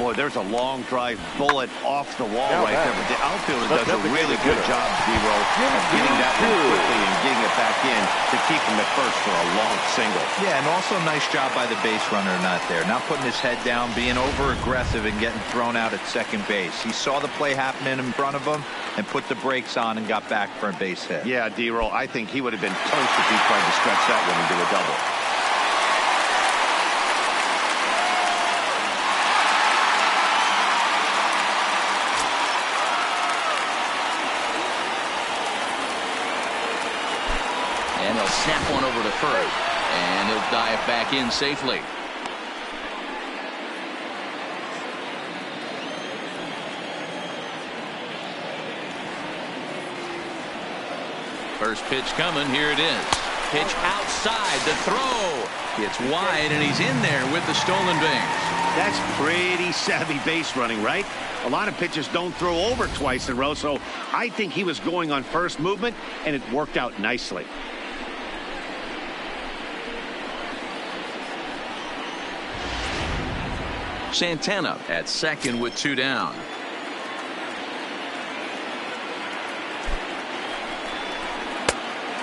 Boy, there's a long drive bullet off the wall right there, but the outfielder does a really good job, D-Row, of getting that one quickly and getting it back in to keep him at first for a long single. Yeah, and also a nice job by the base runner not there. Not putting his head down, being over-aggressive and getting thrown out at second base. He saw the play happening in front of him and put the brakes on and got back for a base hit. Yeah, D-Row, I think he would have been toast if he tried to stretch that one into a double. And he'll snap one over to first. And he'll dive back in safely. First pitch coming. Here it is. Pitch outside. The throw. It's wide, and he's in there with the stolen base. That's pretty savvy base running, right? A lot of pitchers don't throw over twice in a row, so I think he was going on first movement, and it worked out nicely. Santana at second with 2 down.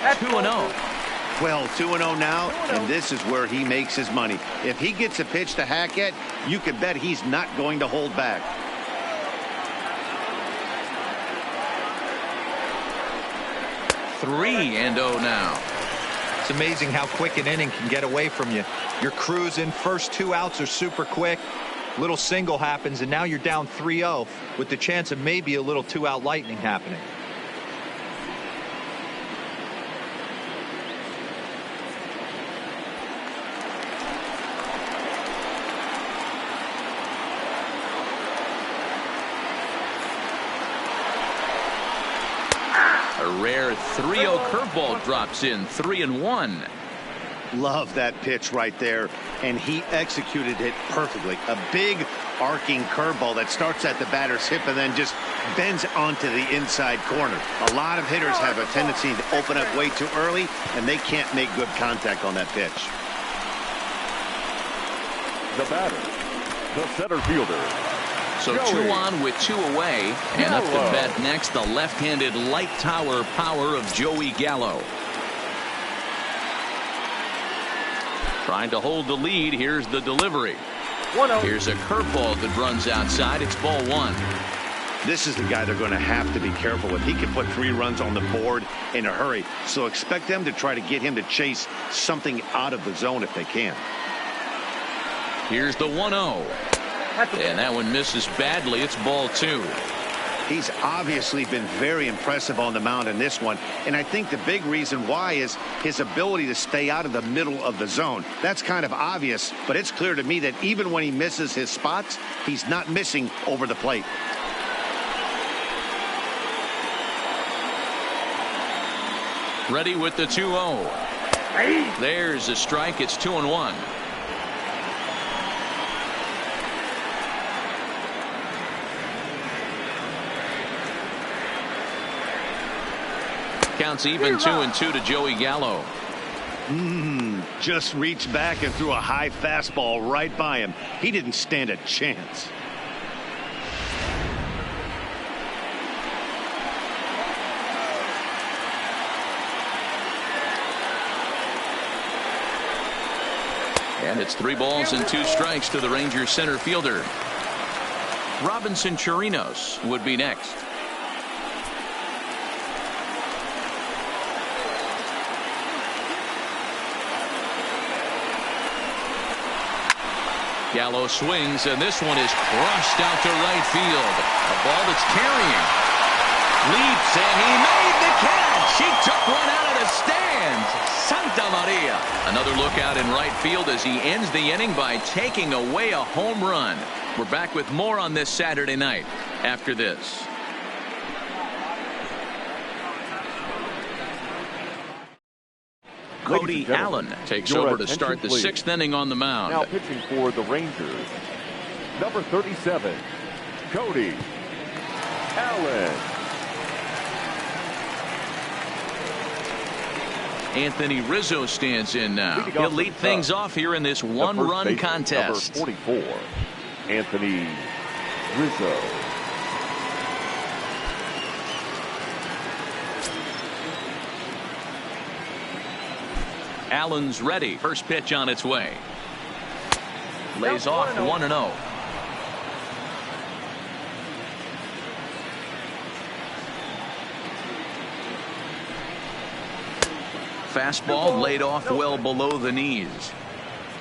That's 2-0. Well, 2-0 now, and this is where he makes his money. If he gets a pitch to hack at, you can bet he's not going to hold back. Three and 0 now. It's amazing how quick an inning can get away from you. You're cruising. First 2 outs are super quick. Little single happens, and now you're down 3-0 with the chance of maybe a little 2-out lightning happening. 3-0 curveball drops in, 3-1. Love that pitch right there, and he executed it perfectly. A big arcing curveball that starts at the batter's hip and then just bends onto the inside corner. A lot of hitters have a tendency to open up way too early, and they can't make good contact on that pitch. The batter, the center fielder. So Joey 2 on with 2 away, and up to Gallo. bat next, the left-handed light tower power of Joey Gallo. Trying to hold the lead. Here's the delivery. 1-0. Here's a curveball that runs outside. It's ball 1. This is the guy they're going to have to be careful with. He can put 3 runs on the board in a hurry, so expect them to try to get him to chase something out of the zone if they can. Here's the 1-0. And that one misses badly. It's ball 2. He's obviously been very impressive on the mound in this one, and I think the big reason why is his ability to stay out of the middle of the zone. That's kind of obvious, but it's clear to me that even when he misses his spots, he's not missing over the plate. Ready with the 2-0. There's a strike. It's 2-1. Counts even 2-2 to Joey Gallo. Just reached back and threw a high fastball right by him. He didn't stand a chance. And it's 3 balls and 2 strikes to the Rangers center fielder. Robinson Chirinos would be next. Gallo swings, and this one is crushed out to right field. A ball that's carrying. Leaps, and he made the catch. He took one out of the stands. Santa Maria. Another look out in right field as he ends the inning by taking away a home run. We're back with more on this Saturday night after this. Cody Allen takes over to start the 6th inning on the mound. Now pitching for the Rangers, number 37, Cody Allen. Anthony Rizzo stands in now. He'll lead things off here in this one-run contest. Number 44, Anthony Rizzo. Allen's ready. First pitch on its way. Lays off 1-0. Fastball laid off well below the knees.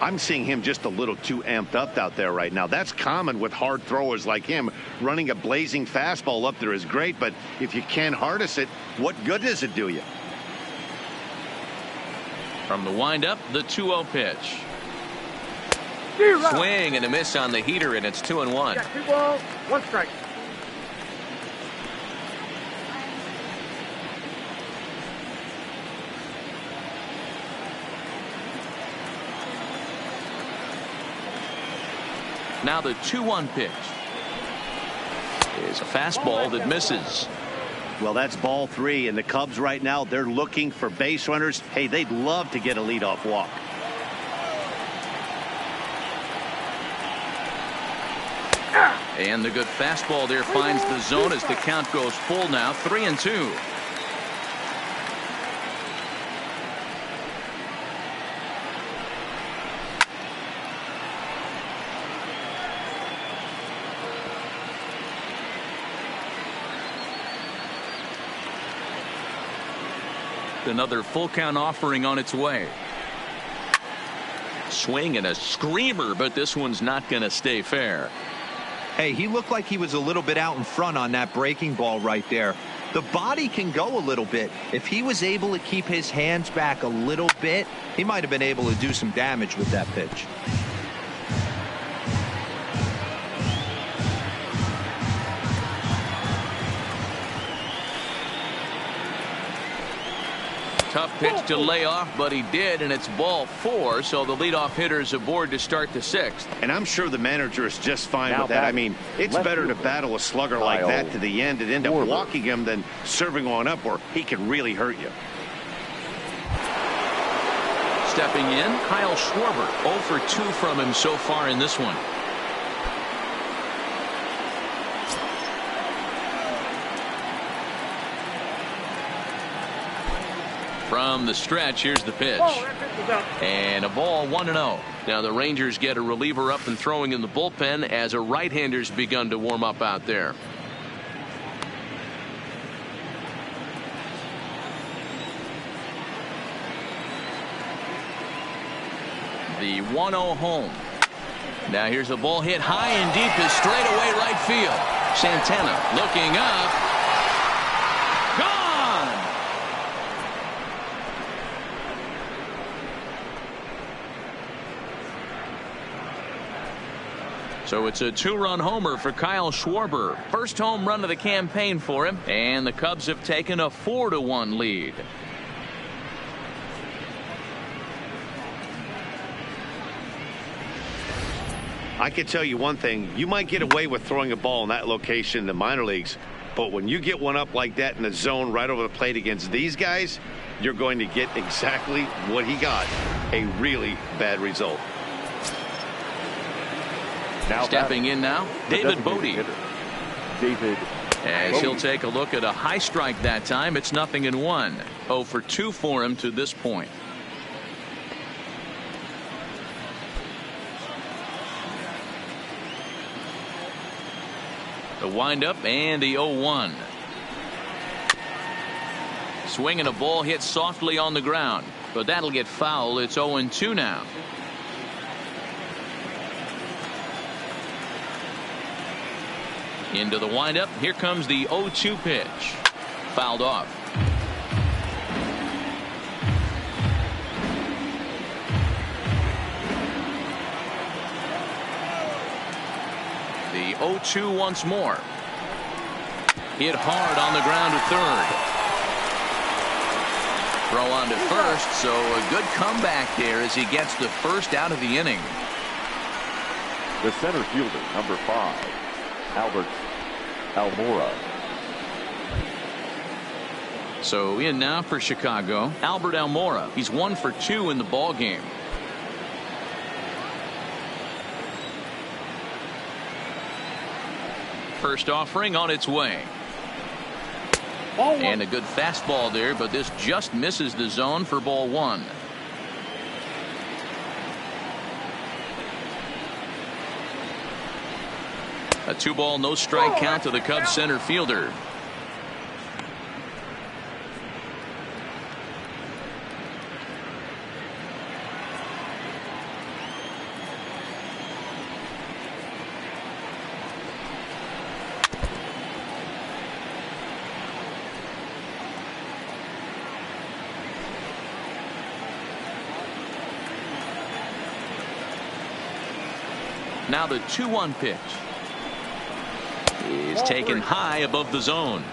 I'm seeing him just a little too amped up out there right now. That's common with hard throwers like him. Running a blazing fastball up there is great, but if you can't harness it, what good does it do you? From the windup, the 2-0 pitch. Swing and a miss on the heater, and it's 2-1. 2 balls, 1 strike. Now the 2-1 pitch is a fastball that misses. Well, that's ball 3, and the Cubs right now, they're looking for base runners. Hey, they'd love to get a leadoff walk. And the good fastball there finds the zone as the count goes full now, 3-2. Another full count offering on its way. Swing and a screamer, but this one's not going to stay fair. Hey, he looked like he was a little bit out in front on that breaking ball right there. The body can go a little bit. If he was able to keep his hands back a little bit, he might have been able to do some damage with that pitch. Tough pitch to lay off, but he did, and it's ball 4, so the leadoff hitter is aboard to start the 6th. And I'm sure the manager is just fine Now with that. I batting, mean, it's left better to fielder, battle a slugger like Kyle that to the end and end up Schwarber. walking him than serving on up where he can really hurt you. Stepping in, Kyle Schwarber. 0 for 2 from him so far in this one. From the stretch, here's the pitch. And a ball 1-0. Now the Rangers get a reliever up and throwing in the bullpen as a right-hander's begun to warm up out there. The 1-0 home. Now here's a ball hit high and deep to straightaway right field. Santana looking up. Gone! So it's a 2-run homer for Kyle Schwarber. First home run of the campaign for him. And the Cubs have taken a 4-1 lead. I can tell you one thing. You might get away with throwing a ball in that location in the minor leagues, but when you get one up like that in the zone right over the plate against these guys, you're going to get exactly what he got, a really bad result. Now Stepping in now, David Bodie. David As he'll take a look at a high strike that time. It's 0-1. 0 for 2 for him to this point. The windup and the 0-1. Swinging a ball hit softly on the ground, but that'll get foul. It's 0-2 now. Into the windup. Here comes the 0-2 pitch. Fouled off. The 0-2 once more. Hit hard on the ground to third. Throw on to first, so a good comeback there as he gets the first out of the inning. The center fielder, number 5, Albert Almora. So in now for Chicago, Albert Almora. He's 1 for 2 in the ball game. First offering on its way. And a good fastball there, but this just misses the zone for ball 1. A 2-ball, no strike count to the Cubs center fielder. Now the 2-1 pitch is taken high above the zone.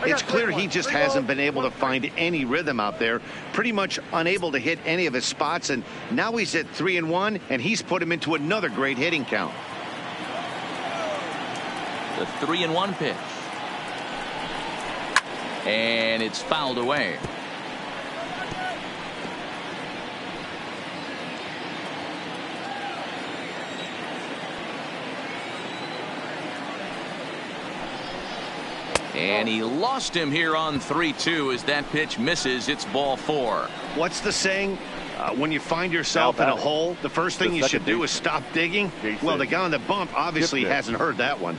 It's clear he just hasn't been able to find any rhythm out there. Pretty much unable to hit any of his spots, and now he's at 3-1, and he's put him into another great hitting count. The 3-1 pitch. And it's fouled away. And he lost him here on 3-2 as that pitch misses. It's ball 4. What's the saying? When you find yourself in a hole, the first thing you should do is stop digging. Well, the guy on the bump obviously hasn't heard that one.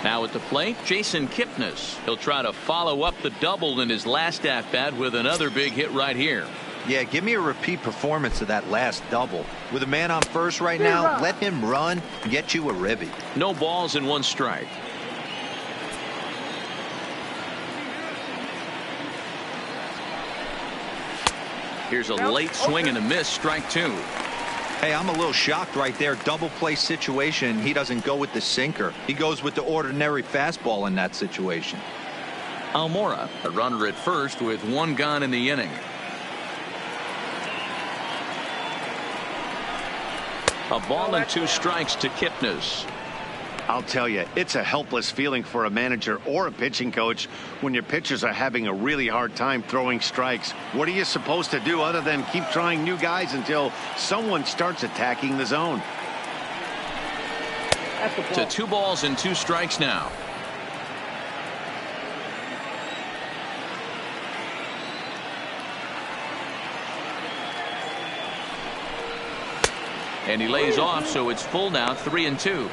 Now at the plate, Jason Kipnis. He'll try to follow up the double in his last at-bat with another big hit right here. Yeah, give me a repeat performance of that last double. With a man on first right now, let him run and get you a ribby. No balls and 1 strike. Here's a late swing and a miss, strike 2. Hey, I'm a little shocked right there. Double play situation. He doesn't go with the sinker. He goes with the ordinary fastball in that situation. Almora, a runner at first with one gone in the inning. A ball and 2 strikes to Kipnis. I'll tell you, it's a helpless feeling for a manager or a pitching coach when your pitchers are having a really hard time throwing strikes. What are you supposed to do other than keep trying new guys until someone starts attacking the zone? To 2 balls and 2 strikes now. And he lays off, so it's full now, 3-2.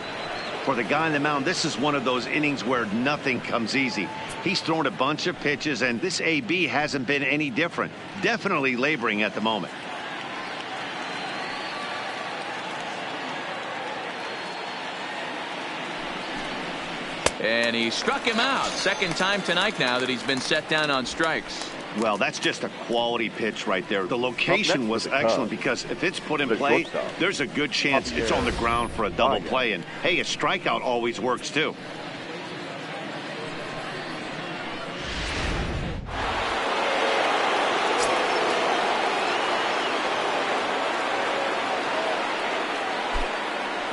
For the guy on the mound, this is one of those innings where nothing comes easy. He's thrown a bunch of pitches, and this AB hasn't been any different. Definitely laboring at the moment. And he struck him out. Second time tonight now that he's been set down on strikes. Well, that's just a quality pitch right there. The location was excellent because if it's put in play, there's a good chance it's on the ground for a double play. And, hey, a strikeout always works, too.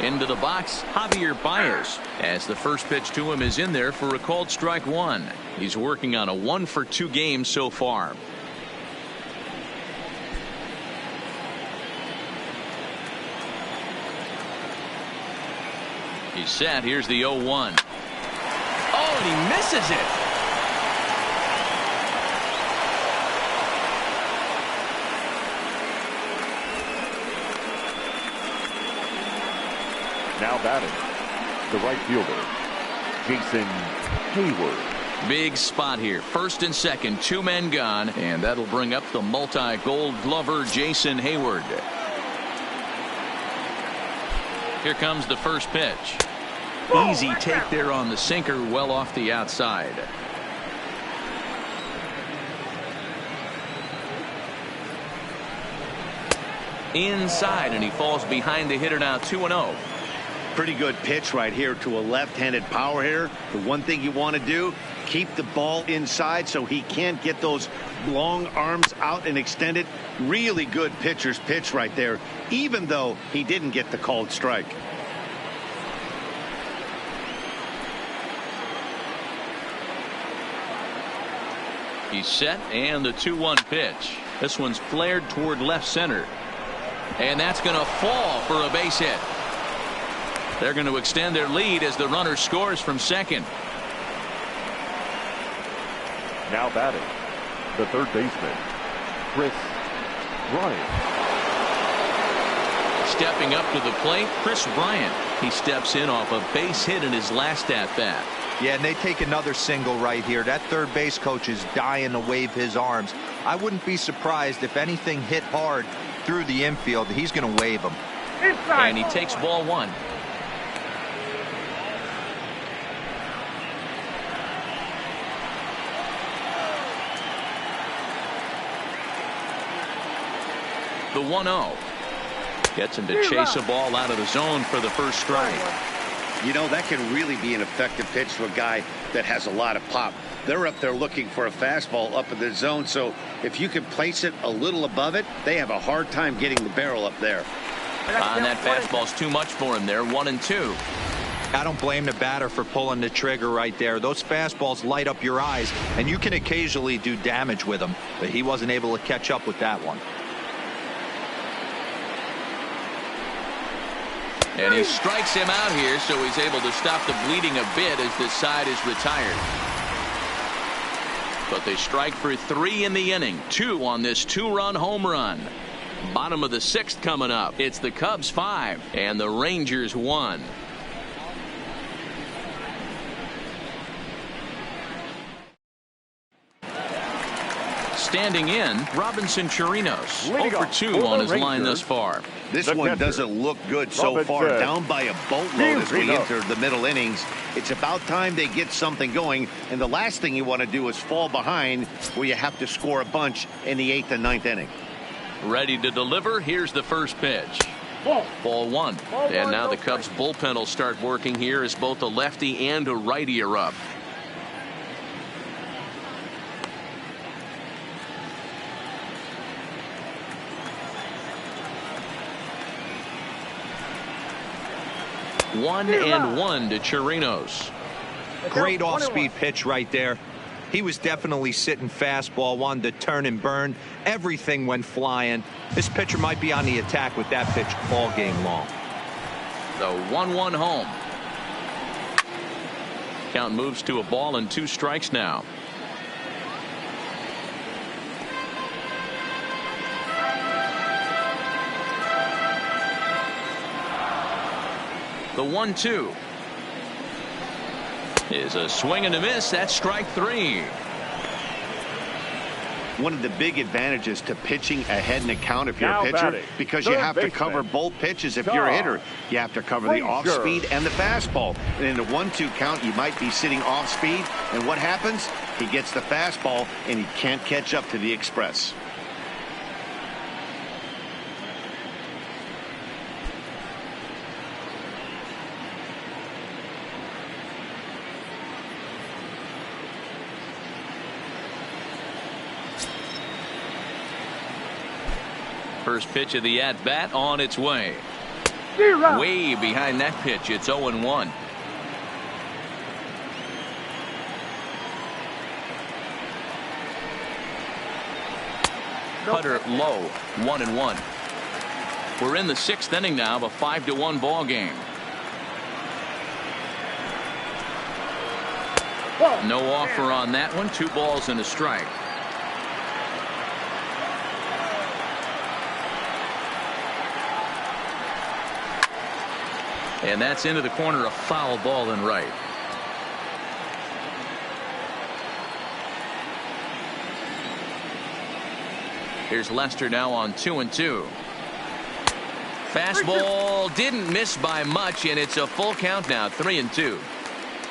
Into the box, Javier Baez, as the first pitch to him is in there for a called strike 1. He's working on a 1-for-2 game so far. He's set. Here's the 0-1. Oh, and he misses it. Now batting, the right fielder, Jason Hayward. Big spot here. First and second, 2 men gone, and that'll bring up the multi-gold glover Jason Hayward. Here comes the first pitch. Easy take there on the sinker, well off the outside. Inside, and he falls behind the hitter now, 2-0. Pretty good pitch right here to a left-handed power hitter. The one thing you want to do, keep the ball inside so he can't get those long arms out and extended. Really good pitcher's pitch right there, even though he didn't get the called strike. He's set, and the 2-1 pitch. This one's flared toward left center. And that's going to fall for a base hit. They're going to extend their lead as the runner scores from second. Now batting, the third baseman, Chris Bryant. Stepping up to the plate, Chris Bryant. He steps in off a base hit in his last at-bat. Yeah, and they take another single right here. That third base coach is dying to wave his arms. I wouldn't be surprised if anything hit hard through the infield. He's going to wave them. And he takes ball 1. The 1-0. Gets him to chase a ball out of the zone for the first strike. You know, that can really be an effective pitch to a guy that has a lot of pop. They're up there looking for a fastball up in the zone, so if you can place it a little above it, they have a hard time getting the barrel up there. And that fastball's too much for him there, 1-2. I don't blame the batter for pulling the trigger right there. Those fastballs light up your eyes, and you can occasionally do damage with them, but he wasn't able to catch up with that one. And he strikes him out here, so he's able to stop the bleeding a bit as this side is retired. But they strike for 3 in the inning, 2 on this 2-run home run. Bottom of the 6th coming up. It's the Cubs 5 and the Rangers 1. Standing in, Robinson Chirinos, 0-for-2 on his line thus far. This one doesn't look good so far. Down by a boatload as we enter the middle innings. It's about time they get something going, and the last thing you want to do is fall behind where you have to score a bunch in the 8th and 9th inning. Ready to deliver. Here's the first pitch. Ball 1. And now the Cubs bullpen will start working here as both a lefty and a righty are up. 1-1 to Chirinos. Great off-speed pitch right there. He was definitely sitting fastball, wanted to turn and burn. Everything went flying. This pitcher might be on the attack with that pitch all game long. The 1-1 home. Count moves to a ball and 2 strikes now. The 1-2 is a swing and a miss. That's strike 3. One of the big advantages to pitching ahead in the count if you're Now a pitcher, batting, because you third have to baseman, cover both pitches. If you're a hitter, you have to cover the off speed and the fastball. And in the 1-2 count, you might be sitting off speed. And what happens? He gets the fastball and he can't catch up to the express. First pitch of the at-bat on its way. Way behind that pitch. It's 0-1. Cutter low. 1-1. We're in the 6th inning now of a 5-1 ball game. No offer on that one. 2 balls and a strike. And that's into the corner, a foul ball and right. Here's Lester now on 2-2. Fastball didn't miss by much, and it's a full count now, 3-2.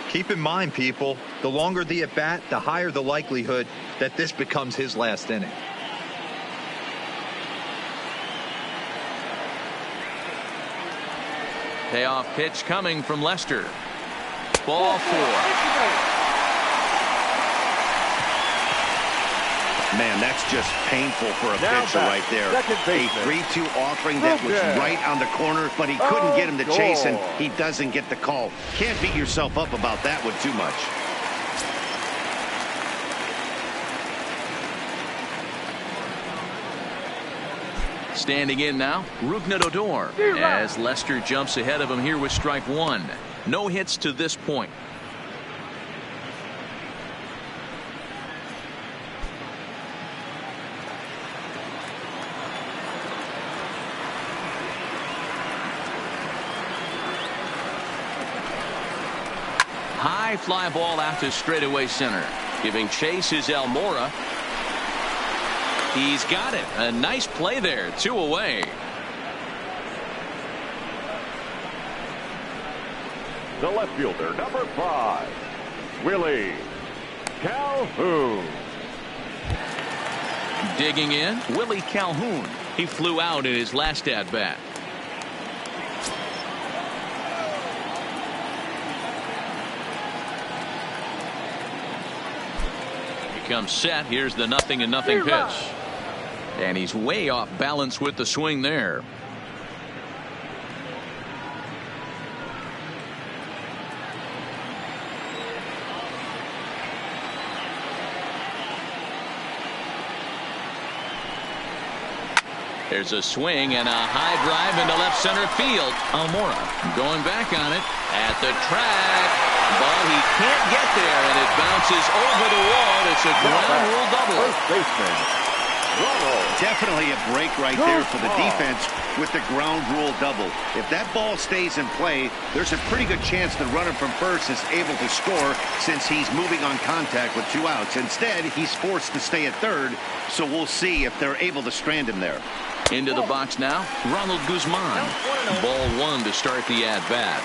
Keep in mind, people, the longer the at-bat, the higher the likelihood that this becomes his last inning. Payoff pitch coming from Lester. Ball 4. Man, that's just painful for a pitcher right there. A 3-2 offering that was right on the corner, but he couldn't get him to chase, and he doesn't get the call. Can't beat yourself up about that one too much. Standing in now, Rougned Odor, as Lester jumps ahead of him here with strike 1. No hits to this point. High fly ball out to straightaway center. Giving chase is Almora. He's got it. A nice play there. 2 away. The left fielder, number 5, Willie Calhoun. Digging in, Willie Calhoun. He flew out in his last at-bat. He comes set. Here's the 0-0 pitch. And he's way off balance with the swing there. There's a swing and a high drive into left center field. Almora going back on it at the track, but he can't get there, and it bounces over the wall. It's a ground rule double. First baseman, Definitely a break right there for the defense with the ground rule double. If that ball stays in play, there's a pretty good chance the runner from first is able to score since he's moving on contact with 2 outs. Instead, he's forced to stay at third, so we'll see if they're able to strand him there. Into the box now, Ronald Guzman. Ball 1 to start the at-bat.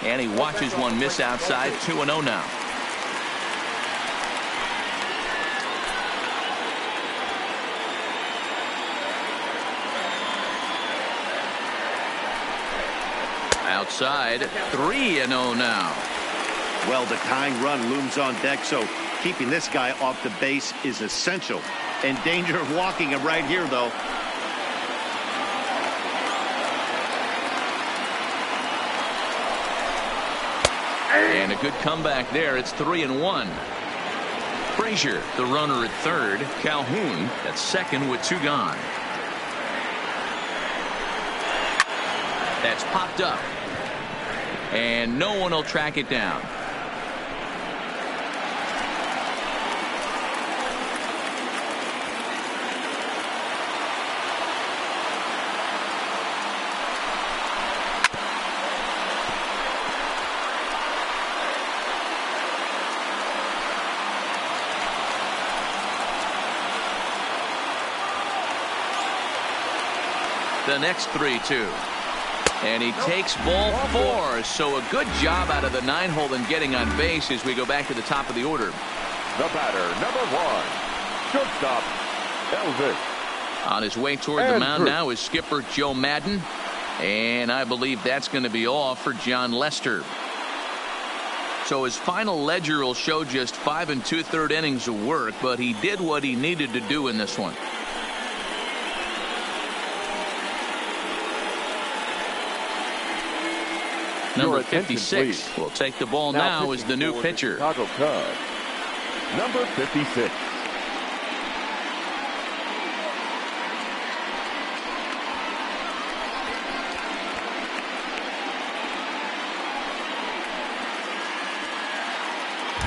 And he watches one miss outside. 2-0 now. Outside, 3-0 now. Well, the tying run looms on deck, so keeping this guy off the base is essential. In danger of walking him right here, though. And a good comeback there. It's 3-1. Frazier, the runner at third. Calhoun at second with 2 gone. That's popped up. And no one will track it down. The next 3-2. And he takes ball 4. So a good job out of the 9-hole in getting on base as we go back to the top of the order. The batter, number 1, shortstop, Elvis. On his way toward the mound now is skipper Joe Madden. And I believe that's going to be all for John Lester. So his final ledger will show just 5 2/3 innings of work, but he did what he needed to do in this one. Number 56 will take the ball now as the new pitcher. Chicago Cubs, number 56.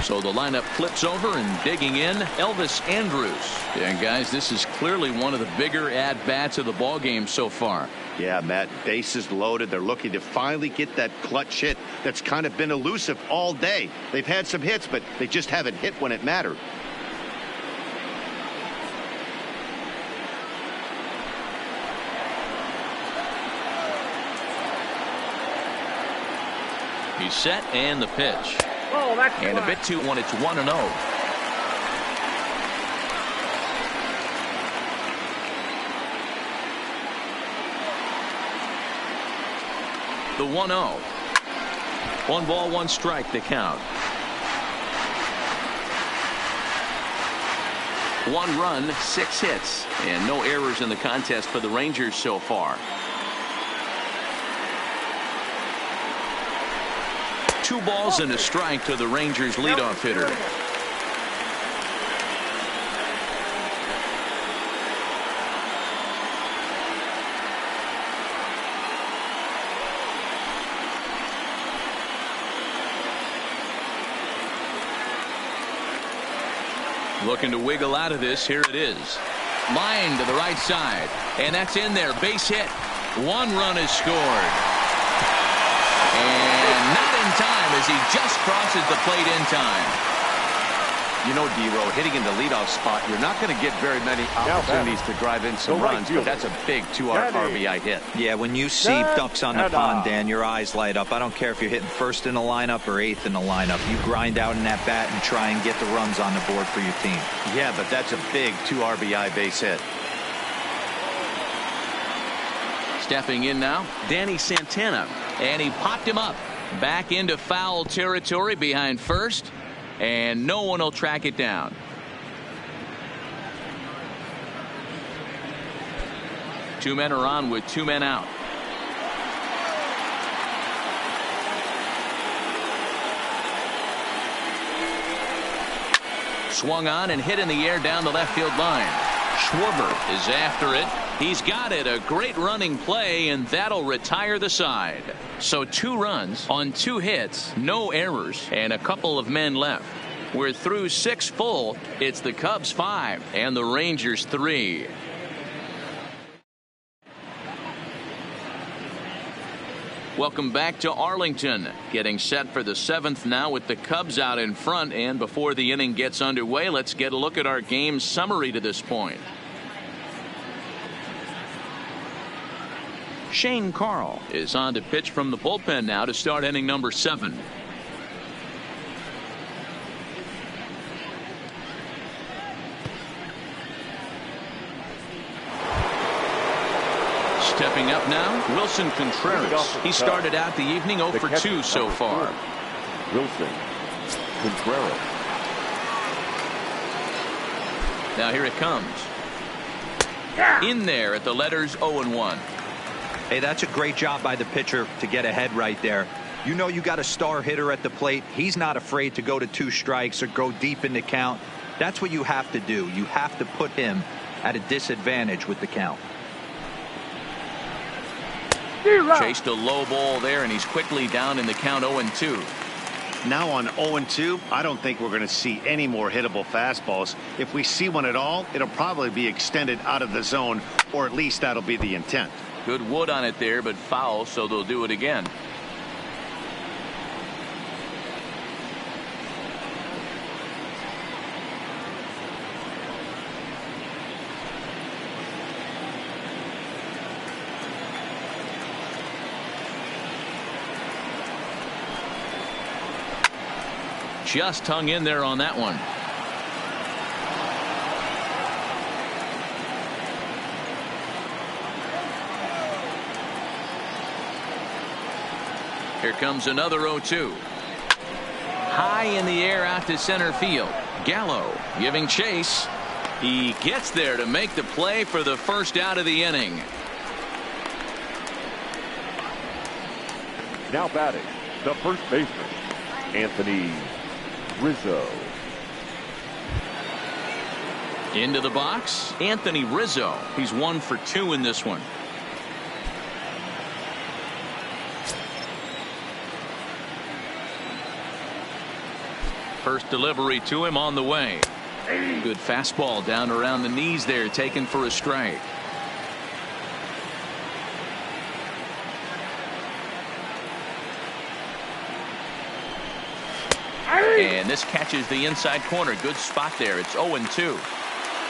So the lineup flips over and digging in, Elvis Andrus. And guys, this is clearly one of the bigger at-bats of the ball game so far. Yeah, Matt, bases loaded. They're looking to finally get that clutch hit that's kind of been elusive all day. They've had some hits, but they just haven't hit when it mattered. He's set and the pitch. Oh, that's and a bit too when it's 1-0. The 1-0. 1 ball, 1 strike to count. 1 run, 6 hits, and no errors in the contest for the Rangers so far. 2 balls and a strike to the Rangers leadoff hitter. Looking to wiggle out of this. Here it is. Line to the right side. And that's in there. Base hit. 1 run is scored. And not in time as he just crosses the plate in time. You know, D-Row, hitting in the leadoff spot, you're not going to get very many opportunities to drive in some runs, but that's a big 2 RBI hit. Yeah, when you see ducks on the pond, Dan, your eyes light up. I don't care if you're hitting first in the lineup or 8th in the lineup. You grind out in that bat and try and get the runs on the board for your team. Yeah, but that's a big 2 RBI base hit. Stepping in now, Danny Santana. And he popped him up. Back into foul territory behind first. And no one will track it down. Two men are on with 2 men out. Swung on and hit in the air down the left field line. Schwarber is after it. He's got it. A great running play, and that'll retire the side. So 2 runs on 2 hits, no errors, and a couple of men left. We're through 6 full. It's the Cubs 5 and the Rangers 3. Welcome back to Arlington. Getting set for the 7th now with the Cubs out in front. And before the inning gets underway, let's get a look at our game summary to this point. Shane Carl is on to pitch from the bullpen now to start inning number 7. Stepping up now, Wilson Contreras. He started out the evening 0 for 2 so far. Wilson Contreras. Now here it comes. In there at the letters 0-1. Hey, that's a great job by the pitcher to get ahead right there. You know you got a star hitter at the plate. He's not afraid to go to 2 strikes or go deep in the count. That's what you have to do. You have to put him at a disadvantage with the count. Chased a low ball there, and he's quickly down in the count 0-2. Now on 0-2, I don't think we're going to see any more hittable fastballs. If we see one at all, it'll probably be extended out of the zone, or at least that'll be the intent. Good wood on it there, but foul, so they'll do it again. Just hung in there on that one. Here comes another 0-2. High in the air out to center field. Gallo giving chase. He gets there to make the play for the first out of the inning. Now batting, the first baseman, Anthony Rizzo. Into the box, Anthony Rizzo. He's 1 for 2 in this one. First delivery to him on the way. Good fastball down around the knees there, taken for a strike. And this catches the inside corner. Good spot there. It's 0-2.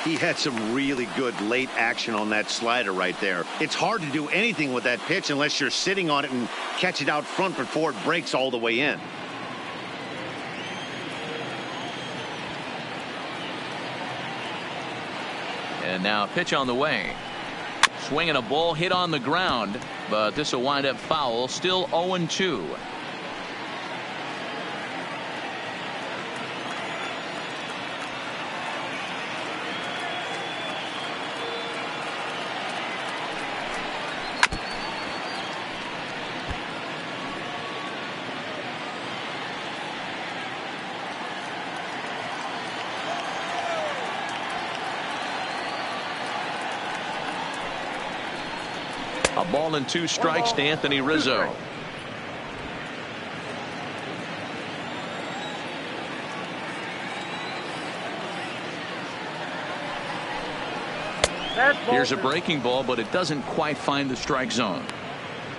He had some really good late action on that slider right there. It's hard to do anything with that pitch unless you're sitting on it and catch it out front before it breaks all the way in. And now a pitch on the way. Swinging a ball hit on the ground, but this will wind up foul. Still 0-2. A ball and 2 strikes to Anthony Rizzo. Here's a breaking ball, but it doesn't quite find the strike zone.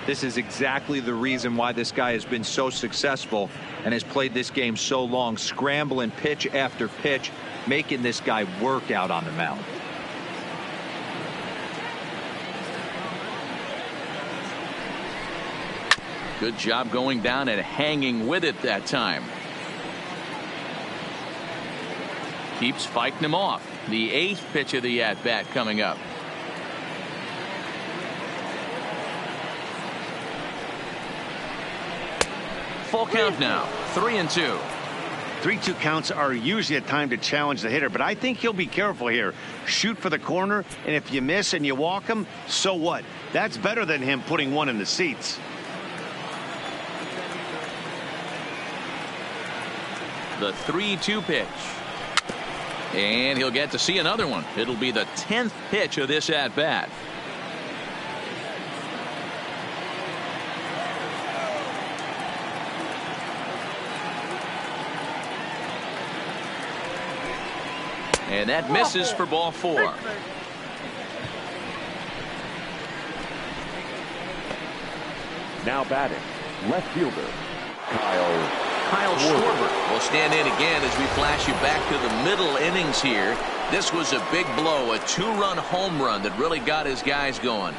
This is exactly the reason why this guy has been so successful and has played this game so long, scrambling pitch after pitch, making this guy work out on the mound. Good job going down and hanging with it that time. Keeps fighting him off. The 8th pitch of the at-bat coming up. Full count now. 3-2. 3-2 counts are usually a time to challenge the hitter, but I think he'll be careful here. Shoot for the corner, and if you miss and you walk him, so what? That's better than him putting one in the seats. The 3-2 pitch. And he'll get to see another one. It'll be the 10th pitch of this at-bat. And that misses for ball 4. Now batting, left fielder, Kyle Schwarber will stand in again as we flash you back to the middle innings here. This was a big blow, a 2-run home run that really got his guys going.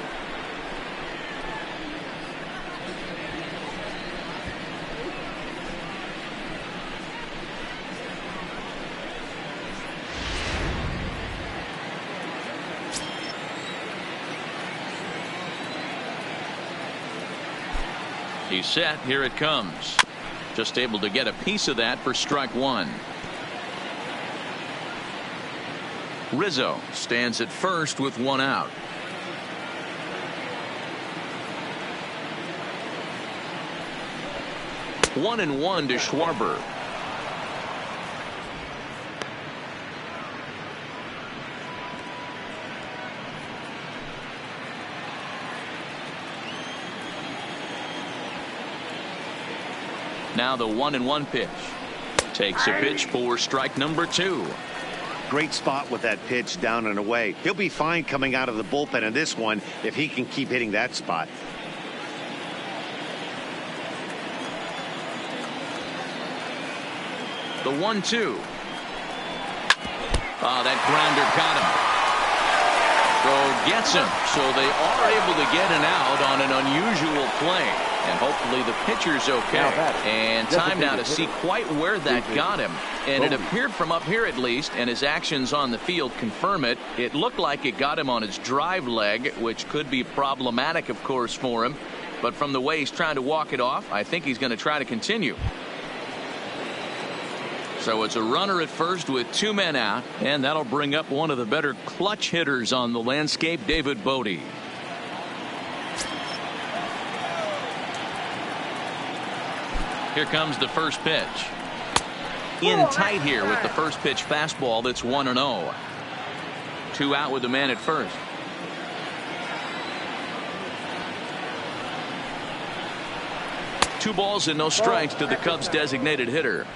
He's set. Here it comes. Just able to get a piece of that for strike one. Rizzo stands at first with one out. One and one to Schwarber. Now the 1-1 pitch. Takes a pitch for strike number two. Great spot with that pitch down and away. He'll be fine coming out of the bullpen in this one if he can keep hitting that spot. The 1-2. Oh, that grounder caught him. So gets him. So they are able to get an out on an unusual play. And hopefully the pitcher's okay. And time now to see quite where that got him. And it appeared from up here at least, and his actions on the field confirm it. It looked like it got him on his drive leg, which could be problematic, of course, for him. But from the way he's trying to walk it off, I think he's going to try to continue. So it's a runner at first with two men out, and that'll bring up one of the better clutch hitters on the landscape, David Bodie. Here comes the first pitch. In tight here with the first pitch fastball. That's 1-0. Two out with the man at first. Two balls and no strikes to the Cubs designated hitter.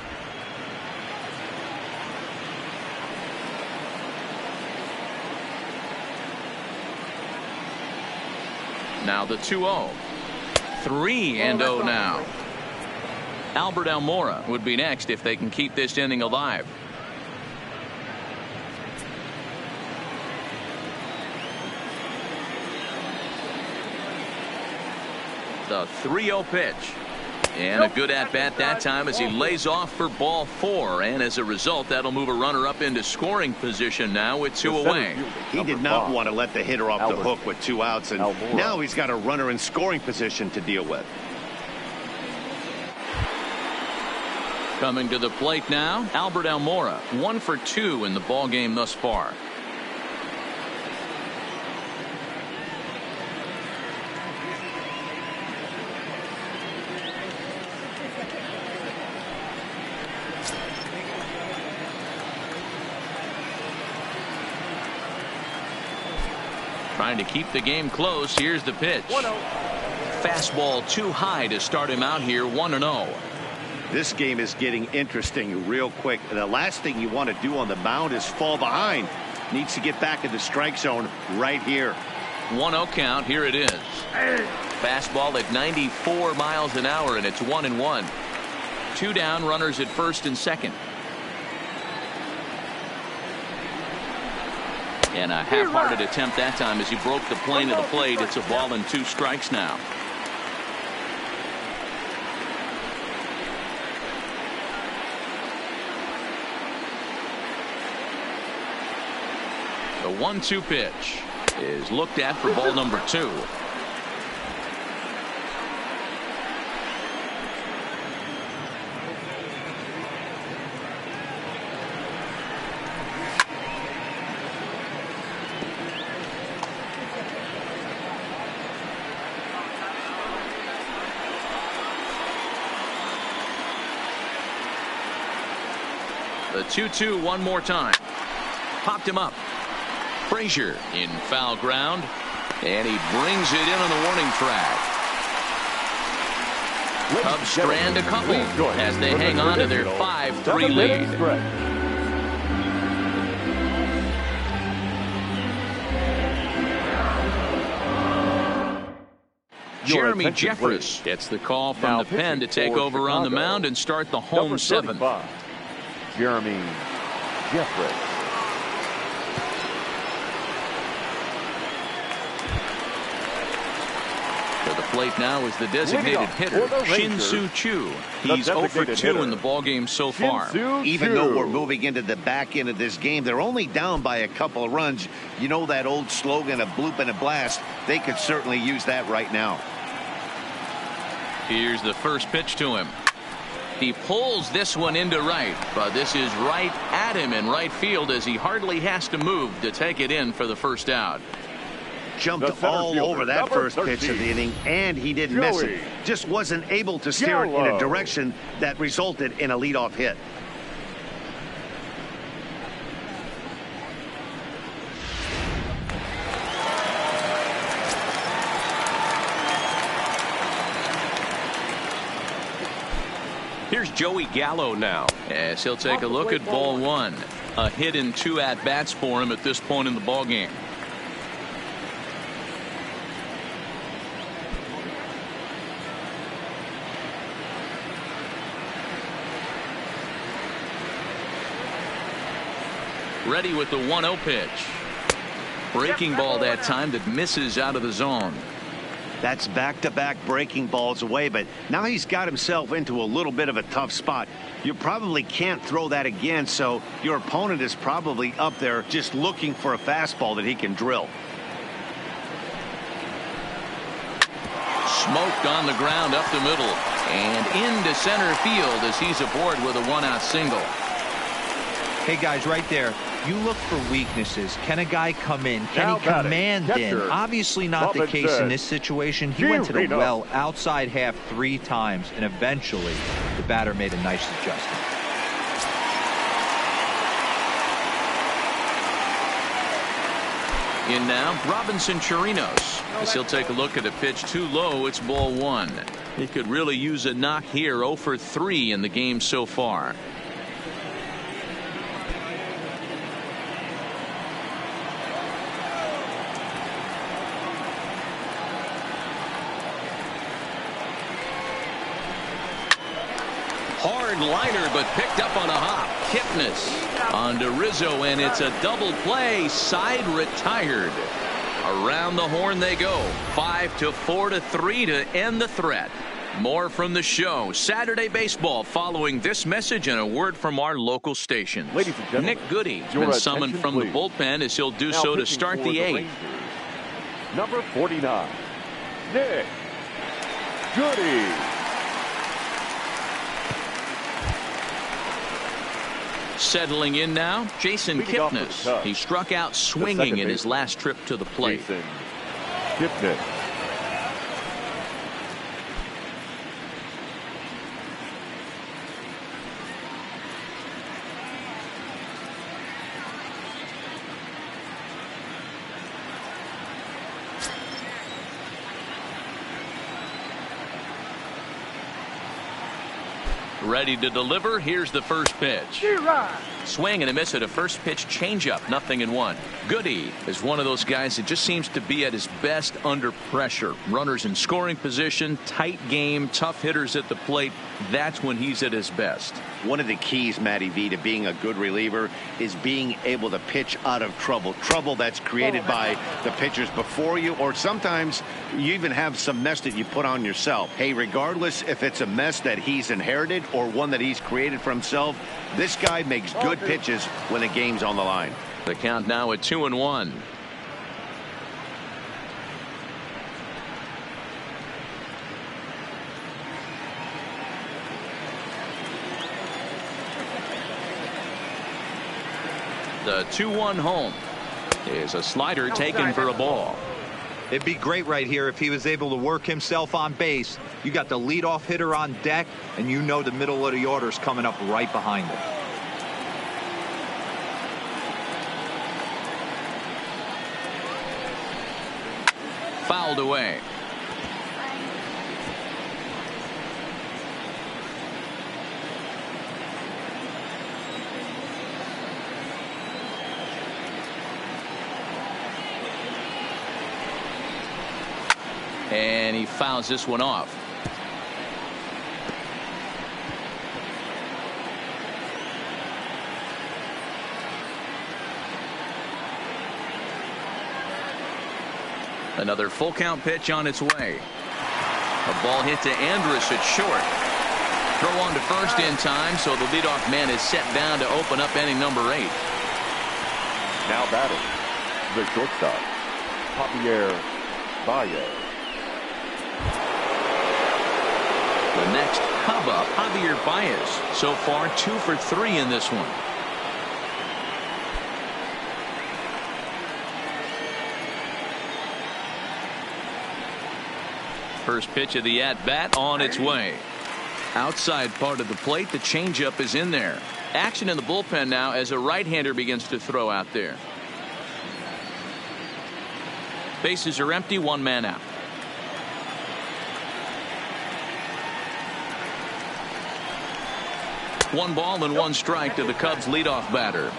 Now the 2-0. 3-0 now. Albert Almora would be next if they can keep this inning alive. The 3-0 pitch. And a good at-bat that time as he lays off for ball four. And as a result, that'll move a runner up into scoring position now with two away. He did not want to let the hitter off the hook with two outs. And now he's got a runner in scoring position to deal with. Coming to the plate now, Albert Almora, 1 for 2 in the ball game thus far. Trying to keep the game close. Here's the pitch. 1-0. Fastball too high to start him out here. 1-0. This game is getting interesting real quick. The last thing you want to do on the mound is fall behind. Needs to get back in the strike zone right here. 1-0 count. Here it is. Fastball at 94 miles an hour, and it's 1-1. Two down, runners at first and second. And a half-hearted attempt that time as he broke the plane of the plate. It's a ball and 2 strikes now. The 1-2 pitch is looked at for ball number 2. The 2-2 one more time. Popped him up. Frazier in foul ground, and he brings it in on the warning track. Cubs strand a couple as they hang on to their 5-3 lead. Jeremy Jeffress gets the call from the pen to take over on the mound and start the home seventh. Jeremy Jeffress. To the plate now is the designated hitter, Shin-Soo Choo. He's 0 for 2 in the ballgame so far. Even though we're moving into the back end of this game, they're only down by a couple of runs. You know that old slogan of bloop and a blast. They could certainly use that right now. Here's the first pitch to him. He pulls this one into right, but this is right at him in right field as he hardly has to move to take it in for the first out. Jumped all over that first pitch of the inning, and he didn't miss it. Just wasn't able to steer it in a direction that resulted in a leadoff hit. Here's Joey Gallo now. As he'll take a look at ball one. A hit in 2 at-bats for him at this point in the ballgame. Ready with the 1-0 pitch. Breaking ball that time that misses out of the zone. That's back-to-back breaking balls away, but now he's got himself into a little bit of a tough spot. You probably can't throw that again, so your opponent is probably up there just looking for a fastball that he can drill. Smoked on the ground up the middle and into center field as he's aboard with a 1-out single. Hey guys, right there, you look for weaknesses. Can a guy come in? Can Now he command catcher, in? Obviously not the case in this situation. He went to the well outside half 3 times, and eventually the batter made a nice adjustment. In now, Robinson Chirinos. As he'll take a look at a pitch too low, it's ball 1. He could really use a knock here. 0 for 3 in the game so far. Hard liner, but picked up on a hop. Kipnis on to Rizzo, and it's a double play. Side retired. Around the horn they go. 5-4 to 3 to end the threat. More from the show. Saturday baseball following this message and a word from our local stations. Ladies and gentlemen, Nick Goody has your been summoned attention, from the please. bullpen as he'll do Now so to pitching start for the 8th. Rangers, number 49, Nick Goody. Settling in now, Jason Leading off with Kipnis. the tough. He struck out swinging in his last trip to the plate. Jason Kipnis. Ready to deliver. Here's the first pitch. Swing and a miss at a first pitch changeup. 0-1. Goody is one of those guys that just seems to be at his best under pressure. Runners in scoring position, tight game, tough hitters at the plate. That's when he's at his best. One of the keys, Matty V, to being a good reliever is being able to pitch out of trouble. Trouble that's created by the pitchers before you, or sometimes you even have some mess that you put on yourself. Hey, regardless if it's a mess that he's inherited or one that he's created for himself, this guy makes good pitches when the game's on the line. The count now at 2-1. The 2-1 home is a slider taken for a ball. It'd be great right here if he was able to work himself on base. You got the leadoff hitter on deck, and you know the middle of the order's coming up right behind him. Fouled away. And he fouls this one off. Another full count pitch on its way. A ball hit to Andrus at short. Throw on to first in time, so the leadoff man is set down to open up inning number 8. Now batting, the shortstop, Javier Baez. Next Cub up, Javier Baez. So far 2 for 3 in this one. First pitch of the at-bat on its way. Outside part of the plate, the changeup is in there. Action in the bullpen now as a right-hander begins to throw out there. Bases are empty, 1 man out. One ball and 1 strike to the Cubs leadoff batter.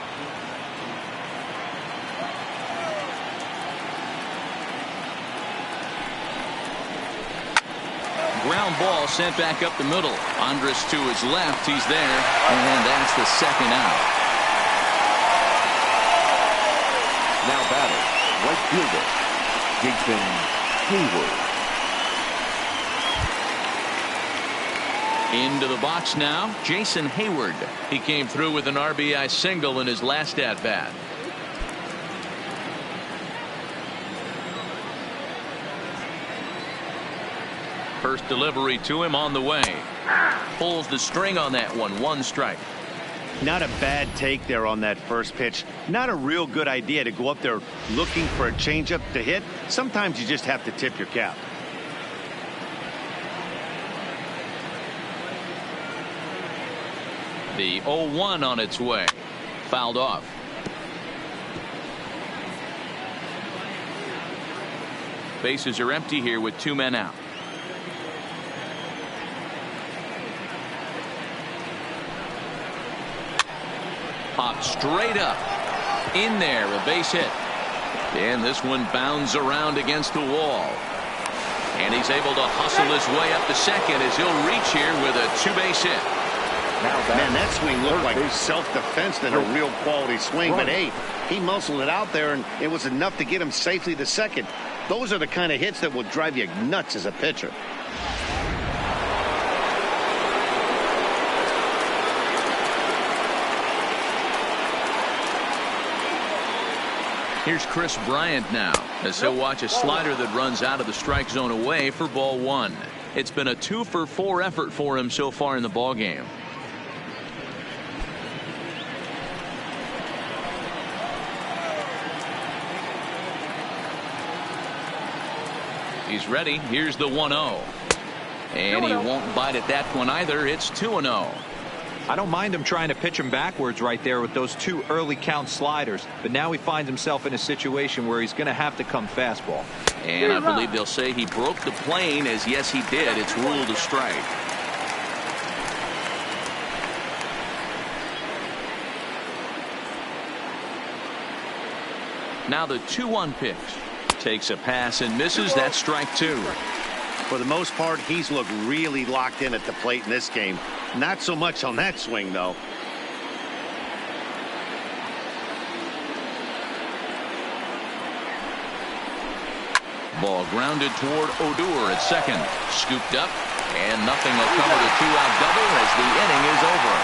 Ground ball sent back up the middle. Andres to his left. He's there. And that's the second out. Now batting, right fielder, Jason Hayward. Into the box now, Jason Hayward. He came through with an RBI single in his last at-bat. First delivery to him on the way. Pulls the string on that one. 1 strike. Not a bad take there on that first pitch. Not a real good idea to go up there looking for a changeup to hit. Sometimes you just have to tip your cap. The 0-1 on its way. Fouled off. Bases are empty here with 2 men out. Popped straight up. In there, a base hit. And this one bounds around against the wall. And he's able to hustle his way up to second as he'll reach here with a 2-base hit. Man, that swing looked like self-defense than a real quality swing. But hey, he muscled it out there, and it was enough to get him safely to second. Those are the kind of hits that will drive you nuts as a pitcher. Here's Chris Bryant now as he'll watch a slider that runs out of the strike zone away for ball 1. It's been a 2 for 4 effort for him so far in the ball game. He's ready. Here's the 1-0. And he won't bite at that one either. It's 2-0. I don't mind him trying to pitch him backwards right there with those 2 early count sliders, but now he finds himself in a situation where he's going to have to come fastball. And I believe they'll say he broke the plane, as yes he did. It's ruled a strike. Now the 2-1 pitch. Takes a pass and misses. That's strike 2. For the most part, he's looked really locked in at the plate in this game. Not so much on that swing, though. Ball grounded toward Odor at second. Scooped up, and nothing will come of the 2-out double as the inning is over.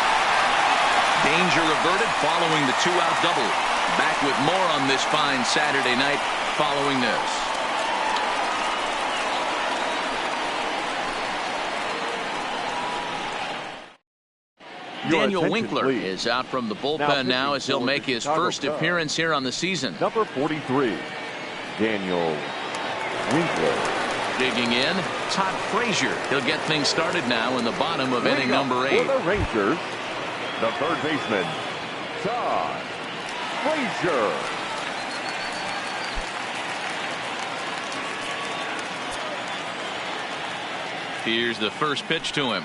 Danger averted following the 2-out double. Back with more on this fine Saturday night following this. Daniel Winkler please. is out from the bullpen now as he'll make his first appearance here on the season. Number 43, Daniel Winkler. Digging in, Todd Frazier. He'll get things started now in the bottom of inning number 8. For the Rangers, the third baseman, Todd Frazier. Here's the first pitch to him.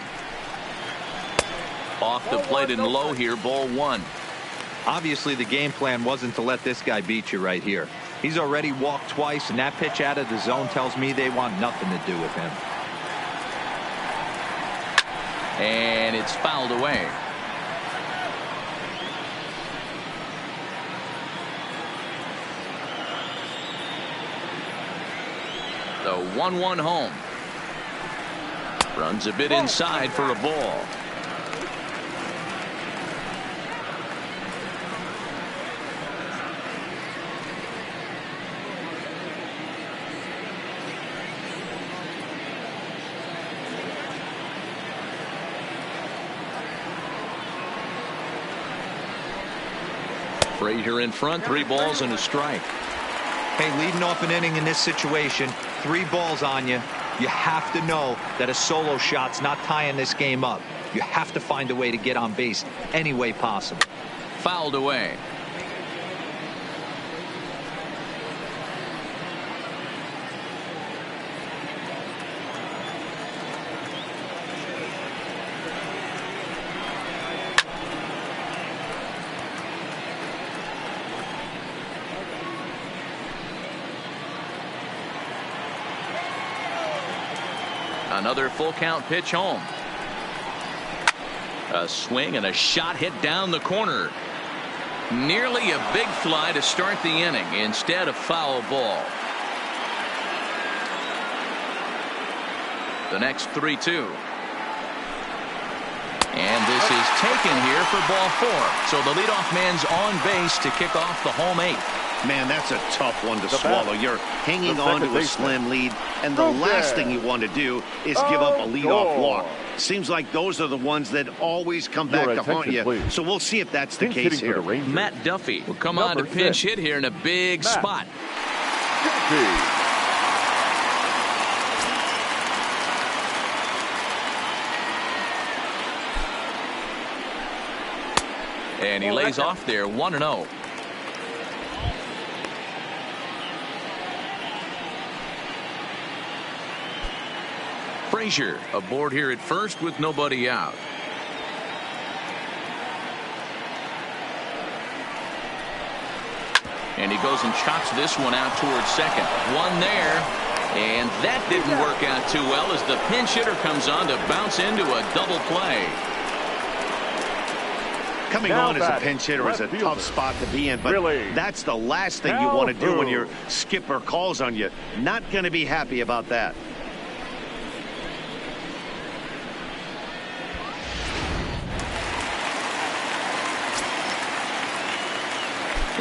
Off the plate and low here, ball 1. Obviously, the game plan wasn't to let this guy beat you right here. He's already walked twice, and that pitch out of the zone tells me they want nothing to do with him. And it's fouled away. The 1-1 home. Runs a bit inside for a ball. Frazier in front, 3 balls and a strike. Hey, leading off an inning in this situation, 3 balls on you. You have to know that a solo shot's not tying this game up. You have to find a way to get on base any way possible. Fouled away. Another full count pitch home. A swing and a shot hit down the corner. Nearly a big fly to start the inning. Instead, a foul ball. The next 3-2. And this is taken here for ball 4. So the leadoff man's on base to kick off the home 8th. Man, that's a tough one to swallow. You're hanging on to a slim lead, and the last thing you want to do is give up a leadoff walk. Seems like those are the ones that always come back to haunt you. Please. So we'll see if that's the case here. Matt Duffy will come on to pinch hit here in a big spot. And he lays off there, 1-0. Frazier aboard here at first with nobody out. And he goes and chops this one out towards second. One there. And that didn't work out too well as the pinch hitter comes on to bounce into a double play. Coming on as a pinch hitter is a tough spot to be in, but that's the last thing you want to do when your skipper calls on you. Not going to be happy about that.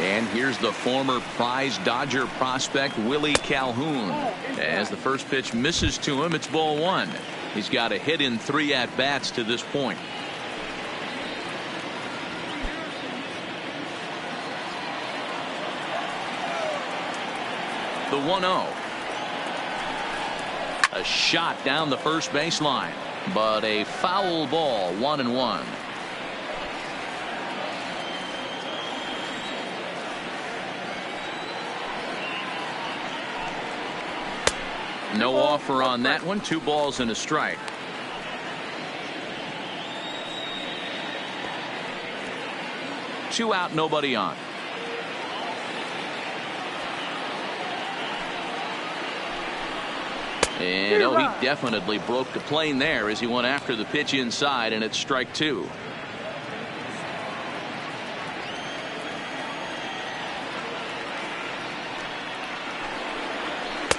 And here's the former prize Dodger prospect Willie Calhoun. As the first pitch misses to him, it's ball 1. He's got a hit in 3 at-bats to this point. The 1-0. A shot down the first baseline, but a foul ball, 1-1. No offer on that one. 2 balls and a strike. Two out, nobody on. And oh, he definitely broke the plane there as he went after the pitch inside, and it's strike 2.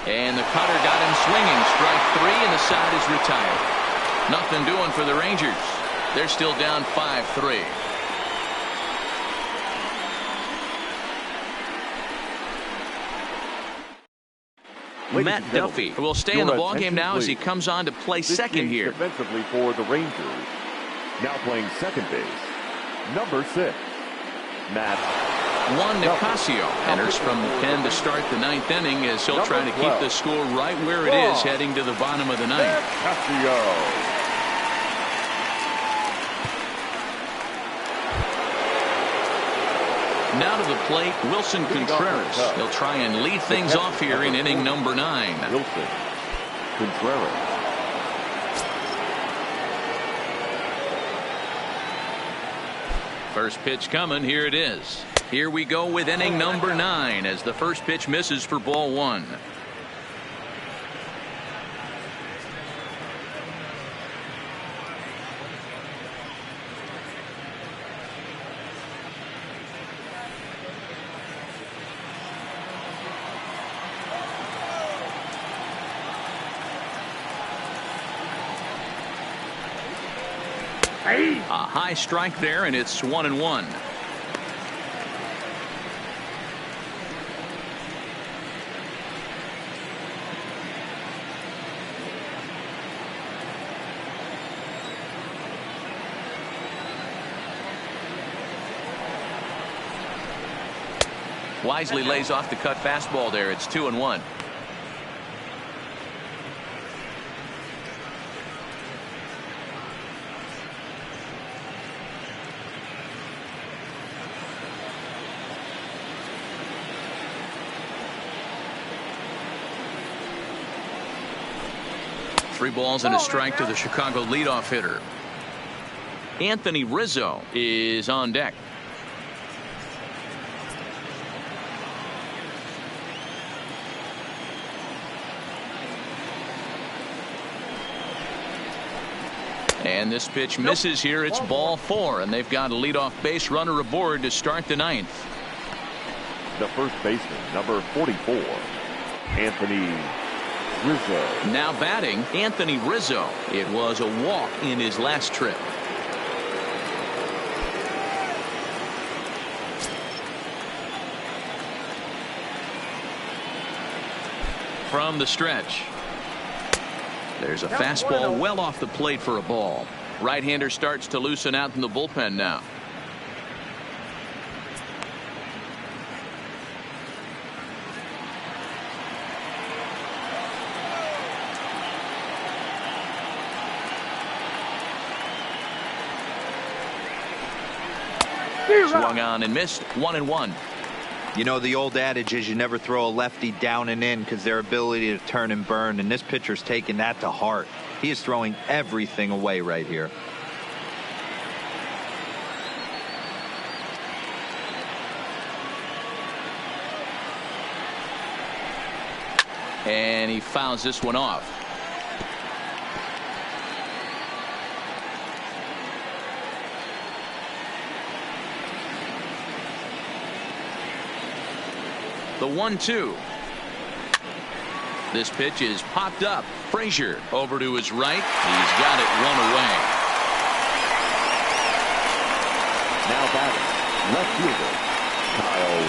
And the cutter got him swinging. Strike 3, and the side is retired. Nothing doing for the Rangers. They're still down 5-3. Matt Duffy will stay in the ballgame now as he comes on to play second here. Defensively for the Rangers. Now playing second base, number 6, Matt. Juan Nicasio enters from the pen to start the 9th inning as he'll try to keep the score right where it is heading to the bottom of the 9th. Now to the plate, Wilson Contreras. He'll try and lead things off here in inning number 9. Wilson Contreras. First pitch coming. Here it is. Here we go with inning number 9 as the first pitch misses for ball 1. A high strike there, and it's 1-1. Wisely lays off the cut fastball there. It's 2-1. Three balls and a strike to the Chicago leadoff hitter. Anthony Rizzo is on deck. And this pitch misses here. It's ball 4, and they've got a leadoff base runner aboard to start the 9th. The first baseman, number 44, Anthony Rizzo. Now batting, Anthony Rizzo. It was a walk in his last trip. From the stretch. There's a fastball well off the plate for a ball. Right-hander starts to loosen out in the bullpen now. Swung on and missed. 1-1. You know, the old adage is you never throw a lefty down and in because their ability to turn and burn, and this pitcher's taking that to heart. He is throwing everything away right here. And he fouls this one off. The 1-2. This pitch is popped up. Frazier over to his right. He's got it one away. Now batting, left fielder Kyle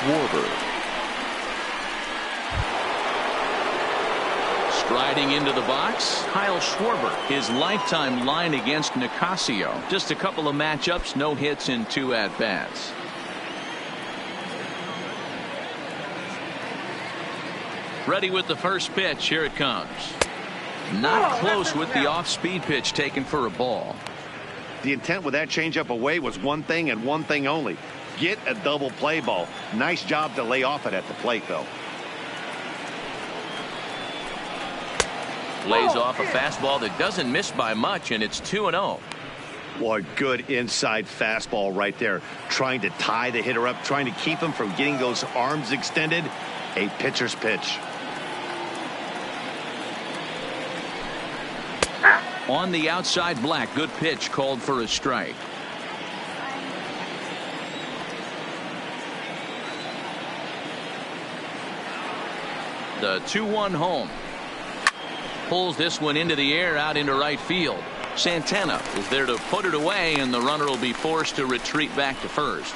Schwarber. Striding into the box, Kyle Schwarber. His lifetime line against Nicasio. Just a couple of matchups, no hits in 2 at-bats. Ready with the first pitch. Here it comes. Not close with the off-speed pitch taken for a ball. The intent with that changeup away was one thing and one thing only. Get a double play ball. Nice job to lay off it at the plate, though. Lays off a fastball that doesn't miss by much, and it's 2-0. Boy, good inside fastball right there. Trying to tie the hitter up, trying to keep him from getting those arms extended. A pitcher's pitch. On the outside, Black. Good pitch called for a strike. The 2-1 home. Pulls this one into the air out into right field. Santana is there to put it away, and the runner will be forced to retreat back to first.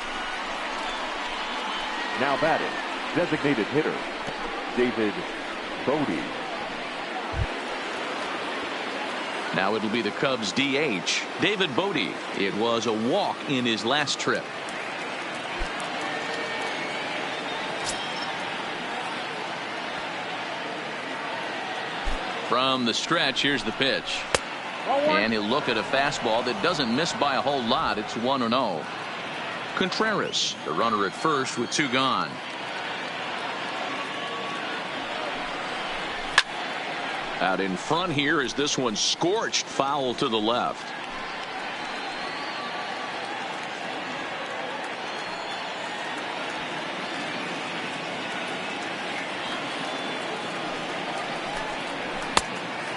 Now batting, designated hitter David Bodie. Now it'll be the Cubs DH, David Bodie. It was a walk in his last trip. From the stretch, here's the pitch. And he'll look at a fastball that doesn't miss by a whole lot. It's 1-0. Contreras, the runner at first with 2 gone. Out in front here is this one scorched foul to the left.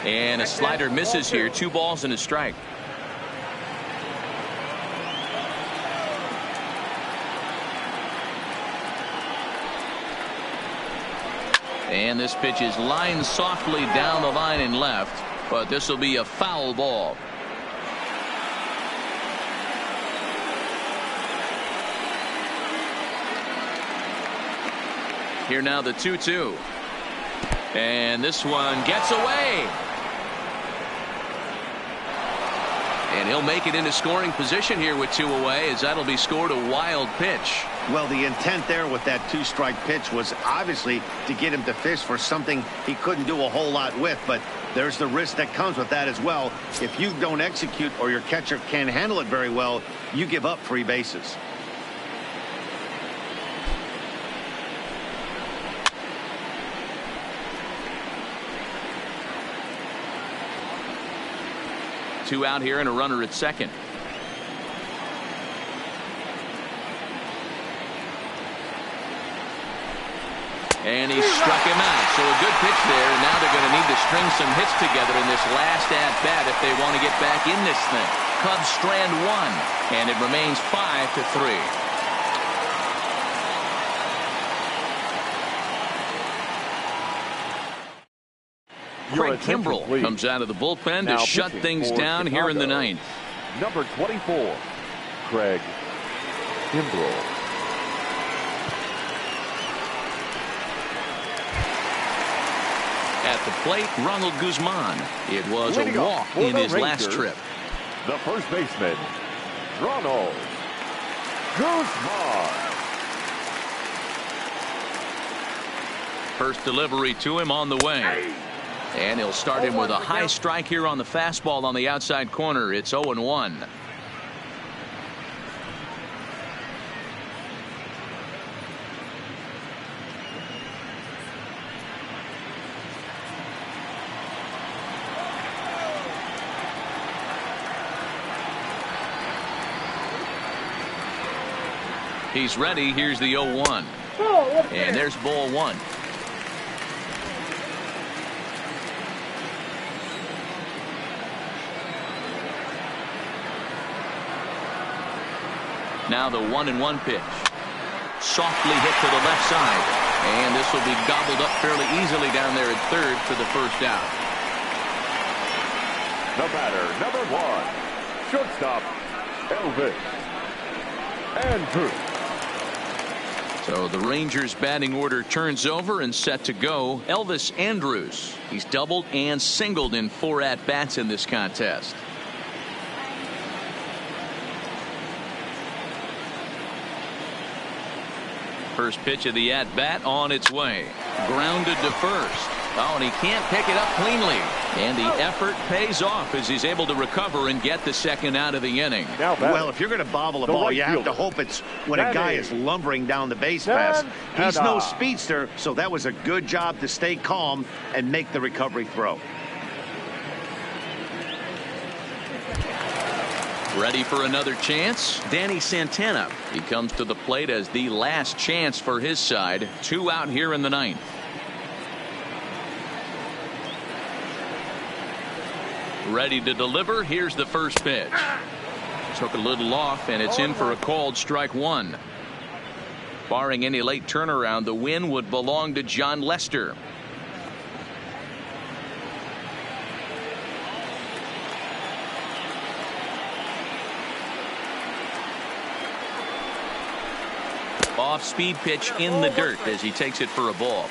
And a slider misses here. 2 balls and a strike. And this pitch is lined softly down the line and left, but this will be a foul ball. Here now the 2-2. And this one gets away. And he'll make it into scoring position here with 2 away, as that'll be scored a wild pitch. Well, the intent there with that 2-strike pitch was obviously to get him to fish for something he couldn't do a whole lot with, but there's the risk that comes with that as well. If you don't execute or your catcher can't handle it very well, you give up free bases. Two out here and a runner at second. And he struck him out. So a good pitch there. And now they're going to need to string some hits together in this last at-bat if they want to get back in this thing. Cubs strand one. And it remains 5-3. Craig Kimbrell comes out of the bullpen to shut things down here in the ninth. Number 24, Craig Kimbrell. At the plate, Ronald Guzman. It was a walk in his last trip. The first baseman, Ronald Guzman. First delivery to him on the way. And he'll start him with a high strike here on the fastball on the outside corner. It's 0-1. He's ready. Here's the 0-1. And there's ball one. Now the 1-1 pitch. Softly hit to the left side. And this will be gobbled up fairly easily down there at third for the first out. The batter, number 1, shortstop, Elvis Andrus. So the Rangers batting order turns over and set to go. Elvis Andrus. He's doubled and singled in 4 at-bats in this contest. First pitch of the at-bat on its way. Grounded to first. Oh, and he can't pick it up cleanly. And the effort pays off as he's able to recover and get the second out of the inning. Well, if you're going to bobble a ball, you have to hope it's when a guy is lumbering down the base pass. He's no speedster, so that was a good job to stay calm and make the recovery throw. Ready for another chance? Danny Santana. He comes to the plate as the last chance for his side. 2 out here in the ninth. Ready to deliver. Here's the first pitch. Took a little off, and it's in for a called strike one. Barring any late turnaround, the win would belong to John Lester. Off-speed pitch in the dirt as he takes it for a ball.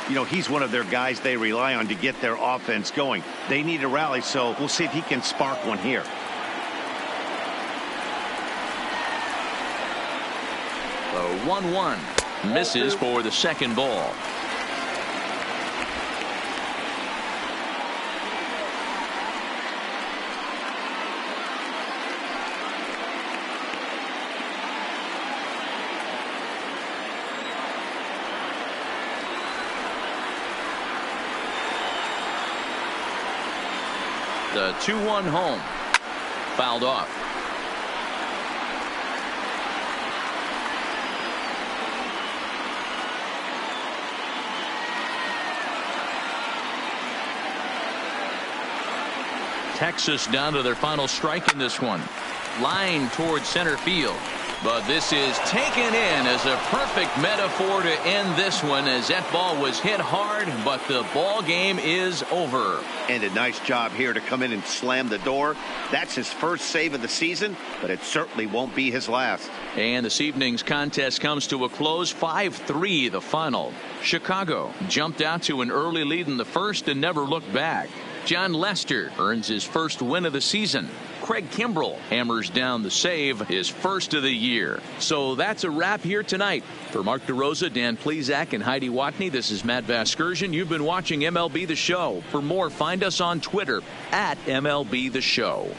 You know, he's one of their guys they rely on to get their offense going. They need a rally, so we'll see if he can spark one here. The 1-1 misses for the second ball. The 2-1 home. Fouled off. Texas down to their final strike in this one. Line towards center field. But this is taken in as a perfect metaphor to end this one, as that ball was hit hard, but the ball game is over. And a nice job here to come in and slam the door. That's his first save of the season, but it certainly won't be his last. And this evening's contest comes to a close. 5-3 the final. Chicago jumped out to an early lead in the first and never looked back. John Lester earns his first win of the season. Craig Kimbrell hammers down the save, his first of the year. So that's a wrap here tonight. For Mark DeRosa, Dan Plesac, and Heidi Watney, this is Matt Vasgersian. You've been watching MLB The Show. For more, find us on Twitter at MLB The Show.